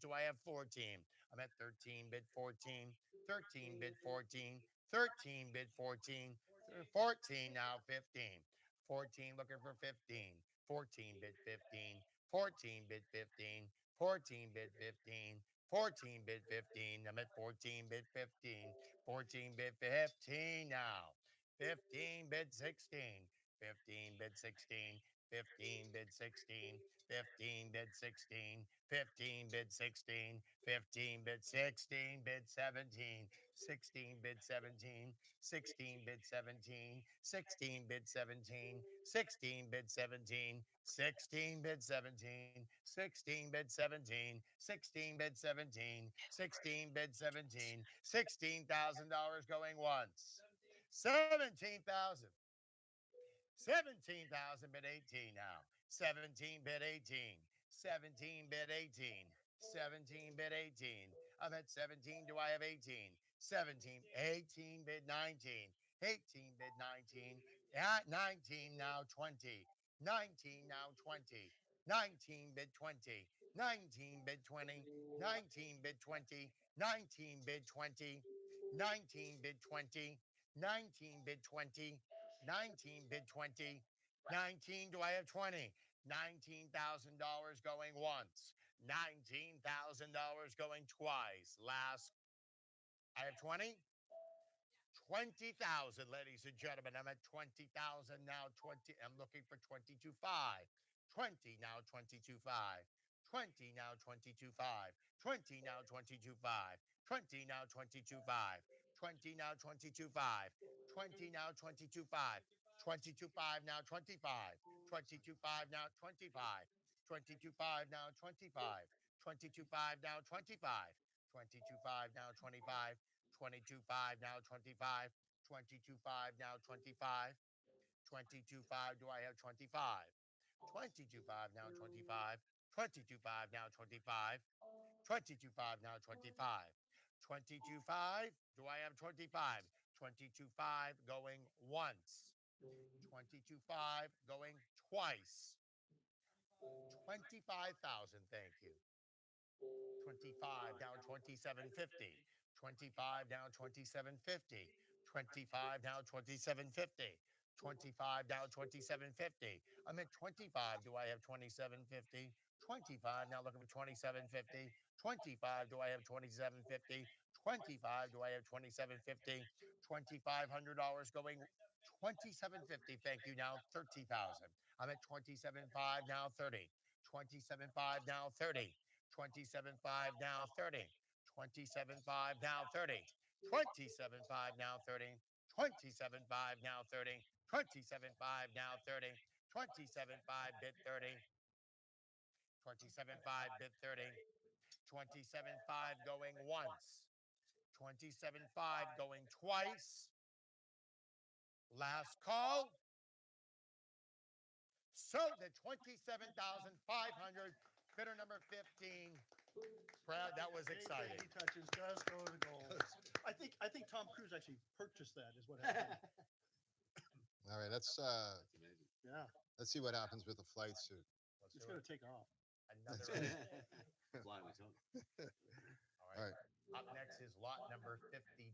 Do I have 14? I'm at 13 bid 14. 13 bid 14. 13 bid 14. 14 now 15. 14 looking for 15. 14 bid 15. 14 bid 15. 14 bid 15. 14 bid 15. I'm at 14 bid 15. 14 bid 15 now. 15 bid 16. 15 bid 16. 15 bid 16. 15 bid 16. 15 bid 16. 15 bid 16. Bid 17. 16 bid 17. 16 bid 17. 16 bid 17. 16 bid 17. 16 bid 17. 16 bid 17. 16 bid 17. 16 bid 17. $16,000 going once. 17,000. 17,000 bid 18 now. 17 bid 18. 17 bid 18. 17 bid 18. I'm at 17. Do I have 18? 17. 18 bid 19. 18 bid 19. 19 now 20. 19 now 20. 19 bid 20. 19 bid 20. 19 bid 20. 19 bid 20. 19 bid 20. 19 bid 20. 19 bid 20. 19. Do I have 20? $19,000 going once. $19,000 going twice. Last, I have 20. 20,000, ladies and gentlemen. I'm at 20,000 now. 20. I'm looking for 22.5. 20 now. 22.5. 20 now. 22.5. 20 now. 22.5. 20 now. 22.5. 20 now. 22.5. 20 now. 22.5. 22.5 now. 25. 22.5 now. 25. 22.5 now. 25. 22.5 now. 25. 22.5 now. 25. 22.5 now. 25. 22.5 now. 25. 22.5. Do I have 25? 22.5 now. 25. 22.5 now. 25. 22.5 now. 25. 22.5. Do I have 25? 22.5 going once. 22.5 going twice. 25,000. Thank you. 25 down 2750. 25 down 2750. 25 down 2750. 25 down 2750. I'm at 25. Do I have 2750? 25 now looking for 2750. 25. Do I have 2750? 25. Do I have 2750? $2,500 going 2750. Thank you. Now 30,000. I'm at 27.5 now 30. 27.5 now 30. 27.5 now 30. 27.5 now 30. 27.5 now 30. 27.5 now 30. 27.5 now 30. 27.5 bid 30. 27.5 bid 30. 27.5 going once. 27.5 going twice. Last call. So the 27,500, bidder number 15. Brad, that was exciting. Anything he touches does go to gold. I think Tom Cruise actually purchased that. Is what happened. All right, let's Yeah, let's see what happens with the flight suit. it's going to take off. Another. Fly with Tom. All right. Up next is lot number 52.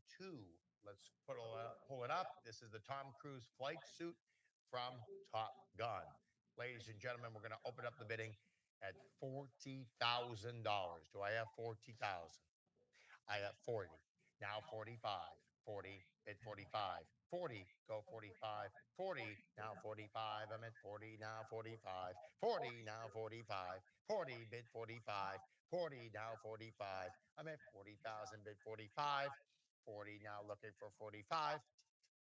Let's pull it up. This is the Tom Cruise flight suit from Top Gun. Ladies and gentlemen, we're going to open up the bidding at $40,000. Do I have 40,000? I have 40. Now 45. 40, bid 45. 40, go 45. 40, now 45. I'm at 40, now 45. 40, now 45. 40, bid 45. 40, now 45. I'm at 40,000, bid 45. 40, now looking for 45.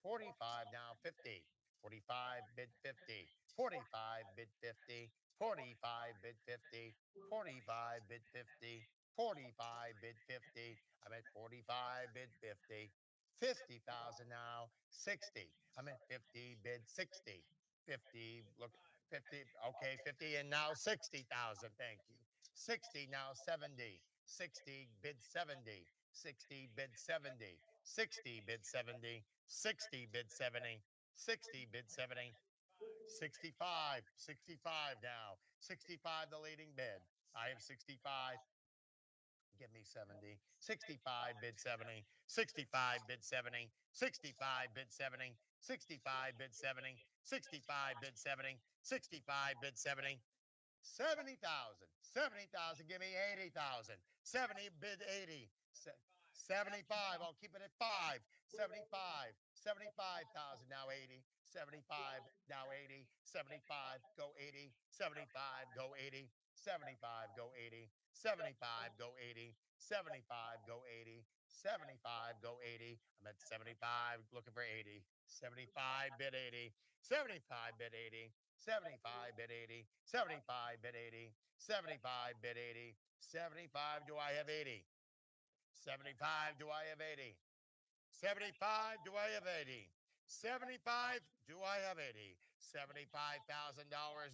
45, now 50. 45, bid 50. 45, bid 50. 45, bid 50. 45, bid 50. 45, bid 50. I'm at 45, bid 50. 50,000 now. 60. I'm at 50, bid 60. 50, look, 50. Okay, 50 and now 60,000. Thank you. 60 now 70. 60 bid 70. 60 bid 70. 60 bid 70. 60 bid 70. 60 bid 70. 65. 65 now. 65 the leading bid. I have 65. Give me 70. 65 bid 70. 65 bid 70. 65 bid 70. 65 bid 70. 65 bid 70. 65 bid 70. 70,000. 70,000. Give me 80,000. 70 bid 80. 75. I'll keep it at 5. 75. 75,000. Now 80. 75. Now 80. 75. Go 80. 75. Go 80. 75. Go 80. 75. Go 80. 75. Go 80. 75. Go 80. I'm at 75. Looking for 80. 75 bid 80. 75 bid 80. 75 bid 80. 75 bid 80. 75 bid 80. 75. Do I have 80? 75. Do I have 80? 75. Do I have 80? 75. Do I have 80? $75,000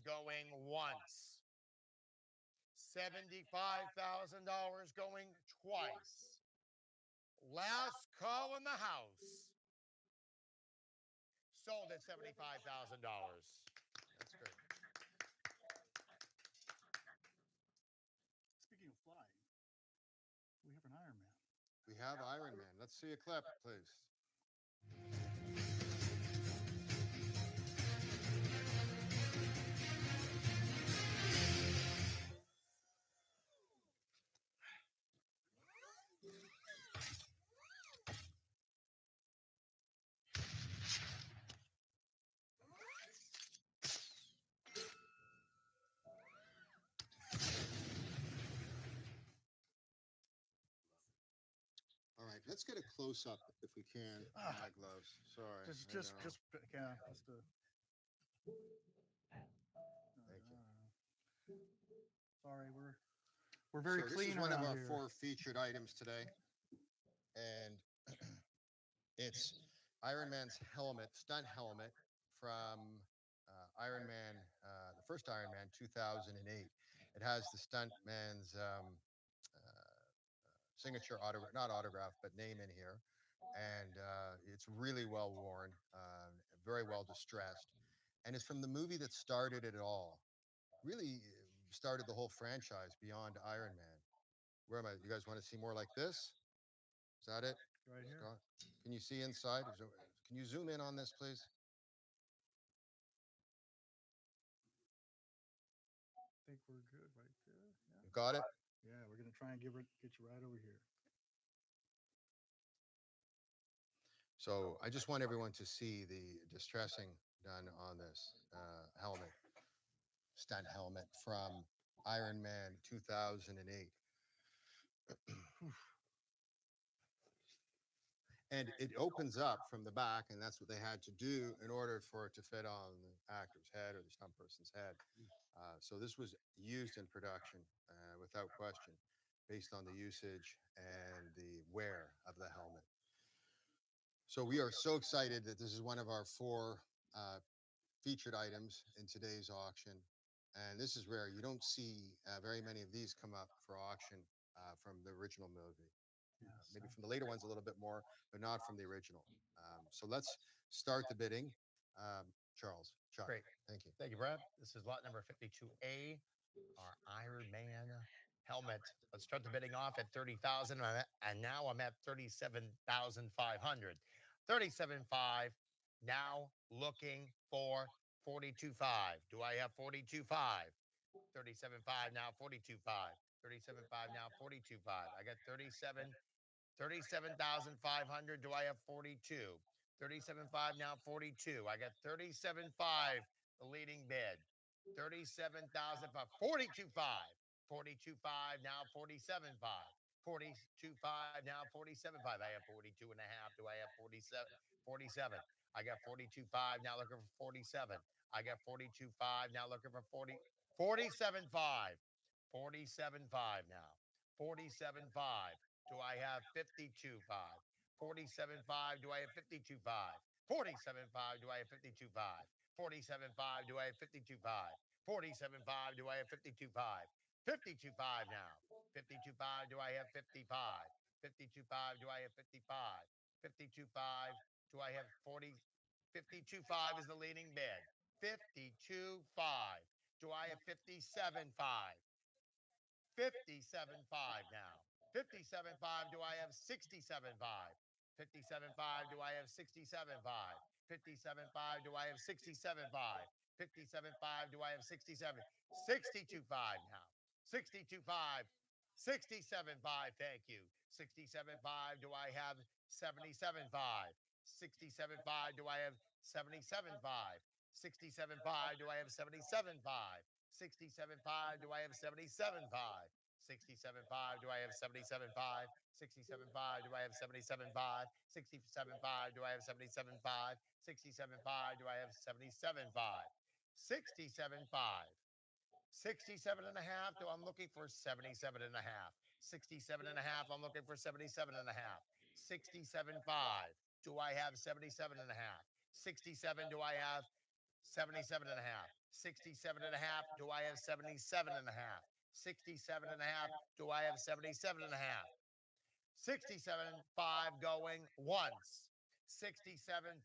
going once. $75,000 going twice. Last call in the house. Sold at $75,000. That's great. Speaking of flying, we have an Iron Man. We have Iron Man. Let's see a clip, please. let's get a close up if we can on my gloves. Sorry. I know. Yeah, just Thank you. sorry, we're very So clean this is one of around our here. 4 featured items today, and it's Iron Man's helmet, stunt helmet from Iron Man, the first Iron Man, 2008. It has the stunt man's signature autograph, not autograph, but name in here, and it's really well worn, very well distressed, and it's from the movie that started it all. Really started the whole franchise beyond Iron Man. Where am I? You guys want to see more like this? Is that it? Right here. Scott? Can you see inside? Can you zoom in on this, please? I think we're good right there. Yeah. You got it? Yeah, we're gonna try and get you right over here. So I just want everyone to see the distressing done on this helmet, stunt helmet from Iron Man 2008. And it opens up from the back, and that's what they had to do in order for it to fit on the actor's head or the stunt person's head. So this was used in production without question, based on the usage and the wear of the helmet. So we are so excited that this is one of our 4 featured items in today's auction. And this is rare. You don't see very many of these come up for auction from the original movie. Maybe from the later ones a little bit more, but not from the original. So let's start the bidding. Charles, Chuck, Great. thank you. Thank you, Brad. This is lot number 52A, our Iron Man helmet. Let's start the bidding off at 30,000, and now I'm at 37,500. 37.5. Now looking for 42.5. Do I have 42.5? 37.5 now 42.5. 37.5 now 42.5. I got 37,500. Do I have 42? 37.5 now 42. I got 37.5, the leading bid. 37,000 42.5. 42.5 now 47.5. 42.5 now 47.5. I have 42 and a half. Do I have 47? 47. I got 42.5 now looking for 47. I got 42.5 now looking for 40. 47.5. 47.5 now. 47.5. Do I have 52.5? 47.5. Do I have 52.5? 47.5. Do I have 52.5? 47.5. Do I have 52.5? 47.5. Do I have 52.5? 52.5 now. 52.5. Do I have 55? 52.5. Do I have 55? 52.5. Do I have 40? 52.5 is the leading bid. 52.5. Do I have 57.5? 57.5 now. 57.5. Do I have 67.5? 57.5. Do I have 67.5? 57.5. Do I have 67.5? 57.5. Do I have 67? 62.5 now. 62.5. 67.5. Thank you. 67.5. Do I have 77.5? 67.5. Do I have 77.5? 67.5. Do I have 77.5? 67.5. Do I have 77.5? 67.5. Do I have 77.5? 67.5. Do I have 77.5? 67.5. Do I have 77.5? 67.5. Do I have 77.5? 67.5. 67 and a half. Do I'm looking for 77 and a half. 67 and a half. I'm looking for 77 and a half. 67.5. Do I have 77 and a half? 67. Do I have 77 and a half? 67 and a half. Do I have 77 and a half? 67 and a half. Do I have 77 and a half? 67.5 going once. 67.5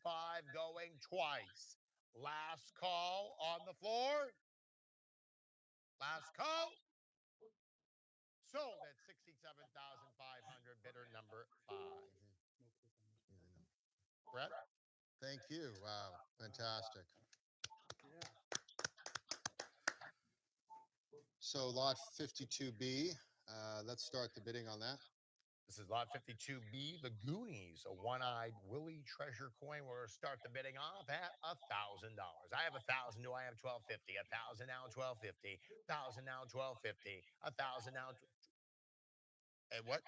going twice. Last call on the floor. Last call. Sold at 67,500. Bidder number 5. Brett? Thank you. Wow, fantastic. So lot 52B, let's start the bidding on that. This is lot 52B, the Goonies, a one-eyed Willie treasure coin. We'll start the bidding off at $1,000. I have 1,000. Do I have 12.50? 1,000 now 12.50. 1,000 now 12.50. 1,000 now. And what?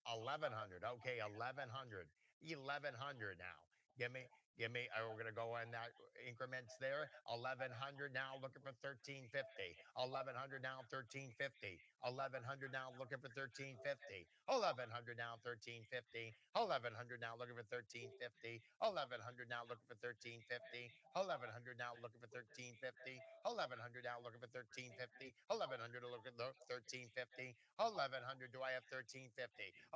1100. Okay, 1100. 1100 now. Give me. We're gonna go in that increments there. 1100 now. Looking for 1350. 1100 now. 1350. 1100 now. Looking for 1350. 1100 now. 1350. 1100 now. Looking for 1350. 1100 now. Looking for 1350. 1100 now. Looking for 1350. 1100 now. Looking for 1350. 1100 to look at 1350. 1100. Do I have 1350?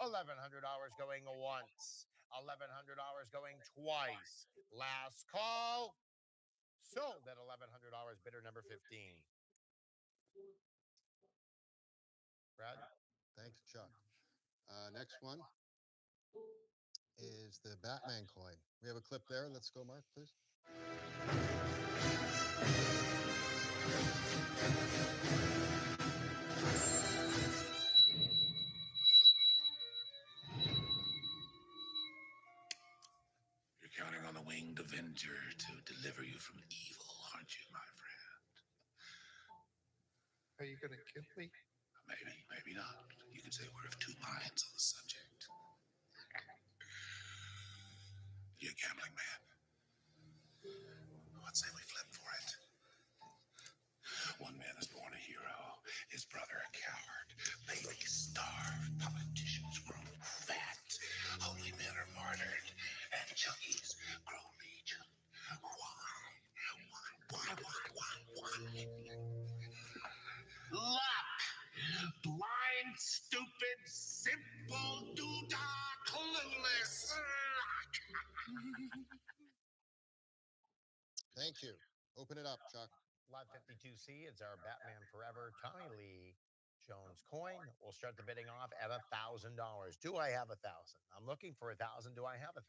$1,100 going once. $1,100 going twice. Last call. Sold at $1,100. Bidder number 15. Brad? Thanks, Chuck. Next one is the Batman coin. We have a clip there. Let's go, Mark, please. You're counting on the winged Avenger to deliver you from evil, aren't you, my friend? Are you gonna kill me? Maybe, maybe not. You could say we're of two minds on the subject. You a gambling man? Let's say we flip for it. One man is born a hero, his brother a coward. Babies starve, politicians grow fat, holy men are martyred, and junkies grow legion. Why? Luck! Blind, stupid, simple, doodah, clueless. Thank you. Open it up, Chuck. Lot 52C, it's our Batman Forever Tommy Lee Jones coin. We'll start the bidding off at $1,000. Do I have 1,000? I'm looking for 1,000. Do I have 1,000?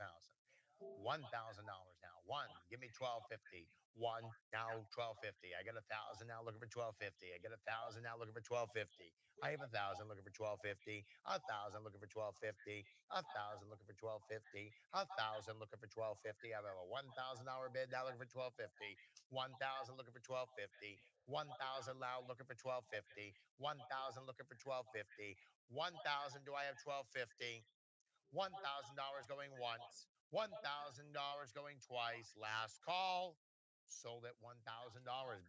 $1,000 now. One, give me 1250. One, now 1250. I got 1,000 now looking for 1250. I get 1,000 now looking for 1250. I have 1,000 looking for 1250. 1,000 looking for 1250. 1,000 looking for 1250. 1,000 looking for 1250. I have a $1,000 bid now looking for 1250. 1,000 looking for 1250. 1,000 loud looking for 1250. 1,000 looking for 1250. 1,000. Do I have 1250? $1,000 going once. $1,000 going twice. Last call. Sold at $1,000.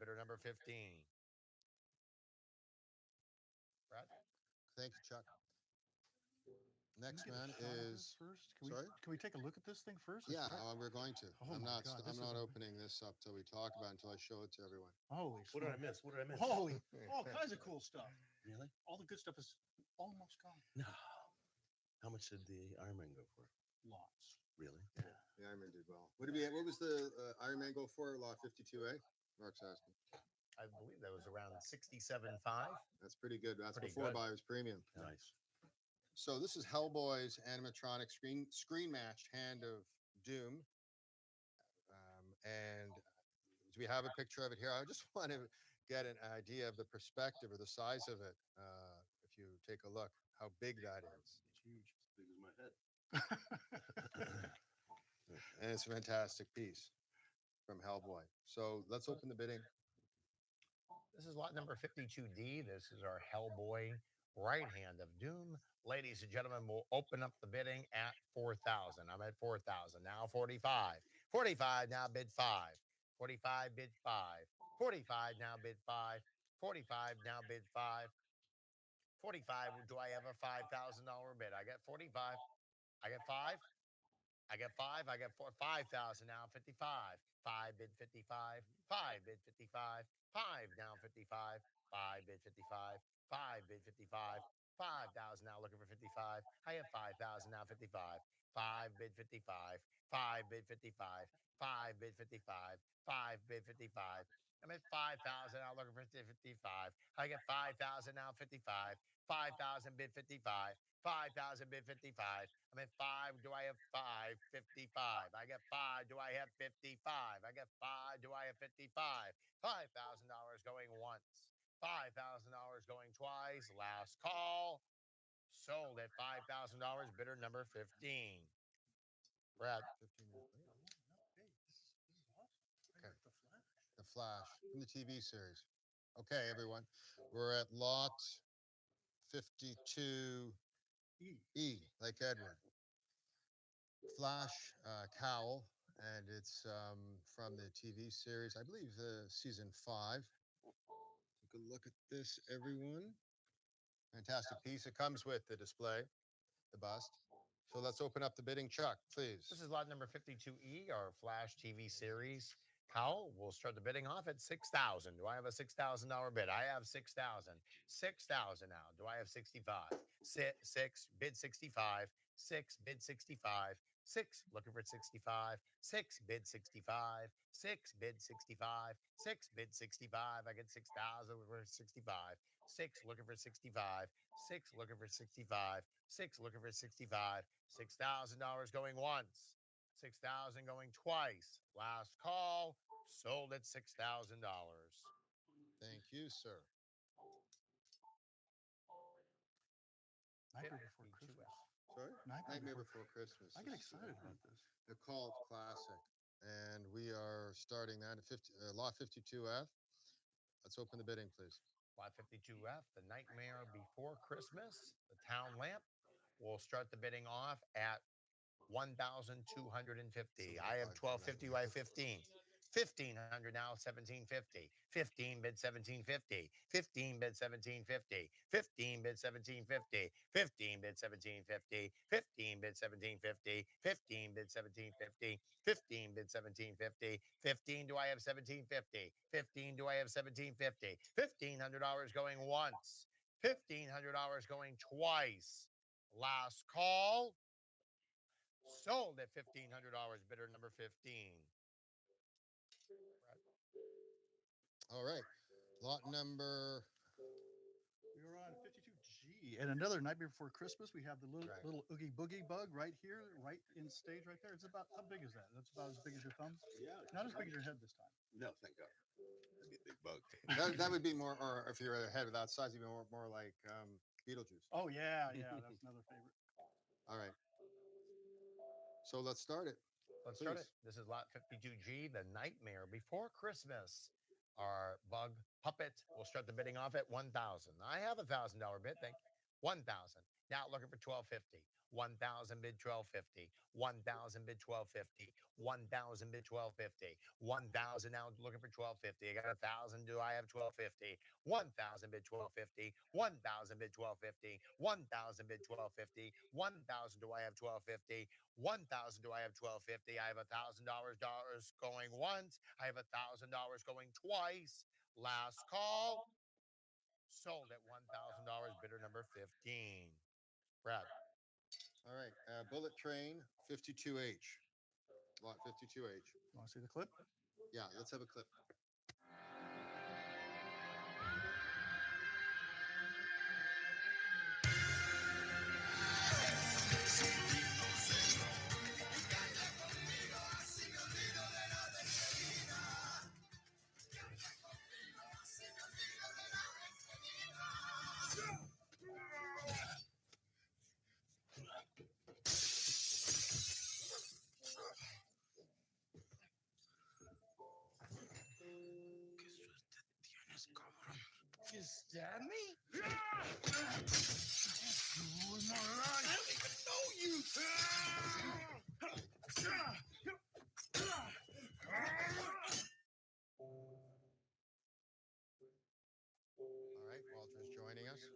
Bidder number 15. Brad? Thank you, Chuck. Next Can we get a man shot of this is. first? Sorry? Can we take a look at this thing first? Yeah, we're going to. Oh I'm my not. God, I'm this not is opening this up till we talk about it, until I show it to everyone. Holy What did I smoke. miss? What did I miss? Holy, all kinds of cool stuff. Really? All the good stuff is almost gone. No. How much did the Iron Man go for? Lots. Really? Yeah, the Iron Man did well. What did we? What was the Iron Man go for? Lot 52A. Mark's asking. I believe that was around 67.5. That's pretty good. That's Pretty before good. buyer's premium. Nice. So this is Hellboy's animatronic screen matched Hand of Doom. And we have a picture of it here. I just want to get an idea of the perspective or the size of it. If you take a look, how big that is. It's huge. As big as my head. And it's a fantastic piece from Hellboy. So let's open the bidding. This is lot number 52D. This is our Hellboy right hand of doom. Ladies and gentlemen, we'll open up the bidding at 4,000. I'm at 4,000. Now 45. 45 now bid 5. 45 bid 5. 45 now bid 5. 45 now bid 5. 45. Do I have a $5,000 bid? I got 45. I got 5. I got 5. I got 4. 5,000 now 55. 5 bid 55. 5 bid 55. 5 now 55. 5 bid 55. 5 bid 55. 5,000 now looking for 55. I have 5,000 now 55. 5 bid 55. 5 bid 55. 5 bid 55. 5 bid 55. I'm at 5,000 now looking for 55. I get 5,000 now 55. 5,000 bid 55. 5,000 bid 55. I'm at 5. Do I have 5? 55. I get 5. Do I have 55? I get 5. Do I have 55? $5,000 going once. $5,000 going twice. Last call. Sold at $5,000. Bidder number 15. Brad. 15 minutes later. Okay. The Flash from the TV series. Okay, everyone. We're at lot 52 like Edward. Flash cowl, and it's from the TV series, I believe, season 5. Take a look at this, everyone. Fantastic piece. It comes with the display, the bust. So let's open up the bidding, Chuck, please. This is lot number 52E, our Flash TV series. Cowl, we'll start the bidding off at 6,000. Do I have a $6,000 bid? I have 6,000. 6,000 now. Do I have 65? Six, bid 65. 6, bid 65. 6, looking for 65. 6, bid 65. 6, bid 65. 6, bid 65. I get 6,000 for 65. 6, looking for 65. 6, looking for 65. 6, looking for 65. $6,000 going once. 6,000 going twice. Last call. Sold at $6,000. Thank you, sir. Nightmare Before Christmas. Sorry? Nightmare Before Christmas. I get is, excited about this. The cult classic. And we are starting that at lot 52F. Let's open the bidding, please. Lot 52F, The Nightmare Before Christmas, the Town Lamp. We'll start the bidding off at 1,250. I have 1,250. I have 15. 1,500 now, 1,750. 15 bid 1,750. 15 bid 1,750. 15 bid 1,750. 15 bid 1,750. 15 bid 1,750. 15 bid 1,750. 15 bid 1,750. 15, do I have 1,750? 15, do I have 1,750? $1,500 going once. $1,500 going twice. Last call. Sold at $1,500. Bidder number 15. All right. Lot number. We are on 52G. And another Nightmare Before Christmas. We have the little Oogie Boogie bug right here, right in stage right there. It's about, how big is that? That's about as big as your thumb? Yeah. Not as big as your head this time. No, thank God. That'd be a big bug. That would be more, or if you're a head of that size, you'd be more like Beetlejuice. Oh, yeah. That's another favorite. All right. So let's start it. Let's start it. This is lot 52G, The Nightmare Before Christmas. Our bug puppet will start the bidding off at 1,000. I have a $1,000 bid, thank you. 1,000. Now looking for 1,250. 1,000 bid 1,250. 1,000 bid 1,250. 1,000 bid 1,250. 1,000 now looking for 1,250. I got 1,000. Do I have 1,250? 1,000 bid 1,250. 1,000 bid 1,250. 1,000 bid 1,250. 1,000. Do I have 1,250? 1,000. Do I have 1,250? I have $1,000 going once. I have $1,000 going twice. Last call. Sold at $1,000. Bidder number 15. Brad. All right. Bullet Train 52H. Lot 52H. Want to see the clip? Yeah, let's have a clip. You stab me? You ruined my life. I don't even know you. All right, Walter's joining us.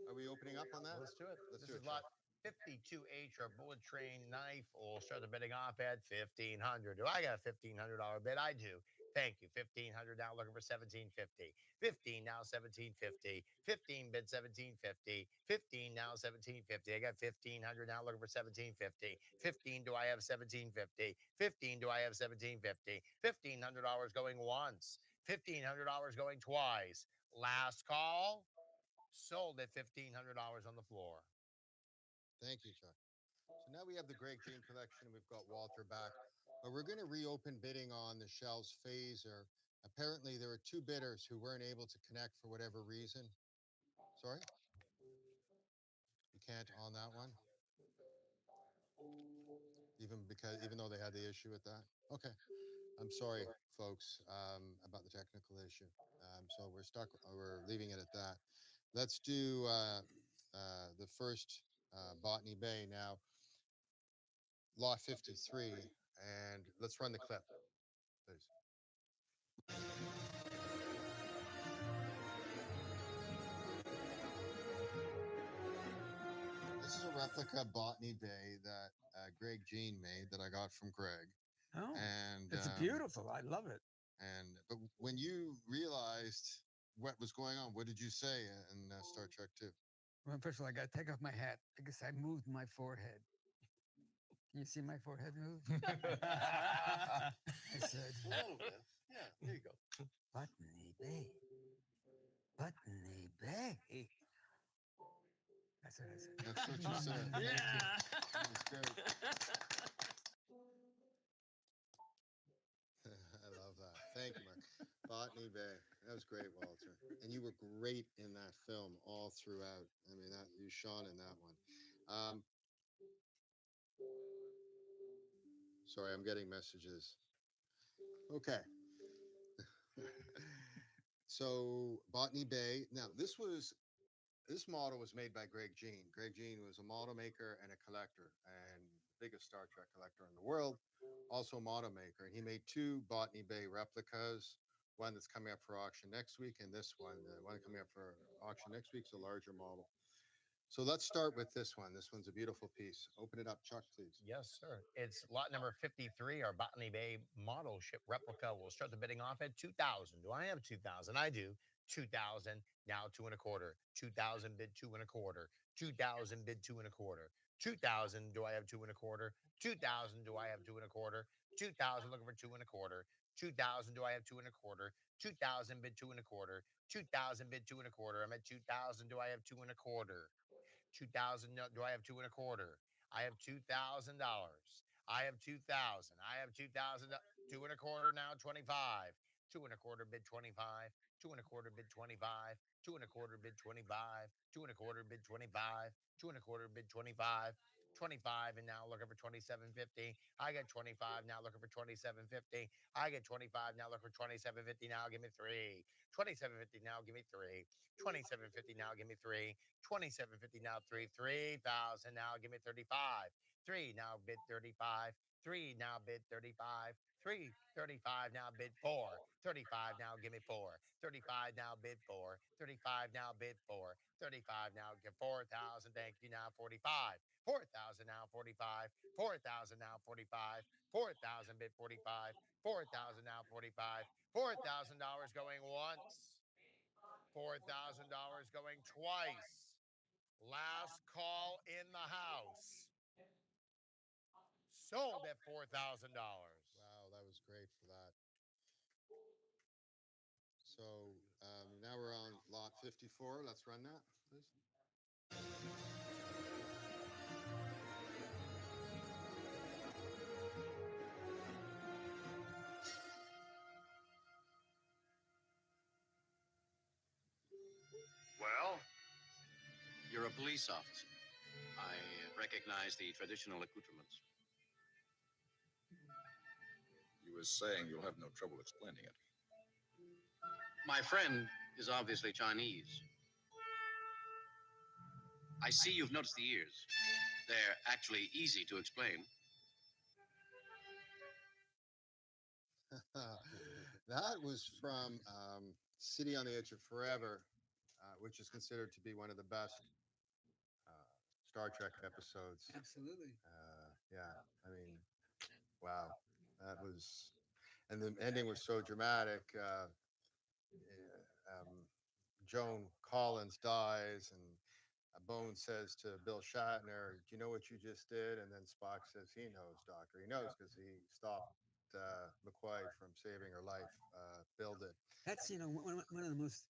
Are we opening up on that? Let's do it. Let's This do is it. lot 52H, our Bullet Train knife. We'll start the bidding off at 1,500. Do I got a $1,500 bid? I do. Thank you. 1,500 now looking for 1,750. 15 now 1,750. 15 bid 1,750. 15 now 1,750. I got 1,500 now looking for 1,750. 15, do I have 1,750? 15, do I have 1,750? $1,500 going once. $1,500 going twice. Last call. Sold at $1,500 on the floor. Thank you, Chuck. So now we have the Greg Jean collection. We've got Walter back. We're going to reopen bidding on the Shells Phaser. Apparently, there were 2 bidders who weren't able to connect for whatever reason. Sorry? You can't on that one? Even though they had the issue with that? Okay. I'm sorry, folks, about the technical issue. So we're stuck. We're leaving it at that. Let's do the first Botany Bay. Now, Lot 53, and let's run the clip, please. This is a replica Botany Bay that Greg Jean made that I got from Greg. Oh, And it's beautiful. I love it. but when you realized what was going on, what did you say in Star Trek 2? Well, first of all, I got to take off my hat because I moved my forehead. Can you see my forehead move? I said, A little bit. Yeah, there you go. Botany Bay. Botany Bay. That's what I said. That's what you said. Thank you. That was great. I love that. Thank you, Mark. Botany Bay. That was great, Walter. And you were great in that film all throughout. I mean, that you shone in that one. Sorry, I'm getting messages. Okay. So Botany Bay. Now, this model was made by Greg Jean. Greg Jean was a model maker and a collector, and the biggest Star Trek collector in the world, also a model maker. And he made two Botany Bay replicas, one that's coming up for auction next week, and this one, the one coming up for auction next week is a larger model. So let's start with this one. This one's a beautiful piece. Open it up, Chuck, please. Yes, sir. It's lot number 53, our Botany Bay model ship replica. We'll start the bidding off at 2,000. Do I have 2,000? I do. 2,000, now 2 1/4. 2,000 bid 2 1/4. 2,000 bid 2 1/4. 2,000, do I have 2 1/4? 2,000, do I have 2 1/4? 2,000, looking for 2 1/4. 2,000, do I have 2 1/4? 2,000 bid 2 1/4. 2,000 bid 2 1/4. I'm at 2,000, do I have 2 1/4? 2,000, do I have 2 1/4? I have $2,000. I have 2,000. I have 2,000. 2 1/4 now, 25. 2 1/4 bid 25. 2 1/4 bid 25. 2 1/4 bid 25. 2 1/4 bid 25. 2 1/4 bid 25. 25 and now looking for 27.50. I get 25 now looking for 27.50. I get 25 now looking for 27.50. Now give me 3. 27.50 now give me 3. 27.50 now give me 3. 27.50 now 3. 3,000 now give me 35. 3 now bid 35. 3 now bid 35. 3 35 now bid 4. 35 now give me 4. 35 now bid 4. 35 now bid 4. 35 now give 4,000. Thank you now 45. 4,000 now 45. 4,000 now 45. 4,000 bid 45. 4,000 now 45. $4,000 going once. $4,000 going twice. Last call in the house. Sold at $4,000. Wow, that was great for that. So now we're on lot 54. Let's run that, please. Well, you're a police officer. I recognize the traditional accoutrements. You were saying you'll have no trouble explaining it. My friend is obviously Chinese. I see you've noticed the ears. They're actually easy to explain. That was from City on the Edge of Forever, which is considered to be one of the best Star Trek episodes. Absolutely. Yeah, I mean, wow, that was, and the ending was so dramatic. Joan Collins dies, and Bones says to Bill Shatner, "Do you know what you just did?" And then Spock says, "He knows, Doctor. He knows because he stopped McCoy from saving her life. Bill did." That's, one of the most,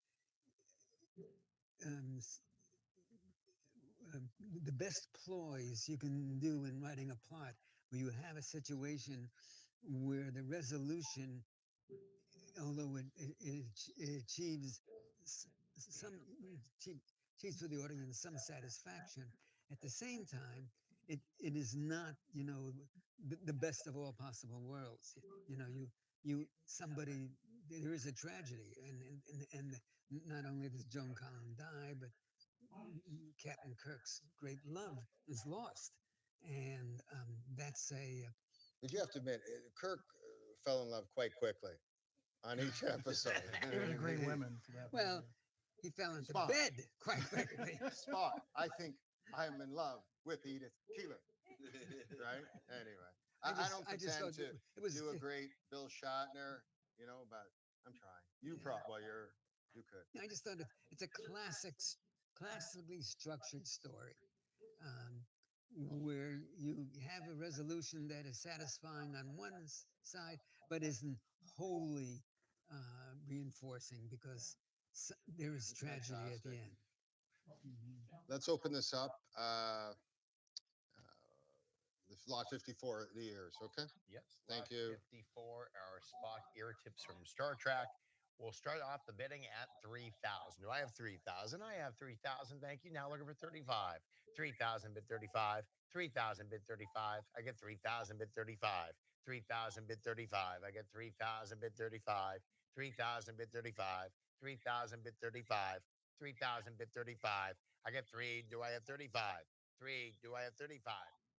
the best ploys you can do in writing a plot, where you have a situation where the resolution, although it achieves achieves for the audience some satisfaction, at the same time, it is not, the best of all possible worlds. There is a tragedy, and not only does Joan Collins die, but Captain Kirk's great love is lost, and that's a But you have to admit, Kirk fell in love quite quickly on each episode. Really great women for that. well, he fell into Spock. bed quite quickly. Spock, I think I'm in love with Edith Keeler. Right? Anyway, I don't I just pretend thought to it was do a great Bill Shatner, but I'm trying. You you could. I just thought it's a classically structured story, where you have a resolution that is satisfying on one side, but isn't wholly reinforcing because there is tragedy at the end. Let's open this up. The lot 54 the ears, okay? Yes. Thank lot you. 54, our Spock ear tips from Star Trek. We'll start off the bidding at 3,000. Do I have 3,000? I have 3,000. Thank you. Now looking for 35. 3,000 bid 35. 3,000 bid 35. I get 3,000 bid 35. 3,000 bid 35. I get 3,000 bid 35. 3,000 bid 35. 3,000 bid 35. 3,000 bid 35. I get 3. Do I have 35? 3. Do I have 35?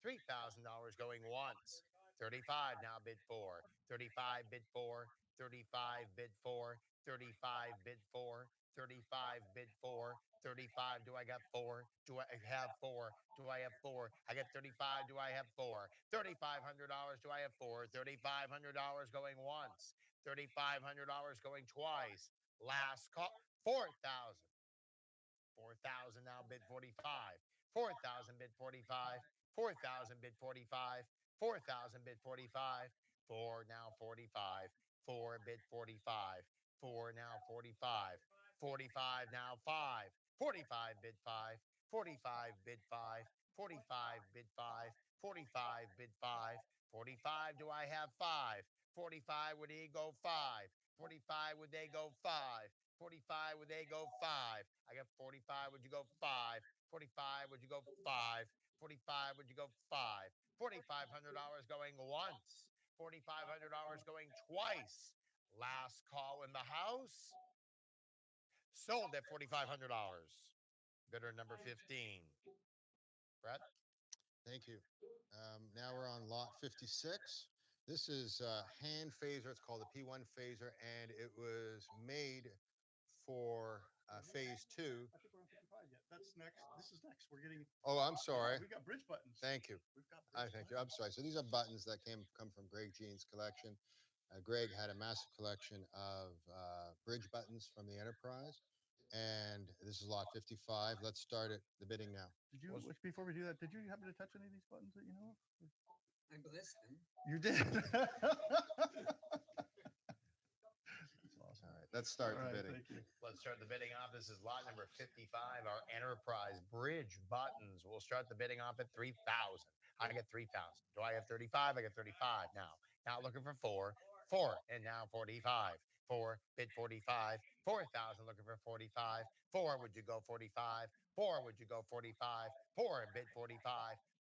$3,000 going once. 35 now bid 4. 35 bid 4. 35 bid 4. 35 bid 4. 35 bid 4. 35. Do I got 4? Do I have 4? Do I have 4? I get 35. Do I have 4? $3,500. Do I have 4? $3,500 going once. $3,500 going twice. Last call. 4,000. 4,000 now bid 45. 4,000 bid 45. 4,000 bid 45. 4,000 bid 45. 4 now 45. 4 bid 45. 4 now 45. 45 now 5. 45 bid 5. 45 bid 5. 45 bid 5. 45 bid 5. 45 do I have 5? 45 would he go 5? 45 would they go 5? 45 would they go 5? I got 45 would you go 5? 45 would you go 5? 45 would you go 5? $4,500 going once. $4,500 going twice. Last call in the house. Sold at $4,500. Bidder number 15. Brett? Thank you. Now we're on lot 56. This is a hand phaser. It's called a P1 phaser, and it was made for phase 2. I think we're on 55 yet. That's next. This is next. We're getting. Oh, I'm sorry. We got bridge buttons. Thank you. We've got. I thank you. I'm sorry. So these are buttons that come from Greg Jean's collection. Greg had a massive collection of bridge buttons from the Enterprise, and this is lot 55. Let's start it. The bidding now. Did you? Before we do that, did you happen to touch any of these buttons that you know of? I blessed them. You did. All right, let's start the bidding. Thank you. Let's start the bidding off. This is lot number 55, our Enterprise bridge buttons. We'll start the bidding off at 3,000. I get 3,000. Do I have 35? I get 35 now. Now looking for 4. 4 and now 45. 4 bid 45. 4,000 looking for 45. 4 would you go 45? 4 would you go 45? 4 bid 45.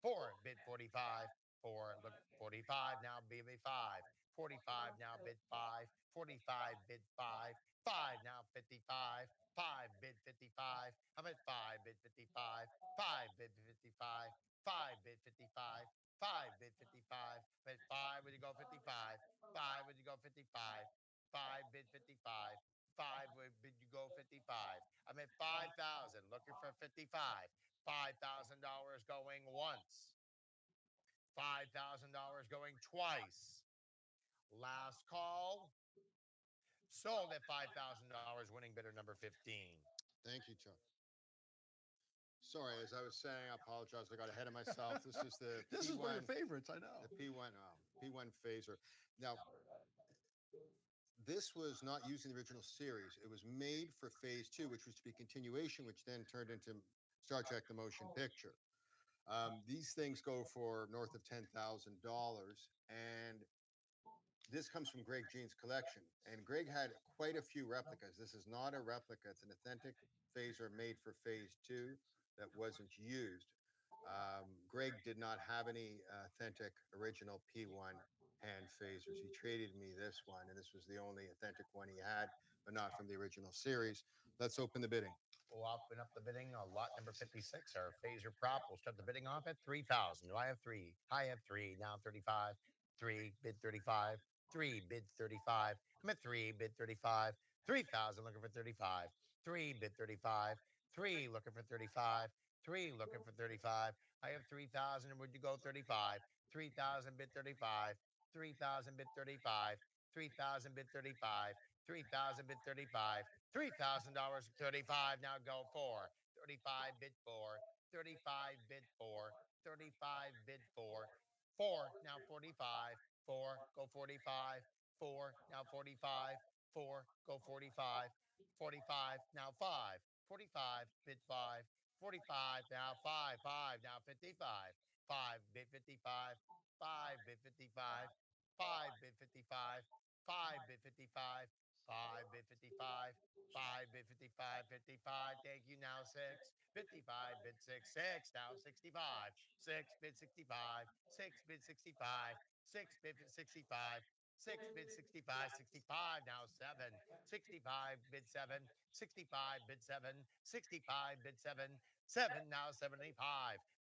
4 bid 45. 4 look 45 now BB5. 45 now bid 5. 45 bid 5. 5 now 55. 5 bid 55. I'm at 5 bid 55. 5 bid 55. 5 bid 55. 5 bid 55. Bid 5 would you go 55? 5 would you go 55? 5 bid 55. 5 would bid you go 55. I'm at 5,000 looking for 55. $5,000 going once. $5,000 going twice. Last call. Sold at $5,000, winning bidder number 15. Thank you, Chuck. Sorry, as I was saying, I apologize. I got ahead of myself. This is the This P1, is one of your favorites, I know. The P1 phaser. Now, this was not used in the original series. It was made for phase 2, which was to be continuation, which then turned into Star Trek: The Motion Picture. These things go for north of $10,000, and this comes from Greg Jean's collection. And Greg had quite a few replicas. This is not a replica. It's an authentic phaser made for phase 2 that wasn't used. Greg did not have any authentic original P1 hand phasers. He traded me this one, and this was the only authentic one he had, but not from the original series. Let's open the bidding. We'll open up the bidding on lot number 56. Our phaser prop will start the bidding off at 3,000. Do I have three? I have three. Now 35. Three, bid 35. Three, bid 35. I'm at three, bid 35. 3,000, looking for 35. Three, bid 35. Three, looking for 35. Three, looking for 35. I have 3,000. And would you go 35? 3,000, bid 35. 3,000, bid 35. 3,000, bid 35. 3,000, bid 35. $3,000, 35. Now go four. 35, bid four. 35, bid four. 35, bid four. Four, now 45. Four, go 45. Four, now 45. Four, go 45. 45, now five. 45, bid five. 45, now five. Five, now 55. Five, bid 55. Five, bid 55. Five, bid 55. Five, bid 55. Five, bid 55. Five, bid 55. 55, thank you. Now six. 55, bid six. Six, now 65. Six, bid 65. Six, bid 65. Six, bid 65. Six, bid 65. 65, now seven. 65, bid seven. 65, bid seven. 65, bid seven. Seven, now 75.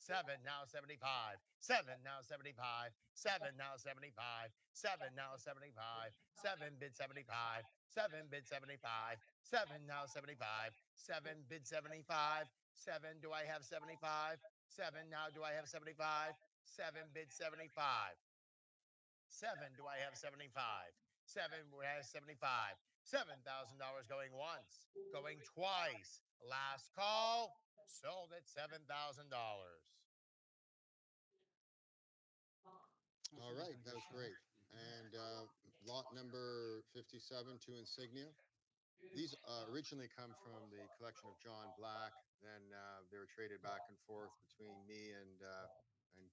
Seven, now 75. Seven, now 75. Seven, now 75. Seven, now 75. Seven, bid 75. Seven, bid 75. Seven, now 75. Seven, bid 75. Seven, do I have 75? Seven, now do I have 75? Seven, bid 75. Seven, do I have 75? Seven, do I have 75? $7,000 going once, going twice. Last call, sold at $7,000. All right, that was great. And lot number 57 to Insignia. These originally come from the collection of John Black. Then they were traded back and forth between me and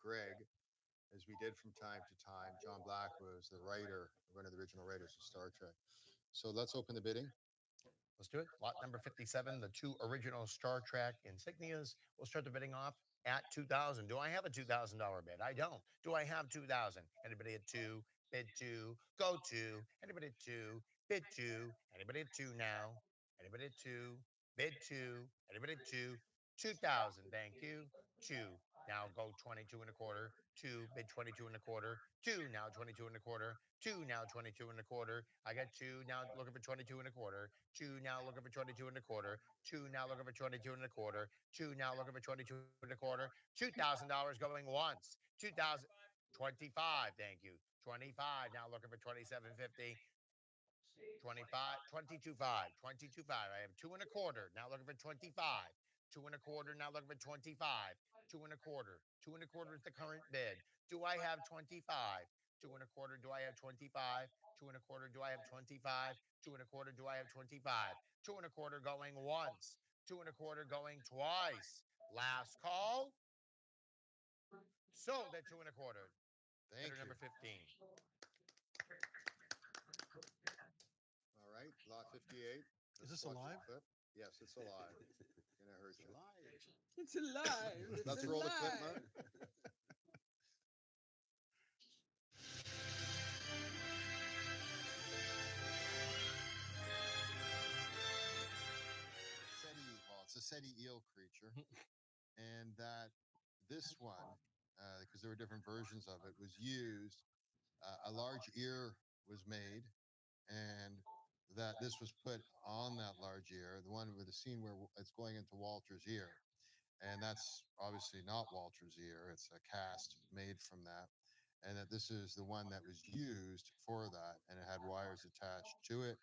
Greg, as we did from time to time. John Black was the writer, one of the original writers of Star Trek. So let's open the bidding. Let's do it. Lot number 57, the two original Star Trek insignias. We'll start the bidding off at 2,000. Do I have a $2,000 bid? I don't. Do I have 2,000? Anybody at two? Bid two. Go two. Anybody at two? Bid two. Anybody at two now? Anybody at two? Bid two. Anybody at two? 2,000. Thank you. Two. Now go 22 and a quarter. Two. Bid 22 and a quarter. Two. Now 22 and a quarter. Two. Now 22 and a quarter. I got two. Now looking for 22 and a quarter. Two, now looking for 22 and a quarter. Two, now looking for 22 and a quarter. Two, now looking for 22 and a quarter. $2,000 going once. 2,025. Thank you. 25. Now looking for 27.50. 25, 22.5, 22.5. I have two and a quarter. Now looking for 25. Two and a quarter. Now looking for 25. Two and a quarter. Two and a quarter is the current bid. Do I have 25? Two and a quarter. Do I have 25? Two and a quarter. Do I have 25? Two and a quarter. Do I have 25? Two and a quarter going once. Two and a quarter going twice. Last call. Sold at two and a quarter. Thank you. Number 15. All right, lot 58. Is this watch the alive? clip. Yes, it's alive. Gonna hurt you. It's alive. It's Let's roll the clip, alive. Mark. Well, it's a SETI eel creature, and that this one, because there were different versions of it, was used. A large ear was made, and that this was put on that large ear, the one with the scene where it's going into Walter's ear. And that's obviously not Walter's ear. It's a cast made from that. And that this is the one that was used for that. And it had wires attached to it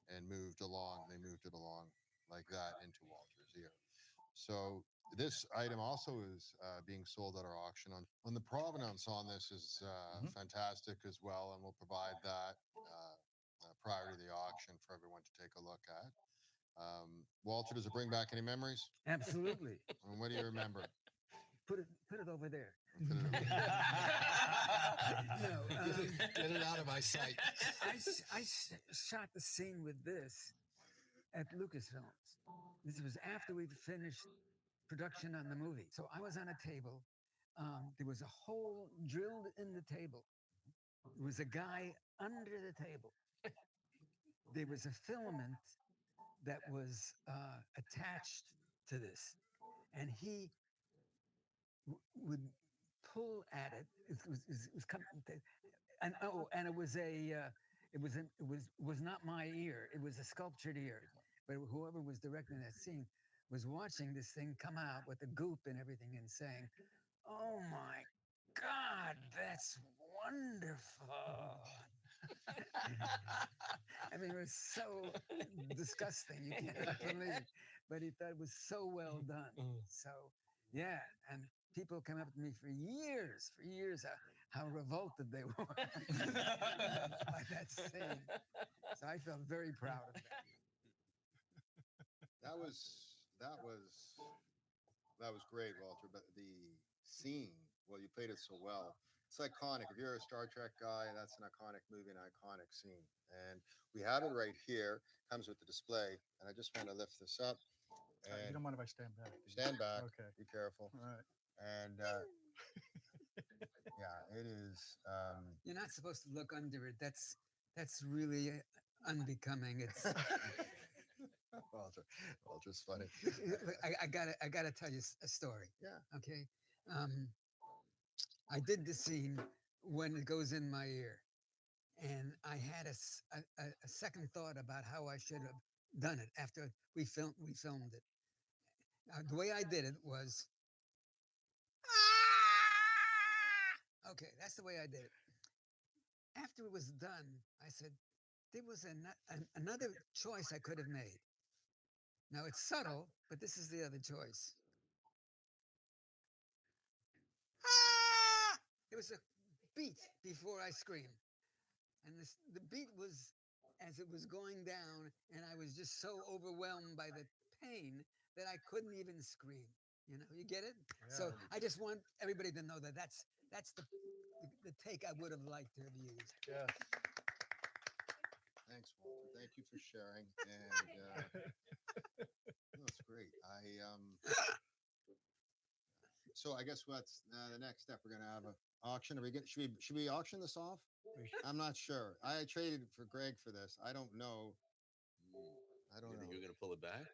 and moved along. They moved it along like that into Walter's ear. So this item also is being sold at our auction. On the provenance on this is fantastic as well. And we'll provide that prior to the auction for everyone to take a look at. Walter, does it bring back any memories? Absolutely. And what do you remember? Put it over there. Put it over No, Get it out of my sight. I shot the scene with this at Lucasfilms. This was after we finished production on the movie. So I was on a table. There was a hole drilled in the table. There was a guy under the table. There was a filament that was attached to this, and he would pull at it. It was coming, and and it was it was not my ear. It was a sculptured ear. But whoever was directing that scene was watching this thing come out with the goop and everything and saying, "Oh my God, that's wonderful." I mean, it was so disgusting. You can't believe it. But he thought it was so well done. So, yeah. And people come up to me for years, how revolted they were by that scene. So I felt very proud of that. That was great, Walter. But the scene, well, you played it so well. It's iconic. If you're a Star Trek guy, that's an iconic movie, an iconic scene. And we have it right here. Comes with the display. And I just want to lift this up. You And don't mind if I stand back? stand back. Okay. Be careful. All right. And yeah, it is. You're not supposed to look under it. That's really unbecoming. It's Walter's funny. I gotta tell you a story. Yeah. Okay. I did the scene when it goes in my ear, and I had a second thought about how I should have done it after we filmed it. The way I did it was, okay, that's the way I did it. After it was done, I said, there was another choice I could have made. Now it's subtle, but this is the other choice. There was a beat before I screamed. And the beat was as it was going down, and I was just so overwhelmed by the pain that I couldn't even scream. You get it? Yeah. So I just want everybody to know that that's the take I would have liked to have used. Yes. Thanks, Walter. Thank you for sharing. And that's great. So I guess what's the next step? We're gonna have an auction. Should we auction this off? I'm not sure. I traded for Greg for this. I don't know. I don't know. You're gonna pull it back?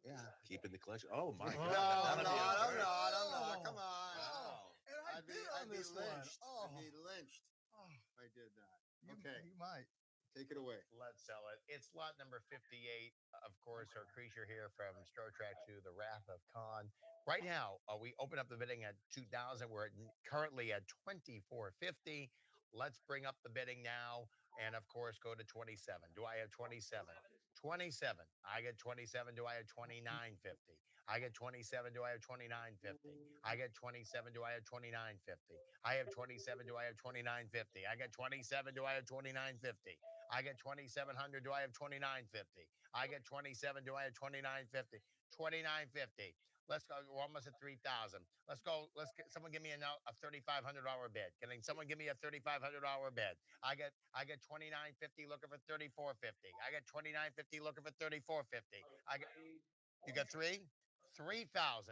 Yeah. Keeping the collection. Oh my No, God. I'm not. Come on. Oh, and I'd be lynched. Oh. I'd be lynched if I did that. Okay. You might. Take it away. Let's sell it. It's lot number 58. Of course, our creature here from Star Trek II, The Wrath of Khan. Right now, we open up the bidding at 2,000. We're currently at 2,450. Let's bring up the bidding now, and of course, go to 27. Do I have 27? 27. I get 27. Do I have 29.50? I get 27. Do I have 29.50? I get 27. Do I have 29.50? I have 27. Do I have 29.50? I get 27. Do I have 29.50? I get 2,700. Do I have 29.50? I get 27. Do I have 29.50? 29.50. Let's go. We're almost at 3,000. Let's go. Someone give me a $3,500 bid. Can someone give me a $3,500 bid? I get 29.50 looking for 34.50. I get 29.50 looking for 34.50. You got three? 3,000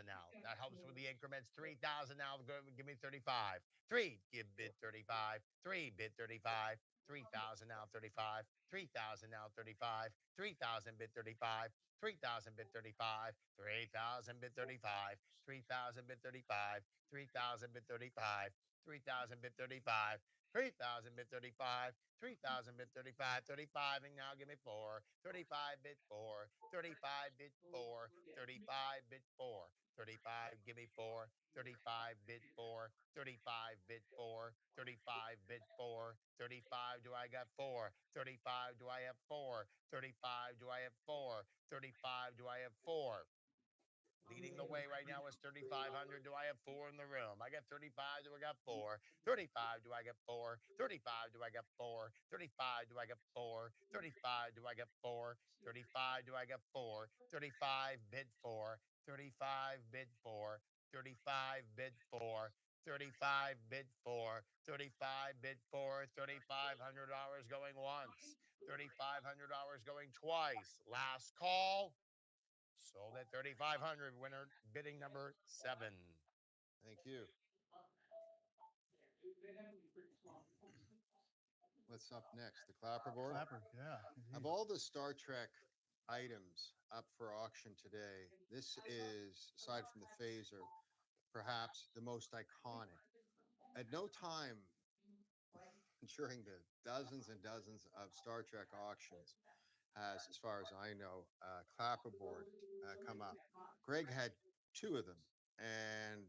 now. That helps with the increments. 3,000 now. Give me 35. Three. Give bid 35. Three. Bid 35. 3,000 now. 35. 3,000 now. 35. 3,000 bid 35. 3,000 bid 35. 3,000 bid 35. 3,000 bid 35. 3,000 bid 35. 3,000 bid 35. 3,000 bid 35. 3,000 bid 35. 35 and now give me 4. 35 bid 4. 35 bid 4. 35 bid 4. 35 give me 4. 35 bid 4. 35 bid 4. 35 bid 4. 35 do I got 4. 35 do I have 4. 35 do I have 4. 35 do I have 4. Leading the way right now is 3,500. Do I have 4 in the room? I got 35. Do I got 4? 35. Do I get 4? 35. Do I get 4? 35. Do I get 4? 35. Do I get 4? 35. Do I get 4? 35 bid 4. 35 bid 4. 35 bid 4. 35 bid 4. 35 bid 4. $3,500 going once. $3,500 going twice. Last call. Sold at 3,500. Winner bidding number 7. Thank you. What's up next? The clapperboard? Clapper, yeah. Of all the Star Trek items up for auction today. This is, aside from the phaser, perhaps the most iconic. At no time during the dozens and dozens of Star Trek auctions has, as far as I know, clapperboard come up. Greg had two of them, and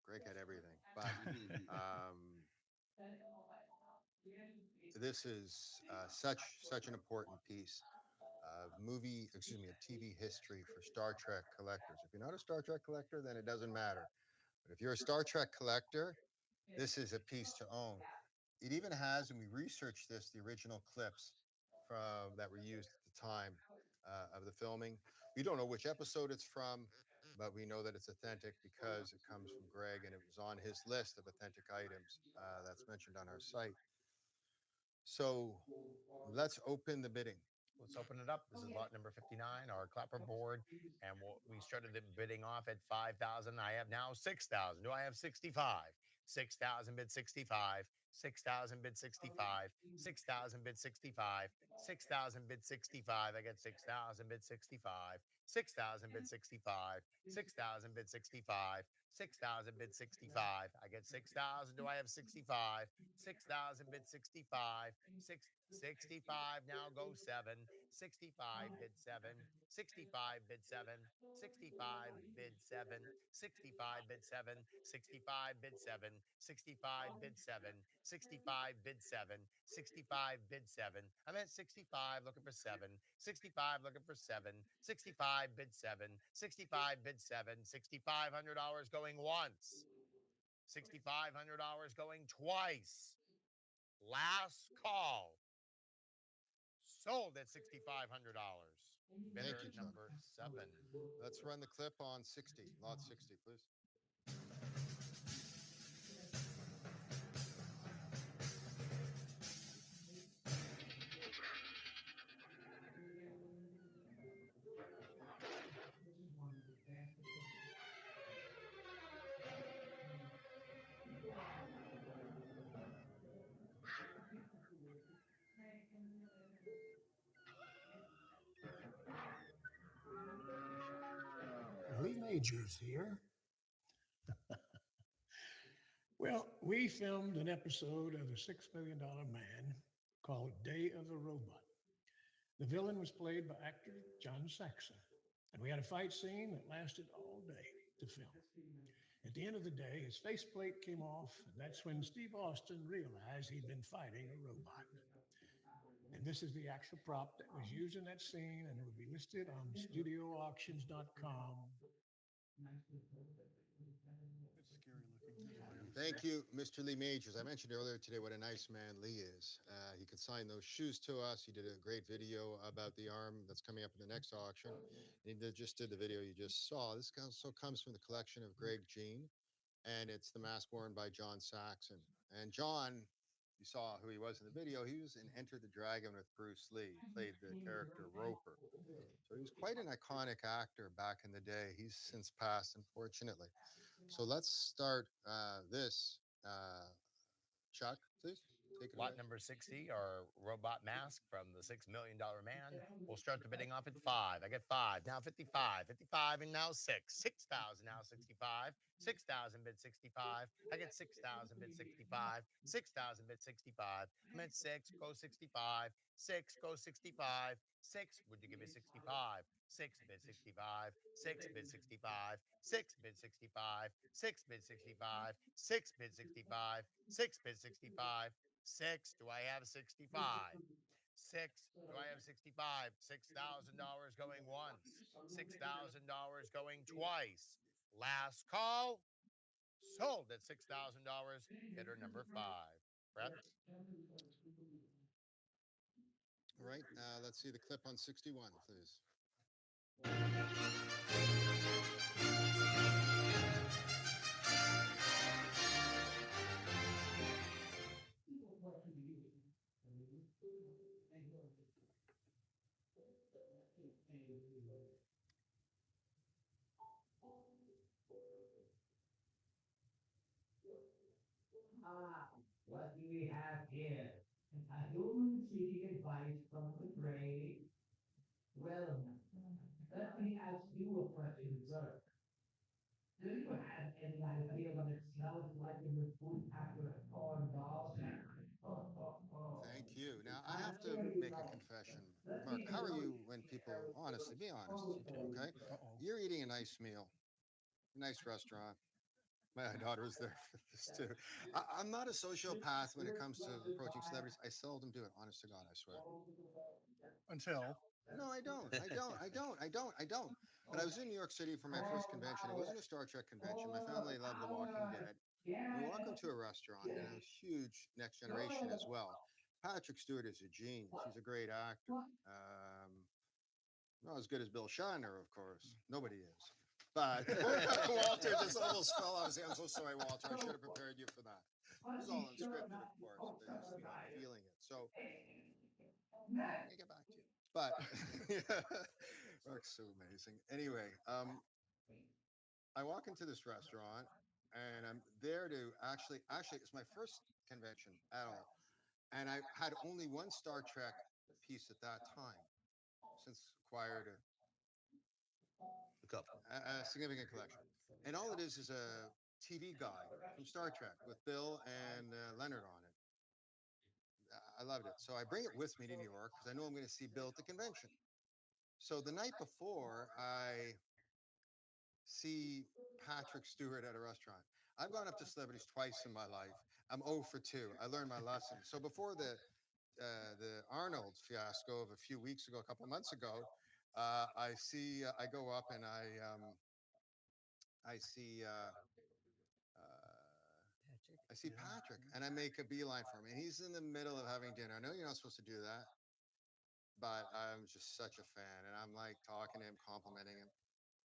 Greg had everything. But this is such an important piece of of TV history for Star Trek collectors. If you're not a Star Trek collector, then it doesn't matter. But if you're a Star Trek collector, this is a piece to own. It even has, and we researched this, the original clips from that were used at the time of the filming. We don't know which episode it's from, but we know that it's authentic because it comes from Greg, and it was on his list of authentic items that's mentioned on our site. So let's open the bidding. Let's open it up. This is lot number 59, our clapperboard, and we started the bidding off at 5,000. I have now 6,000. Do I have 65? 6,000 bid 65. 6,000 bid 65. 6,000 bid 65. 6,000 bid 65. I get 6,000 bid 65. 6,000 bid 65. 6,000 bid 65. 6,000 bid 65. I get 6,000. Do I have 65? 6,000 bid 65. 65 now go 7. 65 bid 7. 65 bid 7. 65 bid 7. 65 bid 7. 65 bid 7. 65 bid 7. 65 bid 7. 65 bid 7. I'm at 65 looking for 7. 65 looking for 7. 65 bid 7. 65 bid 7. $6,500 going once. $6,500 going twice. Last call. Sold at $6,500. Bidder Thank you, Chuck. number 7. Let's run the clip on 60, lot 60, please. Lee Majors here. Well, we filmed an episode of The $6 Million Man called Day of the Robot. The villain was played by actor John Saxon, and we had a fight scene that lasted all day to film. At the end of the day, his faceplate came off, and that's when Steve Austin realized he'd been fighting a robot. And this is the actual prop that was used in that scene, and it will be listed on studioauctions.com. Thank you, Mr. Lee Majors. I mentioned earlier today what a nice man Lee is. He consigned those shoes to us. He did a great video about the arm that's coming up in the next auction. He just did the video you just saw. This also comes from the collection of Greg Jean, and it's the mask worn by John Saxon. And John, you saw who he was in the video. He was in Enter the Dragon with Bruce Lee. He played the character Roper. So he was quite an iconic actor back in the day. He's since passed, unfortunately. So let's start this. Chuck, please. Take it Lot away. number 60, our robot mask from the $6 Million Man. We'll start the bidding off at 5. I get 5, now 55, 55, and now 6. 6,000, now 65. 6,000 bid 65. I get 6,000 bid 65. 6,000 bid 65. I'm at 6, go 65. 6, go 65. 6, would you give me 65? 6 bid 65. 6 bid 65. 6 bid 65. 6 bid 65. 6 bid 65. 6 bid 65. 6, do I have 65? 6, do I have 65? $6,000 going once. $6,000 going twice. Last call. Sold at $6,000. Bidder number 5. Brett? All right, let's see the clip on 61, please. What do we have here? A human seeking advice from the grave. Well, let me ask you a question, sir. Do you have any idea what it smells like in the food after a corn dog? Thank you. Now, I have to make a confession. Mark, how are you when people, honestly, be honest, you two, okay? You're eating a nice meal, a nice restaurant. My daughter was there for this too. I'm not a sociopath when it comes to approaching celebrities. I seldom do it, honest to God, I swear. Until. No, I don't. I don't. But I was in New York City for my first convention. It wasn't a Star Trek convention. My family loved The Walking Dead. We walk into a restaurant, and a huge Next Generation as well. Patrick Stewart is a genius. He's a great actor. Not as good as Bill Shatner, of course. Nobody is. But Walter just almost fell out. I'm so sorry, Walter. I should have prepared you for that. It was all unscripted, of course, but just feeling it. So I get back to you. But Mark's so amazing. Anyway, I walk into this restaurant and I'm there to actually it's my first convention at all. And I had only one Star Trek piece at that time, since acquired a significant collection. And all it is a TV guide from Star Trek with Bill and Leonard on it. I loved it. So I bring it with me to New York because I know I'm going to see Bill at the convention. So the night before, I see Patrick Stewart at a restaurant. I've gone up to celebrities twice in my life. I'm 0 for 2. I learned my lesson. So before the Arnold fiasco of a few weeks ago, a couple of months ago, I go up and I see Patrick, and I make a beeline for him, and he's in the middle of having dinner. I know you're not supposed to do that, but I'm just such a fan, and I'm like talking to him, complimenting him.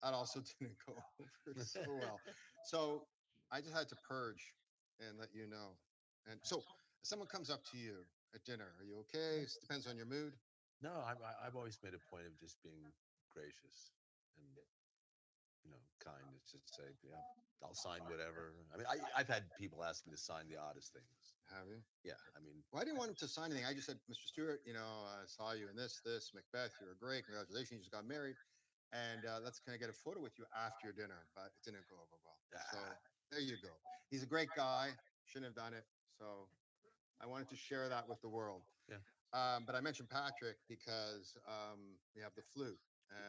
That also didn't go over so well. So I just had to purge and let you know. And so if someone comes up to you at dinner, are you okay? It depends on your mood. No, I've always made a point of just being gracious and kind. It's just say, yeah, I'll sign whatever. I mean, I've had people ask me to sign the oddest things. Have you? Yeah, I mean, well, I didn't want him to sign anything. I just said, Mr. Stewart, I saw you in this, Macbeth. You were great. Congratulations, you just got married. And can I get a photo with you after your dinner? But it didn't go over well. So there you go. He's a great guy. Shouldn't have done it. So I wanted to share that with the world. Yeah. But I mentioned Patrick because we have the flute,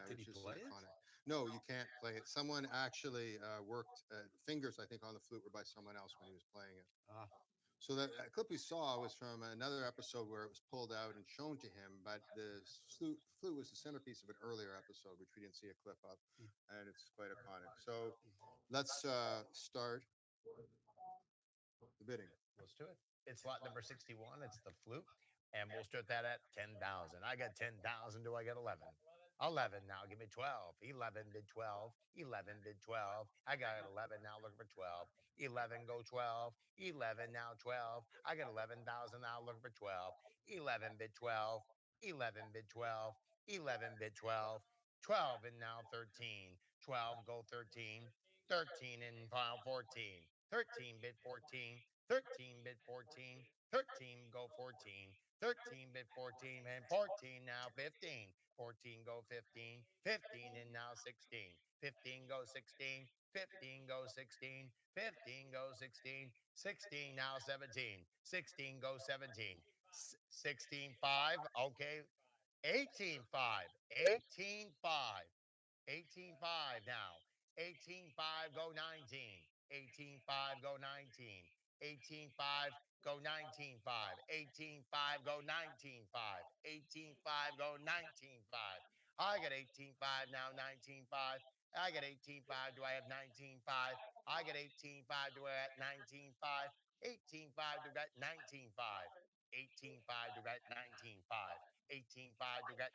Did which he is play it? iconic. No, you can't play it. Someone actually worked fingers, I think, on the flute were by someone else when he was playing it. So that clip we saw was from another episode where it was pulled out and shown to him, but the flute was the centerpiece of an earlier episode, which we didn't see a clip of, and it's quite iconic. So let's start the bidding. Let's do it. It's lot number 61. It's the flute. And we'll start that at 10,000. I got 10,000. Do I get 11? 11. Now give me 12. 11 bid 12. 11 bid 12. I got 11. Now looking for 12. 11 go 12. 11 now 12. I got 11,000. Now looking for 12. 11 bid 12. 11 bid 12. 11 bid 12. 12 and now 13. 12 go 13. 13 and file 14. 13 bid 14. 13 bid 14. 13 go 14. 13 bid 14 and 14 now 15. 14 go 15. 15 and now 16. 15 go 16. 15 go 16. 15 go 16. 16 now 17. 16 go 17. 16 5. Okay. 18 5. 18 5. 18 5 now. 18 5 go 19. 18 5 go 19. 18 5 go 19 5. 18 5 go 19 5. 18 5 go 19 5. I got 18 5 now 19 5. I got 18 5. Do I have 19 5? I got 18 5. Do I have 19 5? 18 5. Do I got 19 5? 18 5. Do I got 19 5? 18 5. Do I got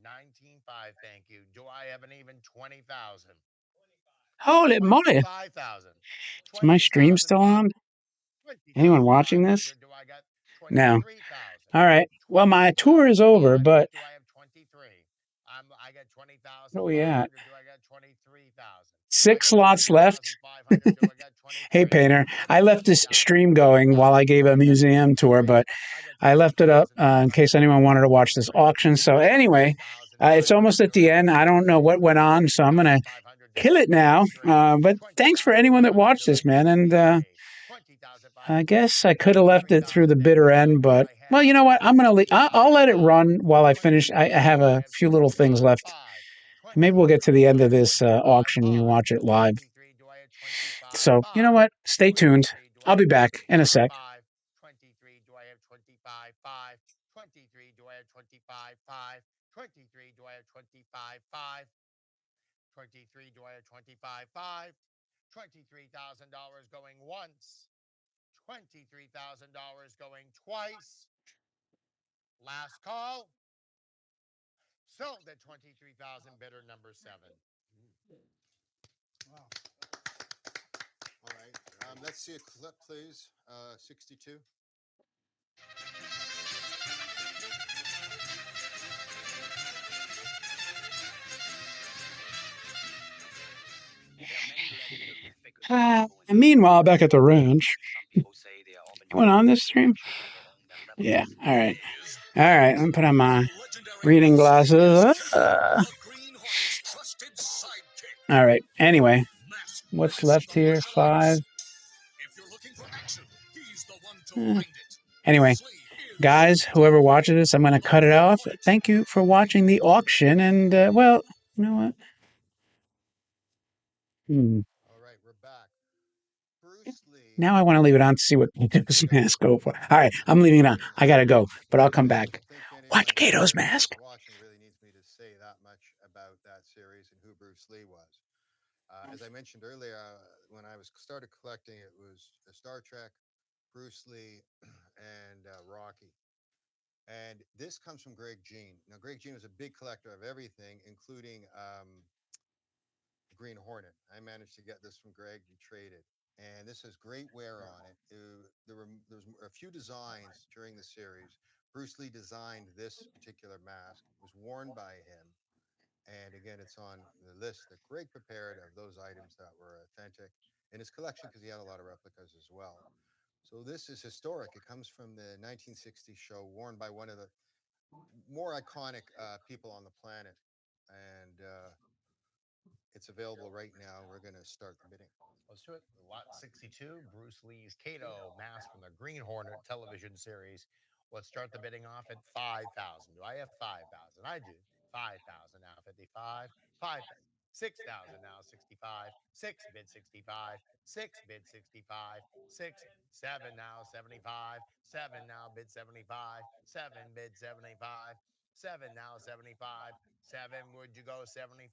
19 5. Thank you. Do I have an even 20,000? Holy moly. 25,000. Is my stream still on? Anyone watching this? Do I got No. 23,000? All right. Well, my tour is over, but Do I have 23? I got 20,000. where are we at? Do I got 23,000? 6 slots left. Hey, Painter, I left this stream going while I gave a museum tour, but I left it up in case anyone wanted to watch this auction. So anyway, it's almost at the end. I don't know what went on, so I'm going to kill it now. But thanks for anyone that watched this, man. And I guess I could have left it through the bitter end, but well, you know what? I'm going to leave. I'll let it run while I finish. I have a few little things left. Maybe we'll get to the end of this auction and you watch it live. So, you know what? Stay tuned. I'll be back in a sec. 23. Do I have 25? 5. 23. Do I have 25? 5. 23. Do I have 25? 5. 23. Do I have 25? 5. $23,000 going once. $23,000 going twice. Last call. Sold at 23,000, bidder number 7. Wow. All right. Let's see a clip, please. 62. Meanwhile, back at the ranch. You went on this stream? Yeah. All right. All right. Let me put on my reading glasses. All right. Anyway, what's left here? 5. Anyway, guys, whoever watches this, I'm going to cut it off. Thank you for watching the auction. And, well, you know what? All right, we're back. Bruce Lee. Now I want to leave it on to see what Kato's mask go for. All right, I'm leaving it on. I got to go, but I'll come back. Watch Kato's mask. Watching really needs me to say that much about that series and who Bruce Lee was. As I mentioned earlier, when I started collecting, it was Star Trek, Bruce Lee, and Rocky. And this comes from Greg Jean. Now, Greg Jean was a big collector of everything, including the Green Hornet. I managed to get this from Greg. We traded. And this has great wear on it. There was a few designs during the series. Bruce Lee designed this particular mask. It was worn by him. And again, it's on the list that Greg prepared of those items that were authentic in his collection because he had a lot of replicas as well. So this is historic. It comes from the 1960 show, worn by one of the more iconic people on the planet. And it's available right now. We're going to start the bidding. Let's do it. Lot 62, Bruce Lee's Kato mask from the Green Hornet television series. Let's start the bidding off at 5,000. Do I have 5,000? I do. 5,000 now 55. 5,000. 6,000 now 65. 6 bid 65. 6 bid 65. 6. 7 now 75. 7 now bid 75. 7 bid 75. 7 now 75. 7 would you go 75?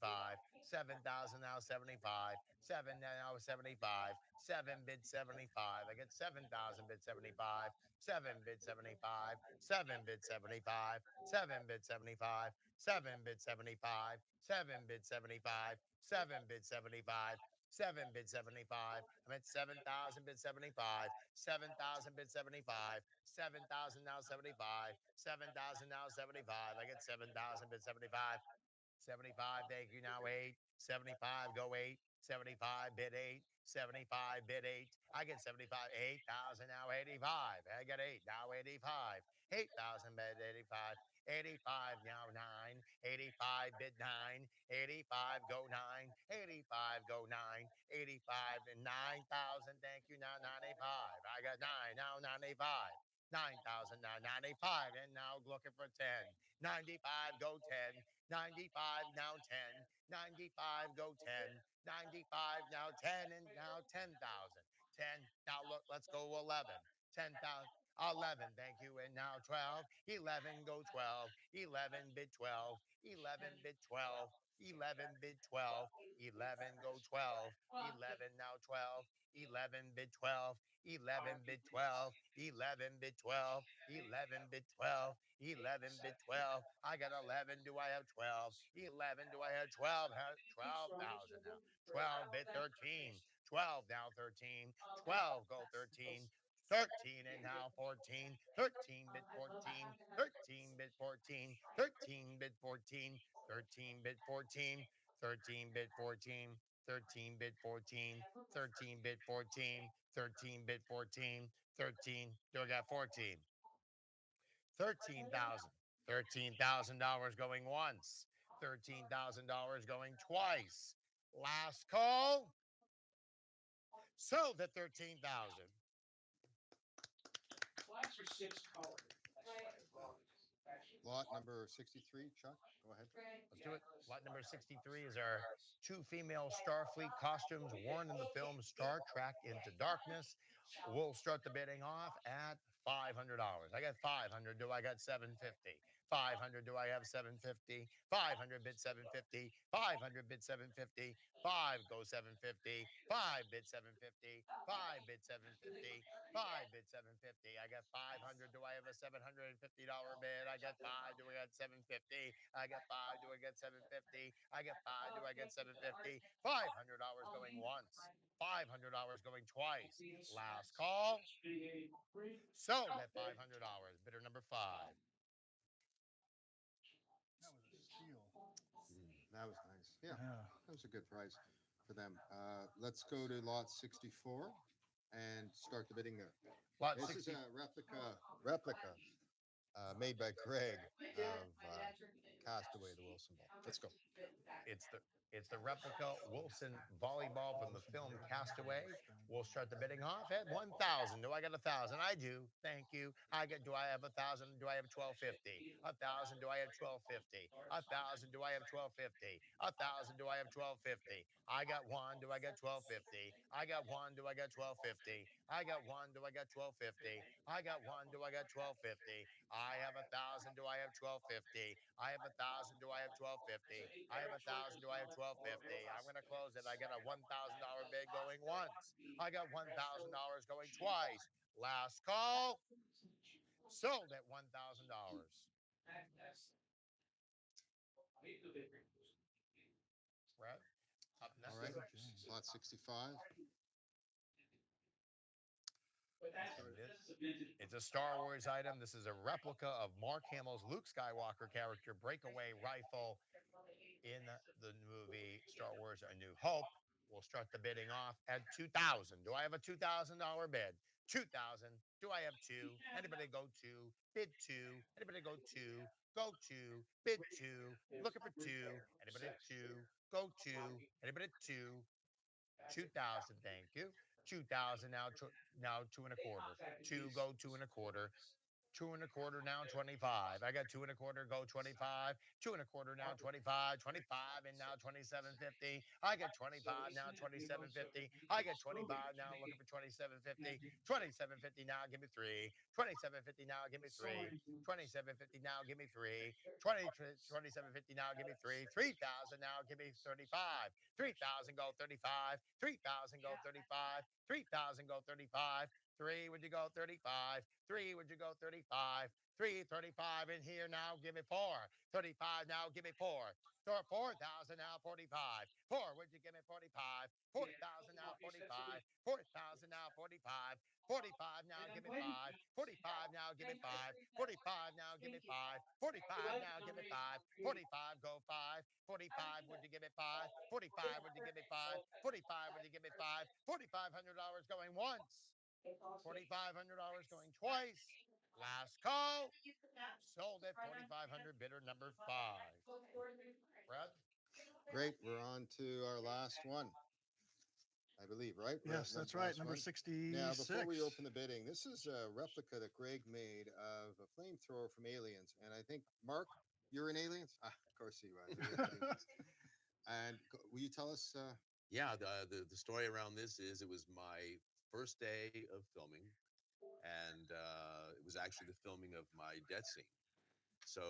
7,000 now 75. 7 now 75. 7 bid 75. I get 7,000 bid 75. 7 bid 75. 7 bid 75. 7 bid 75. 7 bid 75. 7 bid 75. 7 bid 75. 7 bid 75. I'm at 7,000 bid 75. 7,000 bid 75. 7,000 now 75. 7,000 now 75. I get 7,000 bid 75. 75, thank you. Now 8. 75, go 8. 75, bid 8. 75, bid 8. I get 75. 8,000 now 85. I get 8 now 85. 8,000 bid 85. 85 now 9. 85 bid 9. 85 go 9. 85 go 9. 85 and 9,000. Thank you. Now 95. I got 9 now 95. 9,000 now 95 and now looking for 10. 95 go 10. 95 now 10. 95 go 10. 95 now 10 and now 10,000. 10. Now look, let's go 11. 10,000. 11, thank you. And now 12. 11 go 12. 11 bid 12. 11 bid 12. 11 bid 12. 11 go 12. 11 now 12. 11 bid 12. 11 bid 12. 11 bid 12. 11 bid 12. 11 bid 12. I got 11. Do I have 12? 11. Do I have 12? 12,000 now. 12 bid 13. 12 now 13. 12 go 13. 13 and now 14. 13 bid 14. 13 bid 14. 13 bid 14. 13 bid 14. 13 bid 14. 13 bid 14. 13 bid 14. 13 bid 14. 13. Do I got 14? $13,000. $13,000 going once. $13,000 going twice. Last call. Sold at $13,000. Lots are 6 colors. Lot number 63, Chuck, go ahead. Let's do it. Lot number 63 is our 2 female Starfleet costumes worn in the film Star Trek Into Darkness. We'll start the bidding off at $500. I got 500. Do I got 750? 500. Do I have 750? 500 bid 750. 500 bid 750. 5 go 750. 5 bid 750. 5 bid 750. 5 bid 750. I got 500. Do I have a $750 bid? I got 5. Do I got 750? I got 5. Do I get 750? I got 5. Do I get 750? $500 going once. $500 going twice. Last call. Sold at $500. Bidder number 5. That was a steal. That was nice. Yeah, Yeah. that was a good price for them. Let's go to lot 64 and start the bidding there. Lot This 60. is a replica made by Greg of Castaway, the Wilson Ball. Let's go. It's the replica Wilson volleyball from the film Castaway. We'll start the bidding off at 1,000. Do I got 1,000? I do. Thank you. Do I have 1,000? Do I have 1,250? 1,000. Do I have 1,250? 1,000. Do I have 1,250? 1,000. Do I have 1,250? I got 1. Do I get 1,250? I got 1. Do I get 1,250? I got 1. Do I get 1,250? I got 1. Do I get 1,250? I have 1,000. Do I have 1,250? I have 1,000. Do I have 1,250? I have 1,000. Do I have 1,250? I'm going to close it. I got a $1,000 bid going once. I got $1,000 going twice. Last call. Sold at $1,000. Brad, up next. All right, lot 65. It's a Star Wars item. This is a replica of Mark Hamill's Luke Skywalker character breakaway rifle in the movie Star Wars A New Hope. We'll start the bidding off at 2,000. Do I have a $2,000 bid? 2,000. Do I have 2? Anybody go 2? Bid 2. Anybody go 2? Go 2. Bid 2. Looking for 2. Anybody 2? Go 2. Anybody 2? 2,000. Thank you. 2,000 now. Now 2 1/4. 2 go 2 1/4. 2 1/4 now 25. I got 2 1/4 go 25. 2 1/4 now 25. 25 and now 27.50. I got 25 now 27.50. I got 25 now looking for 27.50. 27.50 now give me 3. 27.50 now give me 3. 27.50 now give me 3. 27.50 now give me 3. 3,000 now give me 35. 3,000 go 35. 3,000 go 35. 3,000 go 35. 3, would you go 35? 3, would you go 35? 335 in here now, give me 4. 35 now, give me 4. 4,000 now, 45. 4, would you give me 45? 40,000 now, 45. 40,000 now, 45. 45 now, give me 5. 45 now, give me 5. 45 now, give me 5. 45 now, give me 5. 45 go 5. 45, would you give me 5? 45, would you give me 5? 45, would you give me 5? $4,500 going once. $4,500 going twice. Last call. Sold at $4,500. Bidder number 5. Brad? Great. We're on to our last one. I believe, right? Yes, that's right. Number 66. Now, before we open the bidding, this is a replica that Greg made of a flamethrower from Aliens. And I think, Mark, you're in Aliens? Of course he was. And will you tell us? Yeah, the story around this is it was my first day of filming, and it was actually the filming of my death scene. So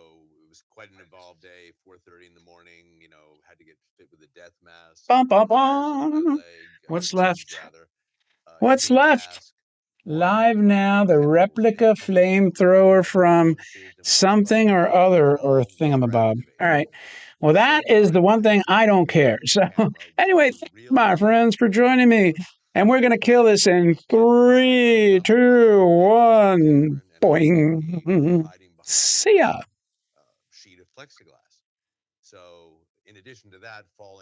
it was quite an involved day. 4:30 in the morning, had to get fit with a death mask. Bum, bum, bum. What's left? What's left? Live now, the replica flamethrower from something or other or thingamabob. All right. Well, that is the one thing I don't care. So anyway, thanks, my friends, for joining me. And we're going to kill this in 3, 2, 1. Boing. See ya. Sheet of plexiglass. So in addition to that, falling